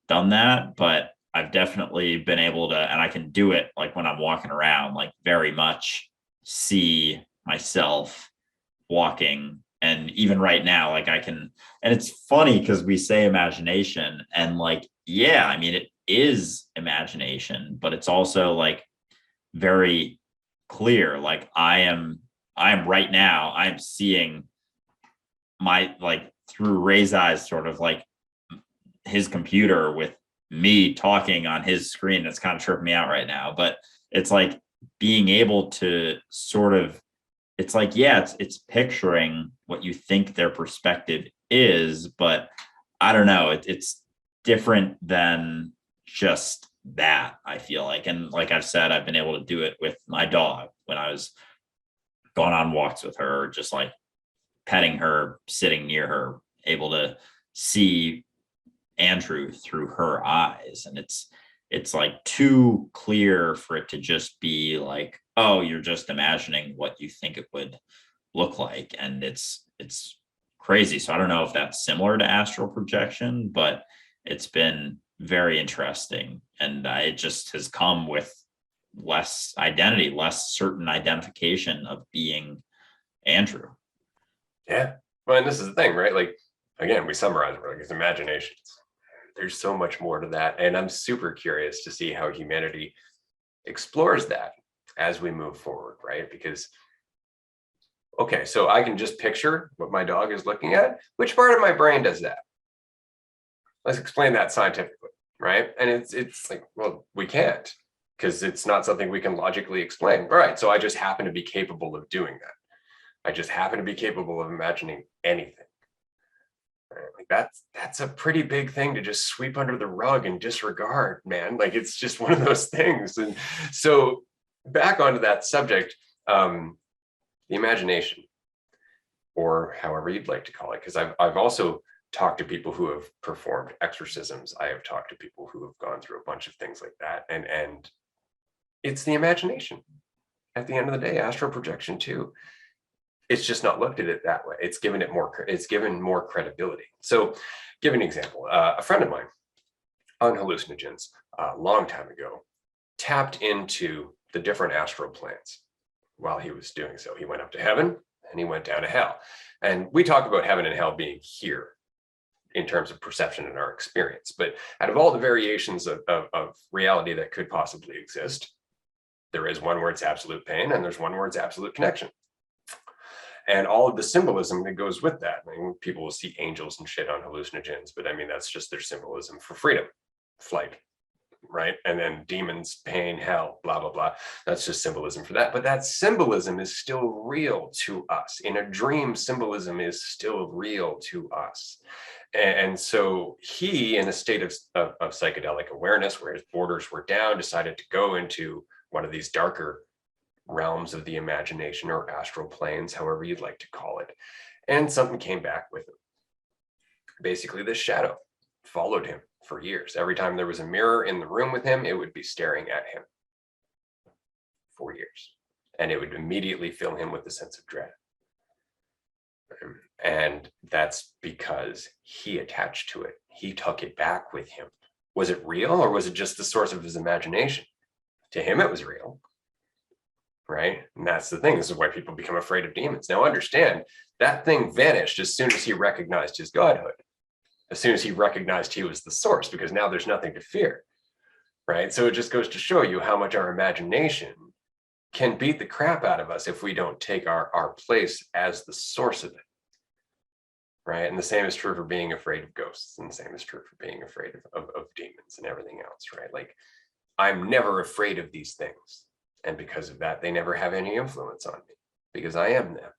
done that, but I've definitely been able to, and I can do it like when I'm walking around, like very much see myself walking. And even right now, like I can, and it's funny because we say imagination, and yeah, I mean, it is imagination, but it's also like very clear. Like I am right now, I'm seeing my, through Ray's eyes, sort of like his computer with me talking on his screen. It's kind of tripping me out right now, but it's like being able to sort of, it's like, yeah, it's picturing what you think their perspective is, but I don't know, it's different than just that, I feel like. And like I've said, I've been able to do it with my dog when I was going on walks with her, just like petting her, sitting near her, able to see Andrew through her eyes. And it's like too clear for it to just be like, oh, you're just imagining what you think it would look like. And it's crazy. So I don't know if that's similar to astral projection, but it's been very interesting. And it just has come with less identity, less certain identification of being Andrew. Yeah. Well, and this is the thing, right? Like, again, we summarize it, like it's imaginations. There's so much more to that. And I'm super curious to see how humanity explores that as we move forward, right? Because, okay, so I can just picture what my dog is looking at. Which part of my brain does that? Let's explain that scientifically, right? And it's like, well, we can't, because it's not something we can logically explain. All right, so I just happen to be capable of doing that. I just happen to be capable of imagining anything, Right? Like that's a pretty big thing to just sweep under the rug and disregard, man. Like it's just one of those things. And so back onto that subject, the imagination, or however you'd like to call it, because I've also talked to people who have performed exorcisms. I have talked to people who have gone through a bunch of things like that, and it's the imagination. At the end of the day, astral projection too. It's just not looked at it that way. It's given more credibility. So, give an example. A friend of mine on hallucinogens a long time ago tapped into the different astral planes. While he was doing so, he went up to heaven and he went down to hell. And we talk about heaven and hell being here in terms of perception and our experience. But out of all the variations of reality that could possibly exist, there is one where it's absolute pain and there's one where it's absolute connection. And all of the symbolism that goes with that. I mean, people will see angels and shit on hallucinogens, but I mean, that's just their symbolism for freedom, flight, right? And then demons, pain, hell, blah, blah, blah. That's just symbolism for that. But that symbolism is still real to us. In a dream, symbolism is still real to us. And so he, in a state of psychedelic awareness, where his borders were down, decided to go into one of these darker realms of the imagination, or astral planes, however you'd like to call it. And something came back with him. Basically, this shadow followed him for years. Every time there was a mirror in the room with him, it would be staring at him for years. And it would immediately fill him with a sense of dread. And that's because he attached to it. He took it back with him. Was it real, or was it just the source of his imagination? To him, it was real. Right? And that's the thing. This is why people become afraid of demons. Now understand, that thing vanished as soon as he recognized his godhood. As soon as he recognized he was the source, because now there's nothing to fear. Right? So it just goes to show you how much our imagination can beat the crap out of us if we don't take our place as the source of it. Right? And the same is true for being afraid of ghosts, and the same is true for being afraid of demons and everything else, right? Like, I'm never afraid of these things. And because of that, they never have any influence on me, because I am them.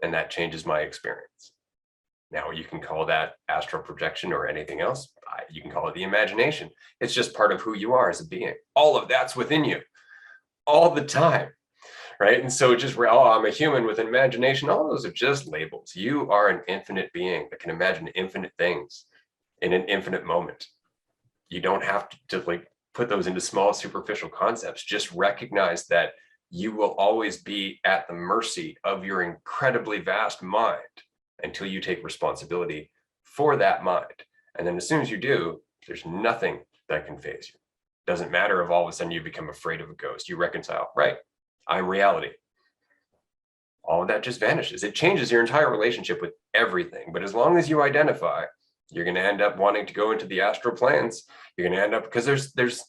And that changes my experience. Now, you can call that astral projection or anything else. You can call it the imagination. It's just part of who you are as a being. All of that's within you all the time, right? And so just, oh, I'm a human with an imagination. All those are just labels. You are an infinite being that can imagine infinite things in an infinite moment. You don't have to like put those into small superficial concepts. Just recognize that you will always be at the mercy of your incredibly vast mind until you take responsibility for that mind. And then as soon as you do, there's nothing that can faze you. Doesn't matter if all of a sudden you become afraid of a ghost. You reconcile, right? I'm reality. All of that just vanishes. It changes your entire relationship with everything. But as long as you identify, you're going to end up wanting to go into the astral planes. You're going to end up, because there's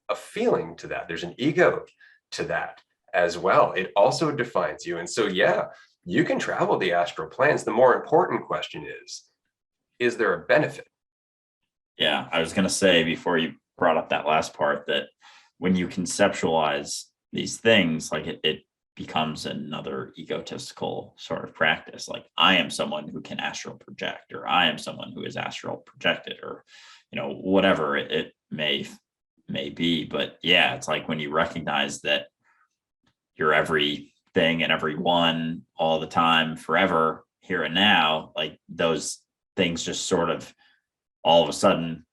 a feeling to that. There's an ego to that as well. It also defines you. And so, yeah, you can travel the astral planes. The more important question is there a benefit? Yeah, I was going to say before you brought up that last part that when you conceptualize these things, like it becomes another egotistical sort of practice. Like, I am someone who can astral project, or I am someone who is astral projected, or, whatever it may be. But yeah, it's like when you recognize that you're everything and everyone all the time, forever, here and now, like those things just sort of all of a sudden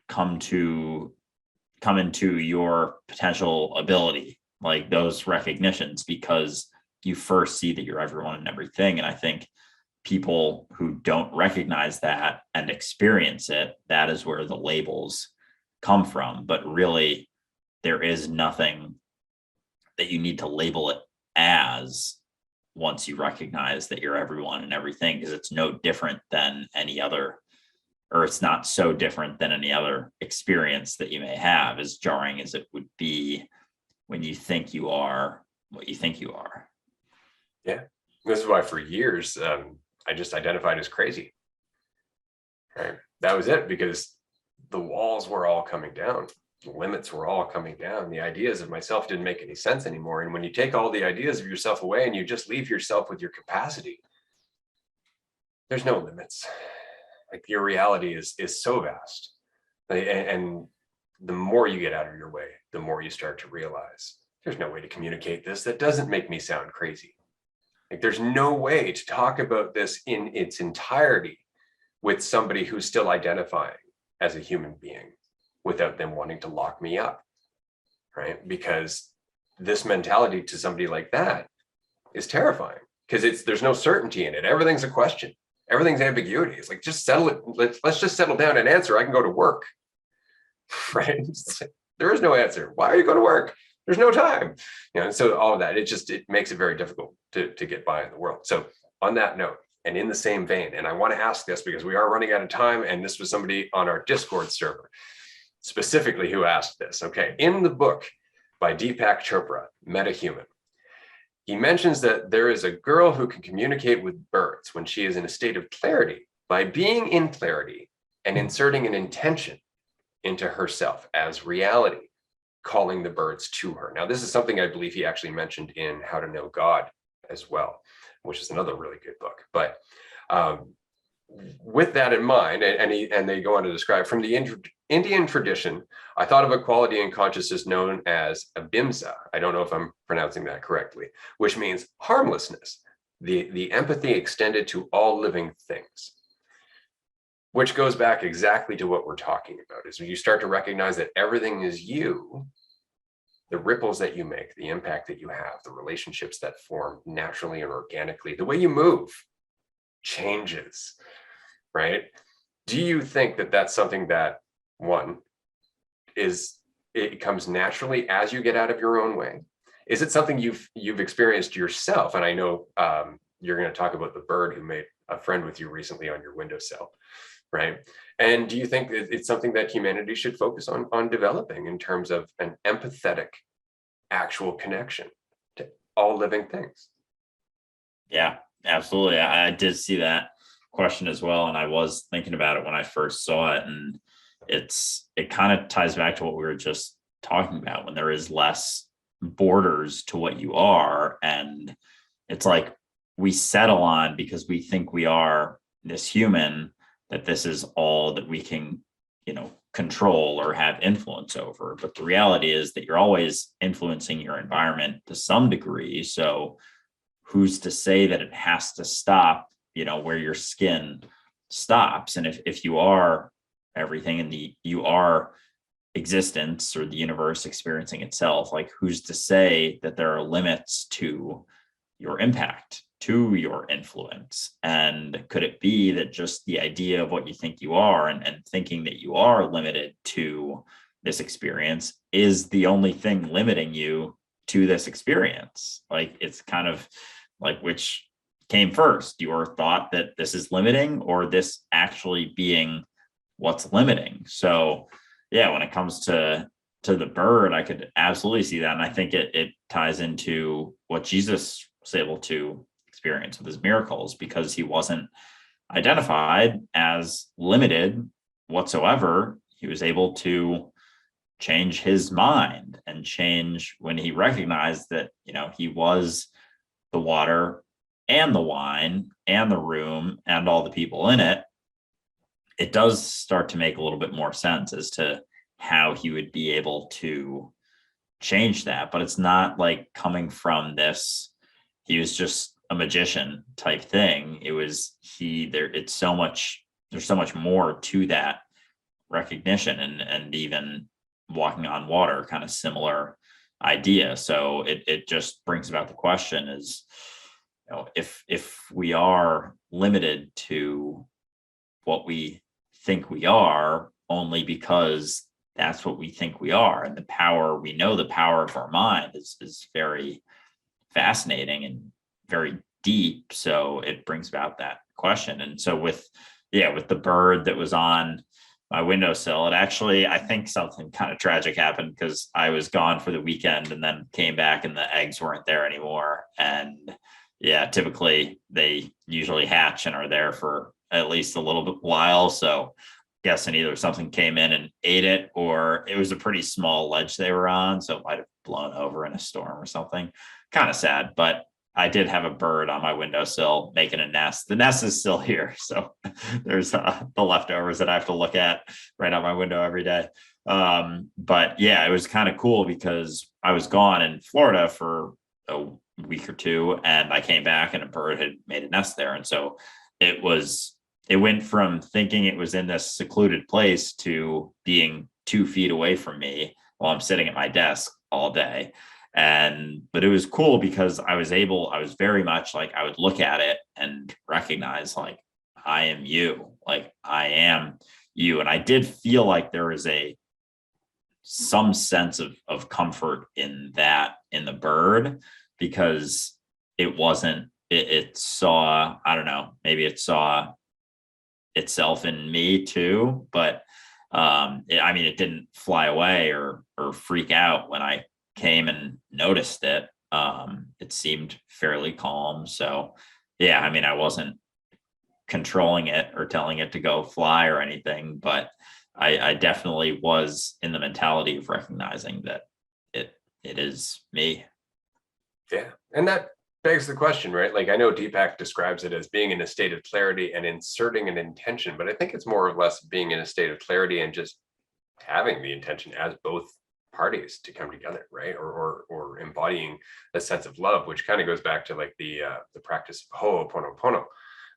come into your potential ability, like those recognitions, because you first see that you're everyone and everything. And I think people who don't recognize that and experience it, that is where the labels come from. But really, there is nothing that you need to label it as once you recognize that you're everyone and everything, because it's no different than any other, or it's not so different than any other experience that you may have, as jarring as it would be when you think you are what you think you are. Yeah. This is why for years, I just identified as crazy. Right. That was it, because the walls were all coming down. The limits were all coming down. The ideas of myself didn't make any sense anymore. And when you take all the ideas of yourself away and you just leave yourself with your capacity, there's no limits. Like your reality is so vast. And the more you get out of your way, the more you start to realize there's no way to communicate this that doesn't make me sound crazy. Like there's no way to talk about this in its entirety with somebody who's still identifying as a human being without them wanting to lock me up, right? Because this mentality to somebody like that is terrifying because there's no certainty in it. Everything's a question. Everything's ambiguity. It's like, just settle it. Let's just settle down and answer. I can go to work, right? Like, there is no answer. Why are you going to work? There's no time. So all of that, it makes it very difficult to get by in the world. So on that note, and in the same vein, and I want to ask this because we are running out of time, and this was somebody on our Discord server specifically who asked this. Okay, in the book by Deepak Chopra, Metahuman, he mentions that there is a girl who can communicate with birds when she is in a state of clarity by being in clarity and inserting an intention into herself as reality, calling the birds to her. Now, this is something I believe he actually mentioned in How to Know God as well, which is another really good book. But with that in mind, and they go on to describe, from the Indian tradition, I thought of a quality in consciousness known as abhimsa. I don't know if I'm pronouncing that correctly, which means harmlessness, the empathy extended to all living things, which goes back exactly to what we're talking about, is when you start to recognize that everything is you, the ripples that you make, the impact that you have, the relationships that form naturally and organically, the way you move changes, right? Do you think that that's something that, one, it comes naturally as you get out of your own way? Is it something you've experienced yourself? And I know you're going to talk about the bird who made a friend with you recently on your windowsill, right? And do you think it's something that humanity should focus on developing in terms of an empathetic, actual connection to all living things? Yeah, absolutely. I did see that question as well, and I was thinking about it when I first saw it, and it kind of ties back to what we were just talking about, when there is less borders to what you are, and it's like we settle on, because we think we are this human, that this is all that we can control or have influence over. But the reality is that you're always influencing your environment to some degree. So who's to say that it has to stop where your skin stops? And if you are everything, and you are existence, or the universe experiencing itself, like, who's to say that there are limits to your impact, to your influence? And could it be that just the idea of what you think you are, and thinking that you are limited to this experience, is the only thing limiting you to this experience? Like, it's kind of like, which came first, your thought that this is limiting, or this actually being what's limiting? So yeah, when it comes to the bird, I could absolutely see that. And I think it ties into what Jesus was able to experience with his miracles, because he wasn't identified as limited whatsoever. He was able to change his mind, and change when he recognized that he was the water and the wine and the room and all the people in it. It does start to make a little bit more sense as to how he would be able to change that. But it's not like coming from this, he was just a magician type thing. It was there's so much more to that recognition, and even walking on water, kind of similar idea. So it just brings about the question is, if we are limited to what we think we are, only because that's what we think we are, and the power of our mind is very fascinating and very deep. So it brings about that question. And so with the bird that was on my windowsill, I think something kind of tragic happened, because I was gone for the weekend and then came back and the eggs weren't there anymore. And yeah, typically they usually hatch and are there for at least a little bit while. So guessing either something came in and ate it, or it was a pretty small ledge they were on, so it might have blown over in a storm or something. Kind of sad. But I did have a bird on my windowsill making a nest. The nest is still here. So there's the leftovers that I have to look at right out my window every day. But yeah, it was kind of cool because I was gone in Florida for a week or two, and I came back and a bird had made a nest there. And so it went from thinking it was in this secluded place to being 2 feet away from me while I'm sitting at my desk all day. But it was cool because I was very much like, I would look at it and recognize like, I am you, like I am you. And I did feel like there was some sense of comfort in the bird, because it saw, I don't know, maybe it saw itself in me too, but it didn't fly away or freak out when I came and noticed it. It seemed fairly calm. So yeah, I wasn't controlling it or telling it to go fly or anything, but I definitely was in the mentality of recognizing that it is me. Yeah. And that begs the question, right? Like, I know Deepak describes it as being in a state of clarity and inserting an intention, but I think it's more or less being in a state of clarity and just having the intention as both parties to come together, right? Or embodying a sense of love, which kind of goes back to like the practice of Ho'oponopono,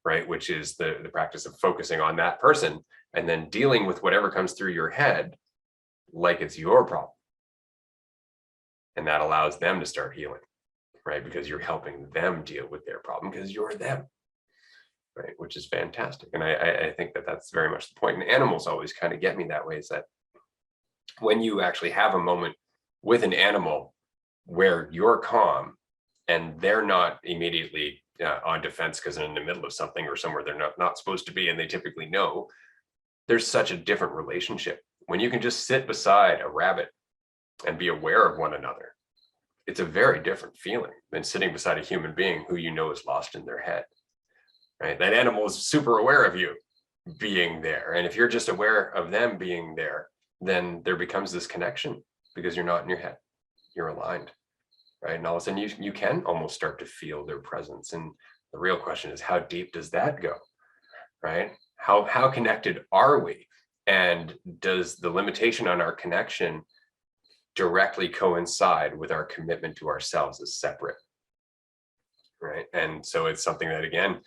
right? Which is the practice of focusing on that person and then dealing with whatever comes through your head like it's your problem. And that allows them to start healing, right? Because you're helping them deal with their problem because you're them, right? Which is fantastic. And I think that that's very much the point. And animals always kind of get me that way, is that when you actually have a moment with an animal where you're calm and they're not immediately on defense because they're in the middle of something or somewhere they're not supposed to be, and they typically know, there's such a different relationship. When you can just sit beside a rabbit and be aware of one another, it's a very different feeling than sitting beside a human being who you know is lost in their head, right? That animal is super aware of you being there. And if you're just aware of them being there, then there becomes this connection because you're not in your head, you're aligned, right? And all of a sudden you can almost start to feel their presence. And the real question is, how deep does that go, right? How connected are we? And does the limitation on our connection directly coincide with our commitment to ourselves as separate, right? And so it's something that, again,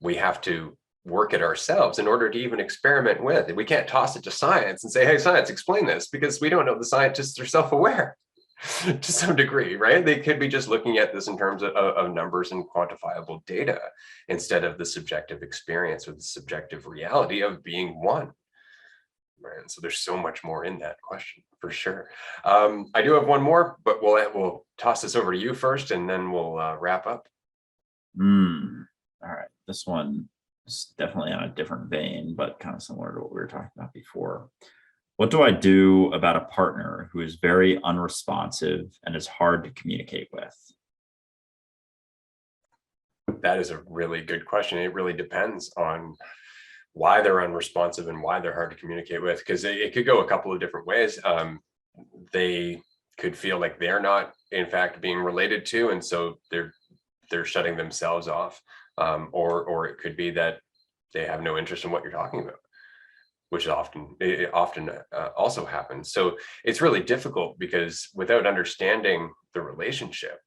we have to work at ourselves in order to even experiment with. We can't toss it to science and say, hey, science, explain this, because we don't know. The scientists are self-aware to some degree, right? They could be just looking at this in terms of numbers and quantifiable data instead of the subjective experience or the subjective reality of being one. Right. So there's so much more in that question for sure. I do have one more, but we'll toss this over to you first, and then we'll wrap up. All right. This one is definitely on a different vein, but kind of similar to what we were talking about before. What do I do about a partner who is very unresponsive and is hard to communicate with? That is a really good question. It really depends on why they're unresponsive and why they're hard to communicate with, because it could go a couple of different ways. They could feel like they're not, in fact, being related to, and so they're shutting themselves off, or it could be that they have no interest in what you're talking about, which often also happens. So it's really difficult because without understanding the relationship,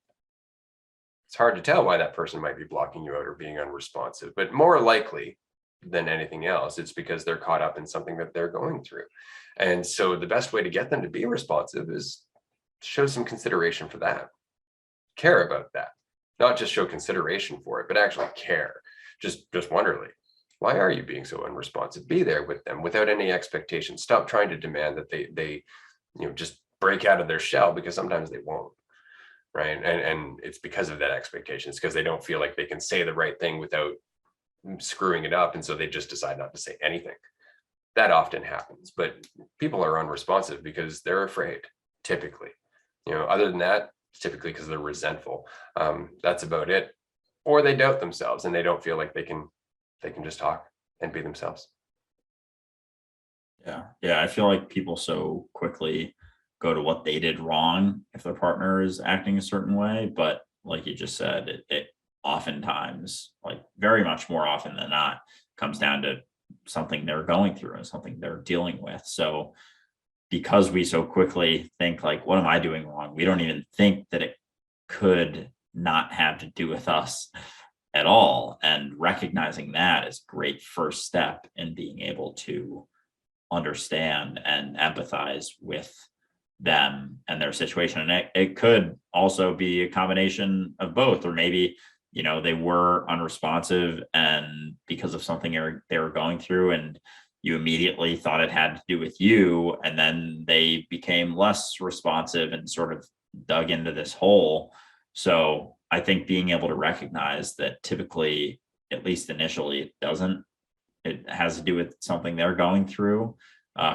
it's hard to tell why that person might be blocking you out or being unresponsive. But more likely than anything else, it's because they're caught up in something that they're going through. And so the best way to get them to be responsive is show some consideration for that. Care about that. Not just show consideration for it, but actually care. Just wonder, like, why are you being so unresponsive? Be there with them without any expectation. Stop trying to demand that they just break out of their shell, because sometimes they won't. Right. And it's because of that expectation. It's because they don't feel like they can say the right thing without screwing it up, and so they just decide not to say anything. That often happens, but people are unresponsive because they're afraid, typically. Other than that, it's typically because they're resentful. That's about it. Or they doubt themselves and they don't feel like they can just talk and be themselves. Yeah, I feel like people so quickly go to what they did wrong if their partner is acting a certain way, but like you just said, it oftentimes, like very much more often than not, comes down to something they're going through and something they're dealing with. So because we so quickly think like, what am I doing wrong? We don't even think that it could not have to do with us at all. And recognizing that is a great first step in being able to understand and empathize with them and their situation. And it could also be a combination of both, or maybe, they were unresponsive and because of something they were going through, and you immediately thought it had to do with you. And then they became less responsive and sort of dug into this hole. So I think being able to recognize that typically, at least initially, it has to do with something they're going through,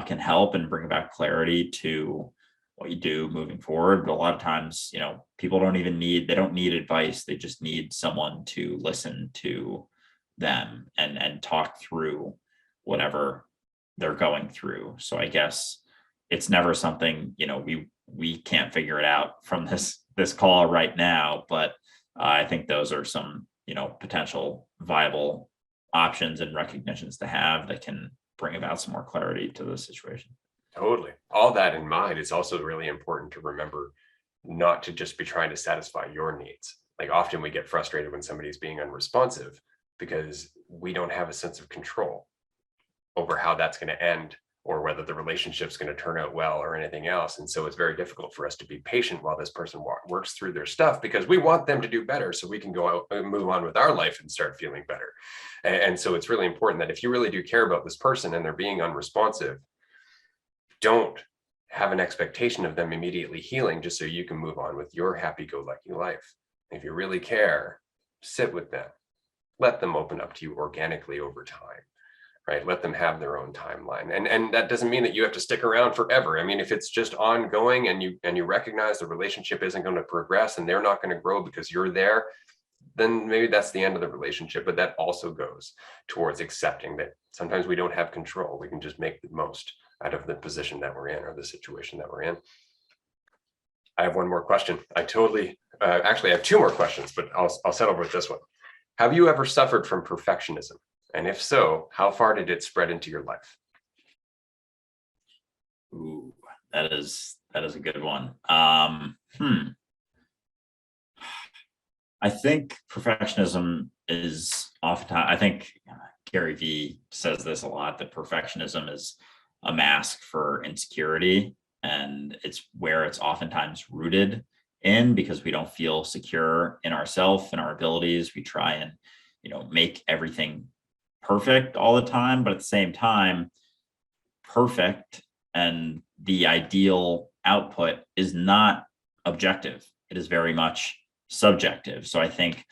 can help and bring about clarity to what you do moving forward. But a lot of times, people don't need advice. They just need someone to listen to them and talk through whatever they're going through. So I guess it's never something, we can't figure it out from this call right now, but I think those are some, potential viable options and recognitions to have that can bring about some more clarity to the situation. Totally. All that in mind, it's also really important to remember not to just be trying to satisfy your needs. Like often we get frustrated when somebody's being unresponsive because we don't have a sense of control over how that's going to end or whether the relationship's going to turn out well or anything else. And so it's very difficult for us to be patient while this person works through their stuff, because we want them to do better so we can go out and move on with our life and start feeling better. And so it's really important that if you really do care about this person and they're being unresponsive, don't have an expectation of them immediately healing just so you can move on with your happy-go-lucky life. If you really care, sit with them. Let them open up to you organically over time, right? Let them have their own timeline. And that doesn't mean that you have to stick around forever. I mean, if it's just ongoing and you recognize the relationship isn't going to progress and they're not going to grow because you're there, then maybe that's the end of the relationship. But that also goes towards accepting that sometimes we don't have control. We can just make the most out of the position that we're in or the situation that we're in. I have one more question. Actually, I have two more questions, but I'll settle with this one. Have you ever suffered from perfectionism? And if so, how far did it spread into your life? Ooh, that is a good one. I think perfectionism is oftentimes, I think Gary Vee says this a lot, that perfectionism is a mask for insecurity. And it's where it's oftentimes rooted in, because we don't feel secure in ourselves and our abilities. We try and, make everything perfect all the time, but at the same time, perfect and the ideal output is not objective. It is very much subjective. So I think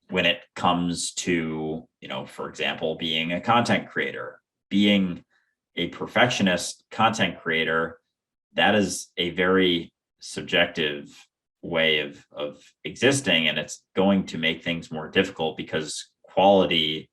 when it comes to, for example, being a content creator, being a perfectionist content creator, that is a very subjective way of existing, and it's going to make things more difficult because quality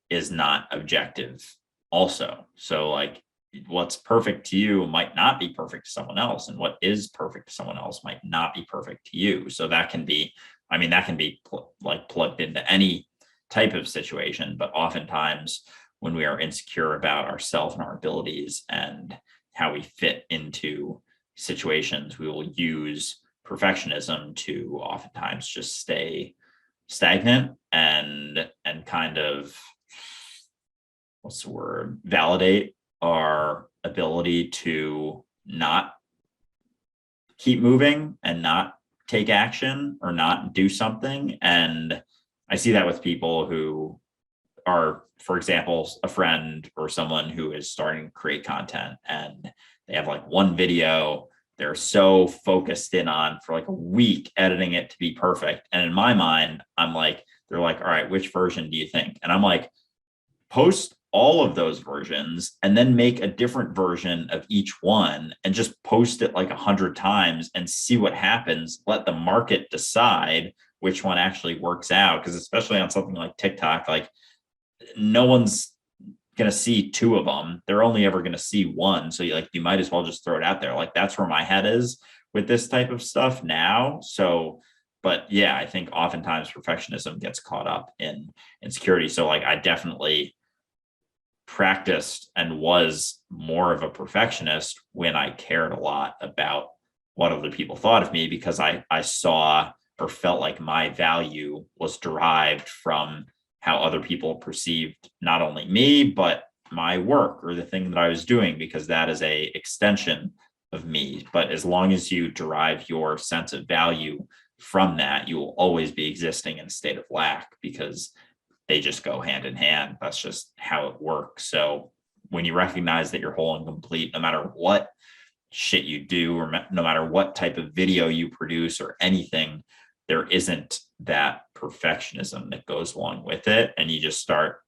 is not objective also. So like what's perfect to you might not be perfect to someone else, and what is perfect to someone else might not be perfect to you. So that can be plugged into any type of situation, but oftentimes when we are insecure about ourselves and our abilities and how we fit into situations, we will use perfectionism to oftentimes just stay stagnant and kind of, validate our ability to not keep moving and not take action or not do something. And I see that with people who are, for example, a friend or someone who is starting to create content, and they have like one video they're so focused in on for like a week, editing it to be perfect. And in my mind, I'm like, they're like, all right, which version do you think? And I'm like, post all of those versions and then make a different version of each one and just post it like 100 times and see what happens. Let the market decide which one actually works out. Because especially on something like TikTok, like no one's going to see two of them. They're only ever going to see one. So you might as well just throw it out there. Like that's where my head is with this type of stuff now. So but yeah, I think oftentimes perfectionism gets caught up in insecurity. So like I definitely practiced and was more of a perfectionist when I cared a lot about what other people thought of me, because I saw or felt like my value was derived from how other people perceived not only me, but my work or the thing that I was doing, because that is a extension of me. But as long as you derive your sense of value from that, you will always be existing in a state of lack, because they just go hand in hand. That's just how it works. So when you recognize that you're whole and complete, no matter what shit you do, or no matter what type of video you produce or anything, there isn't that perfectionism that goes along with it. And you just start,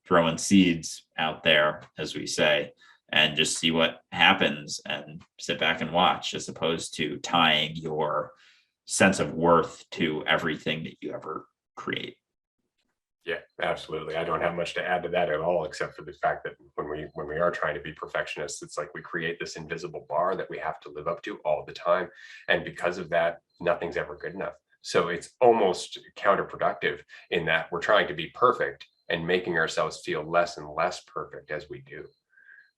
throwing seeds out there, as we say, and just see what happens and sit back and watch, as opposed to tying your sense of worth to everything that you ever create. Yeah, absolutely. I don't have much to add to that at all, except for the fact that when we are trying to be perfectionists, it's like we create this invisible bar that we have to live up to all the time. And because of that, nothing's ever good enough. So it's almost counterproductive in that we're trying to be perfect and making ourselves feel less and less perfect as we do,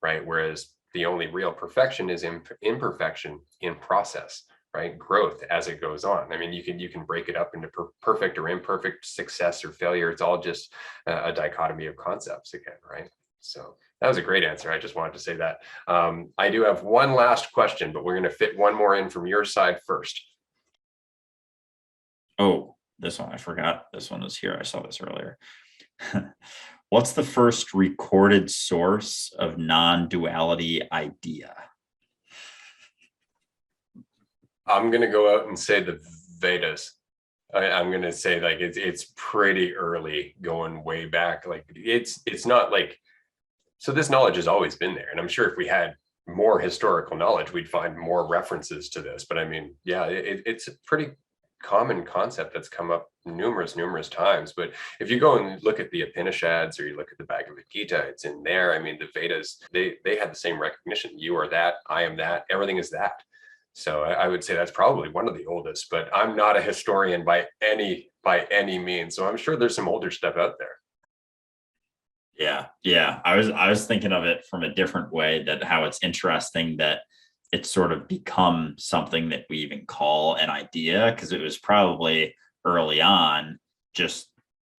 right? Whereas the only real perfection is imperfection in process, right? Growth as it goes on. I mean, you can break it up into perfect or imperfect, success or failure. It's all just a dichotomy of concepts again, right? So that was a great answer. I just wanted to say that. I do have one last question, but we're going to fit one more in from your side first. Oh, this one, I forgot. This one was here. I saw this earlier. What's the first recorded source of non-duality idea? I'm going to go out and say the Vedas. I'm going to say like it's pretty early, going way back. Like it's not like, so this knowledge has always been there. And I'm sure if we had more historical knowledge, we'd find more references to this. But I mean, yeah, it's a pretty common concept that's come up numerous times. But if you go and look at the Upanishads, or you look at the Bhagavad Gita, it's in there. I mean, the Vedas, they had the same recognition. You are that, I am that, everything is that. So I would say that's probably one of the oldest, but I'm not a historian by any means. So I'm sure there's some older stuff out there. Yeah. I was thinking of it from a different way, that how it's interesting that it's sort of become something that we even call an idea, because it was probably early on just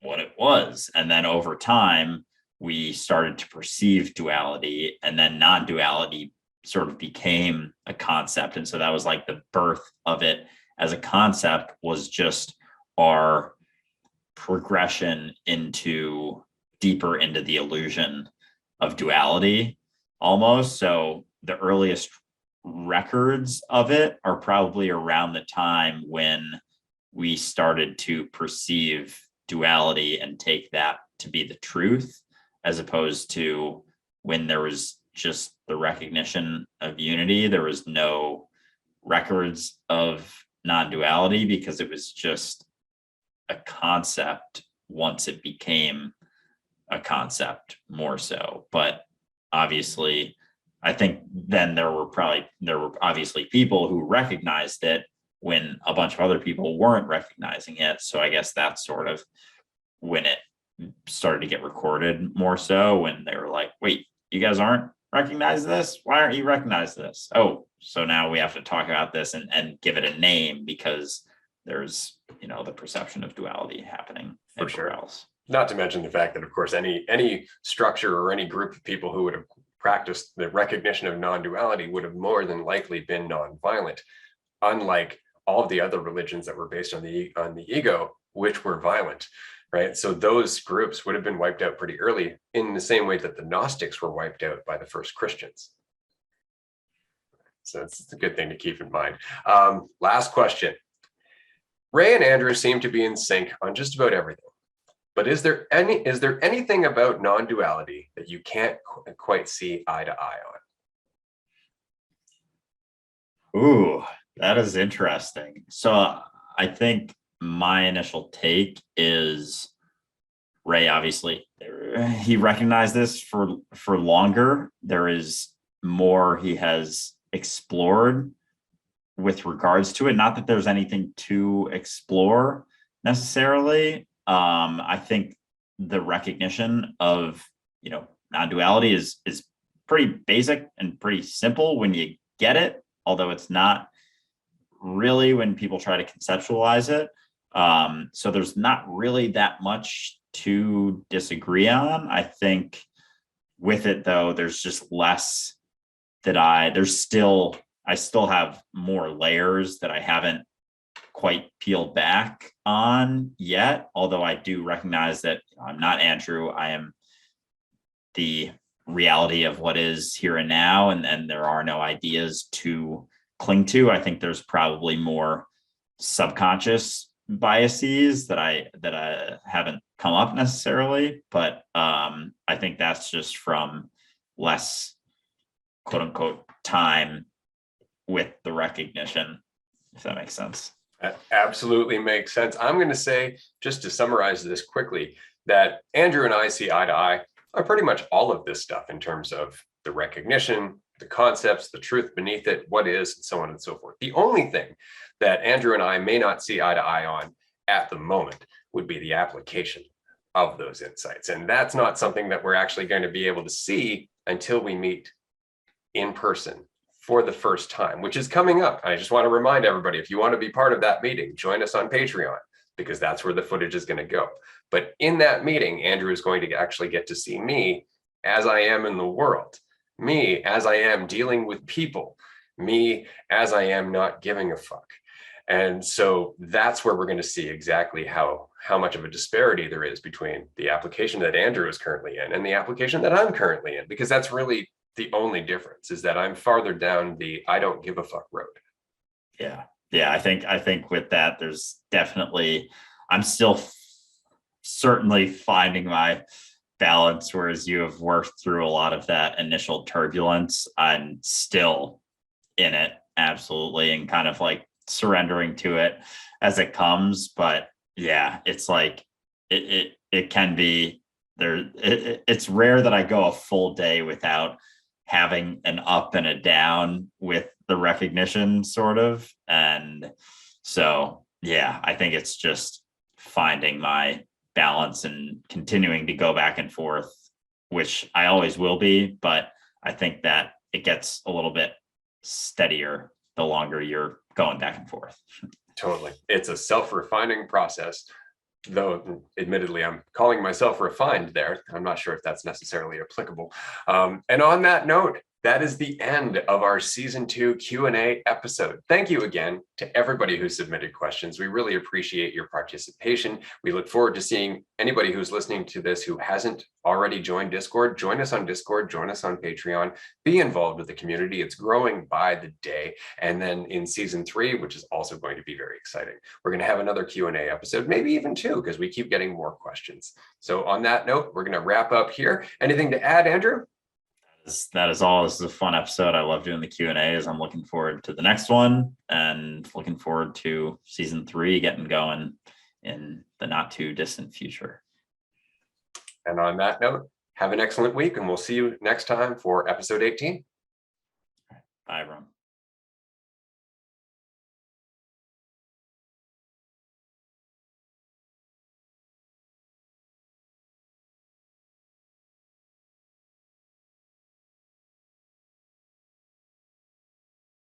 what it was. And then over time, we started to perceive duality, and then non-duality sort of became a concept. And so that was like the birth of it as a concept, was just our progression into deeper into the illusion of duality almost. So the earliest records of it are probably around the time when we started to perceive duality and take that to be the truth, as opposed to when there was just the recognition of unity. There was no records of non-duality, because it was just a concept once it became a concept more so. But obviously, I think then there were obviously people who recognized it when a bunch of other people weren't recognizing it. So I guess that's sort of when it started to get recorded more so, when they were like, wait, you guys aren't recognize this? Why aren't you recognize this? Oh, so now we have to talk about this and give it a name, because there's, the perception of duality happening For sure. else. Not to mention the fact that, of course, any structure or any group of people who would have practiced the recognition of non-duality would have more than likely been non-violent, unlike all of the other religions that were based on the ego, which were violent. Right. So those groups would have been wiped out pretty early, in the same way that the Gnostics were wiped out by the first Christians. So it's a good thing to keep in mind. Last question. Ray and Andrew seem to be in sync on just about everything. But is there anything about non-duality that you can't quite see eye to eye on? Ooh, that is interesting. So I think my initial take is Ray, obviously, he recognized this for longer. There is more he has explored with regards to it. Not that there's anything to explore necessarily. I think the recognition of, non-duality is pretty basic and pretty simple when you get it, although it's not really when people try to conceptualize it. So there's not really that much to disagree on. I think with it though, there's just less I still have more layers that I haven't quite peeled back on yet. Although I do recognize that I'm not Andrew. I am the reality of what is here and now, and there are no ideas to cling to. I think there's probably more subconscious biases that I haven't come up necessarily, but I think that's just from less quote unquote time with the recognition, if that makes sense. That absolutely makes sense. I'm going to say, just to summarize this quickly, that Andrew and I see eye to eye on pretty much all of this stuff in terms of the recognition, the concepts, the truth beneath it, what is, and so on and so forth. The only thing that Andrew and I may not see eye to eye on at the moment would be the application of those insights. And that's not something that we're actually going to be able to see until we meet in person for the first time, which is coming up. I just want to remind everybody, if you want to be part of that meeting, join us on Patreon, because that's where the footage is going to go. But in that meeting, Andrew is going to actually get to see me as I am in the world, me as I am dealing with people, me as I am not giving a fuck. And so that's where we're going to see exactly how much of a disparity there is between the application that Andrew is currently in and the application that I'm currently in, because that's really the only difference, is that I'm farther down the I don't give a fuck road. Yeah. I think with that, there's definitely, I'm still certainly finding my balance, whereas you have worked through a lot of that initial turbulence. I'm still in it, absolutely, and kind of like surrendering to it as it comes. But yeah, it's like it can be there. It's rare that I go a full day without having an up and a down with the recognition, sort of. And so yeah, I think it's just finding my balance and continuing to go back and forth, which I always will be, but I think that it gets a little bit steadier the longer you're going back and forth. Totally. It's a self-refining process, though admittedly I'm calling myself refined there. I'm not sure if that's necessarily applicable. And on that note, that is the end of our season 2 Q&A episode. Thank you again to everybody who submitted questions. We really appreciate your participation. We look forward to seeing anybody who's listening to this who hasn't already joined Discord. Join us on Discord, join us on Patreon, be involved with the community. It's growing by the day. And then in season 3, which is also going to be very exciting, we're going to have another Q&A episode, maybe even 2, because we keep getting more questions. So on that note, we're going to wrap up here. Anything to add, Andrew? That is all. This is a fun episode. I love doing the Q&As. I'm looking forward to the next one, and looking forward to season 3 getting going in the not too distant future. And on that note, have an excellent week, and we'll see you next time for episode 18. Bye, everyone.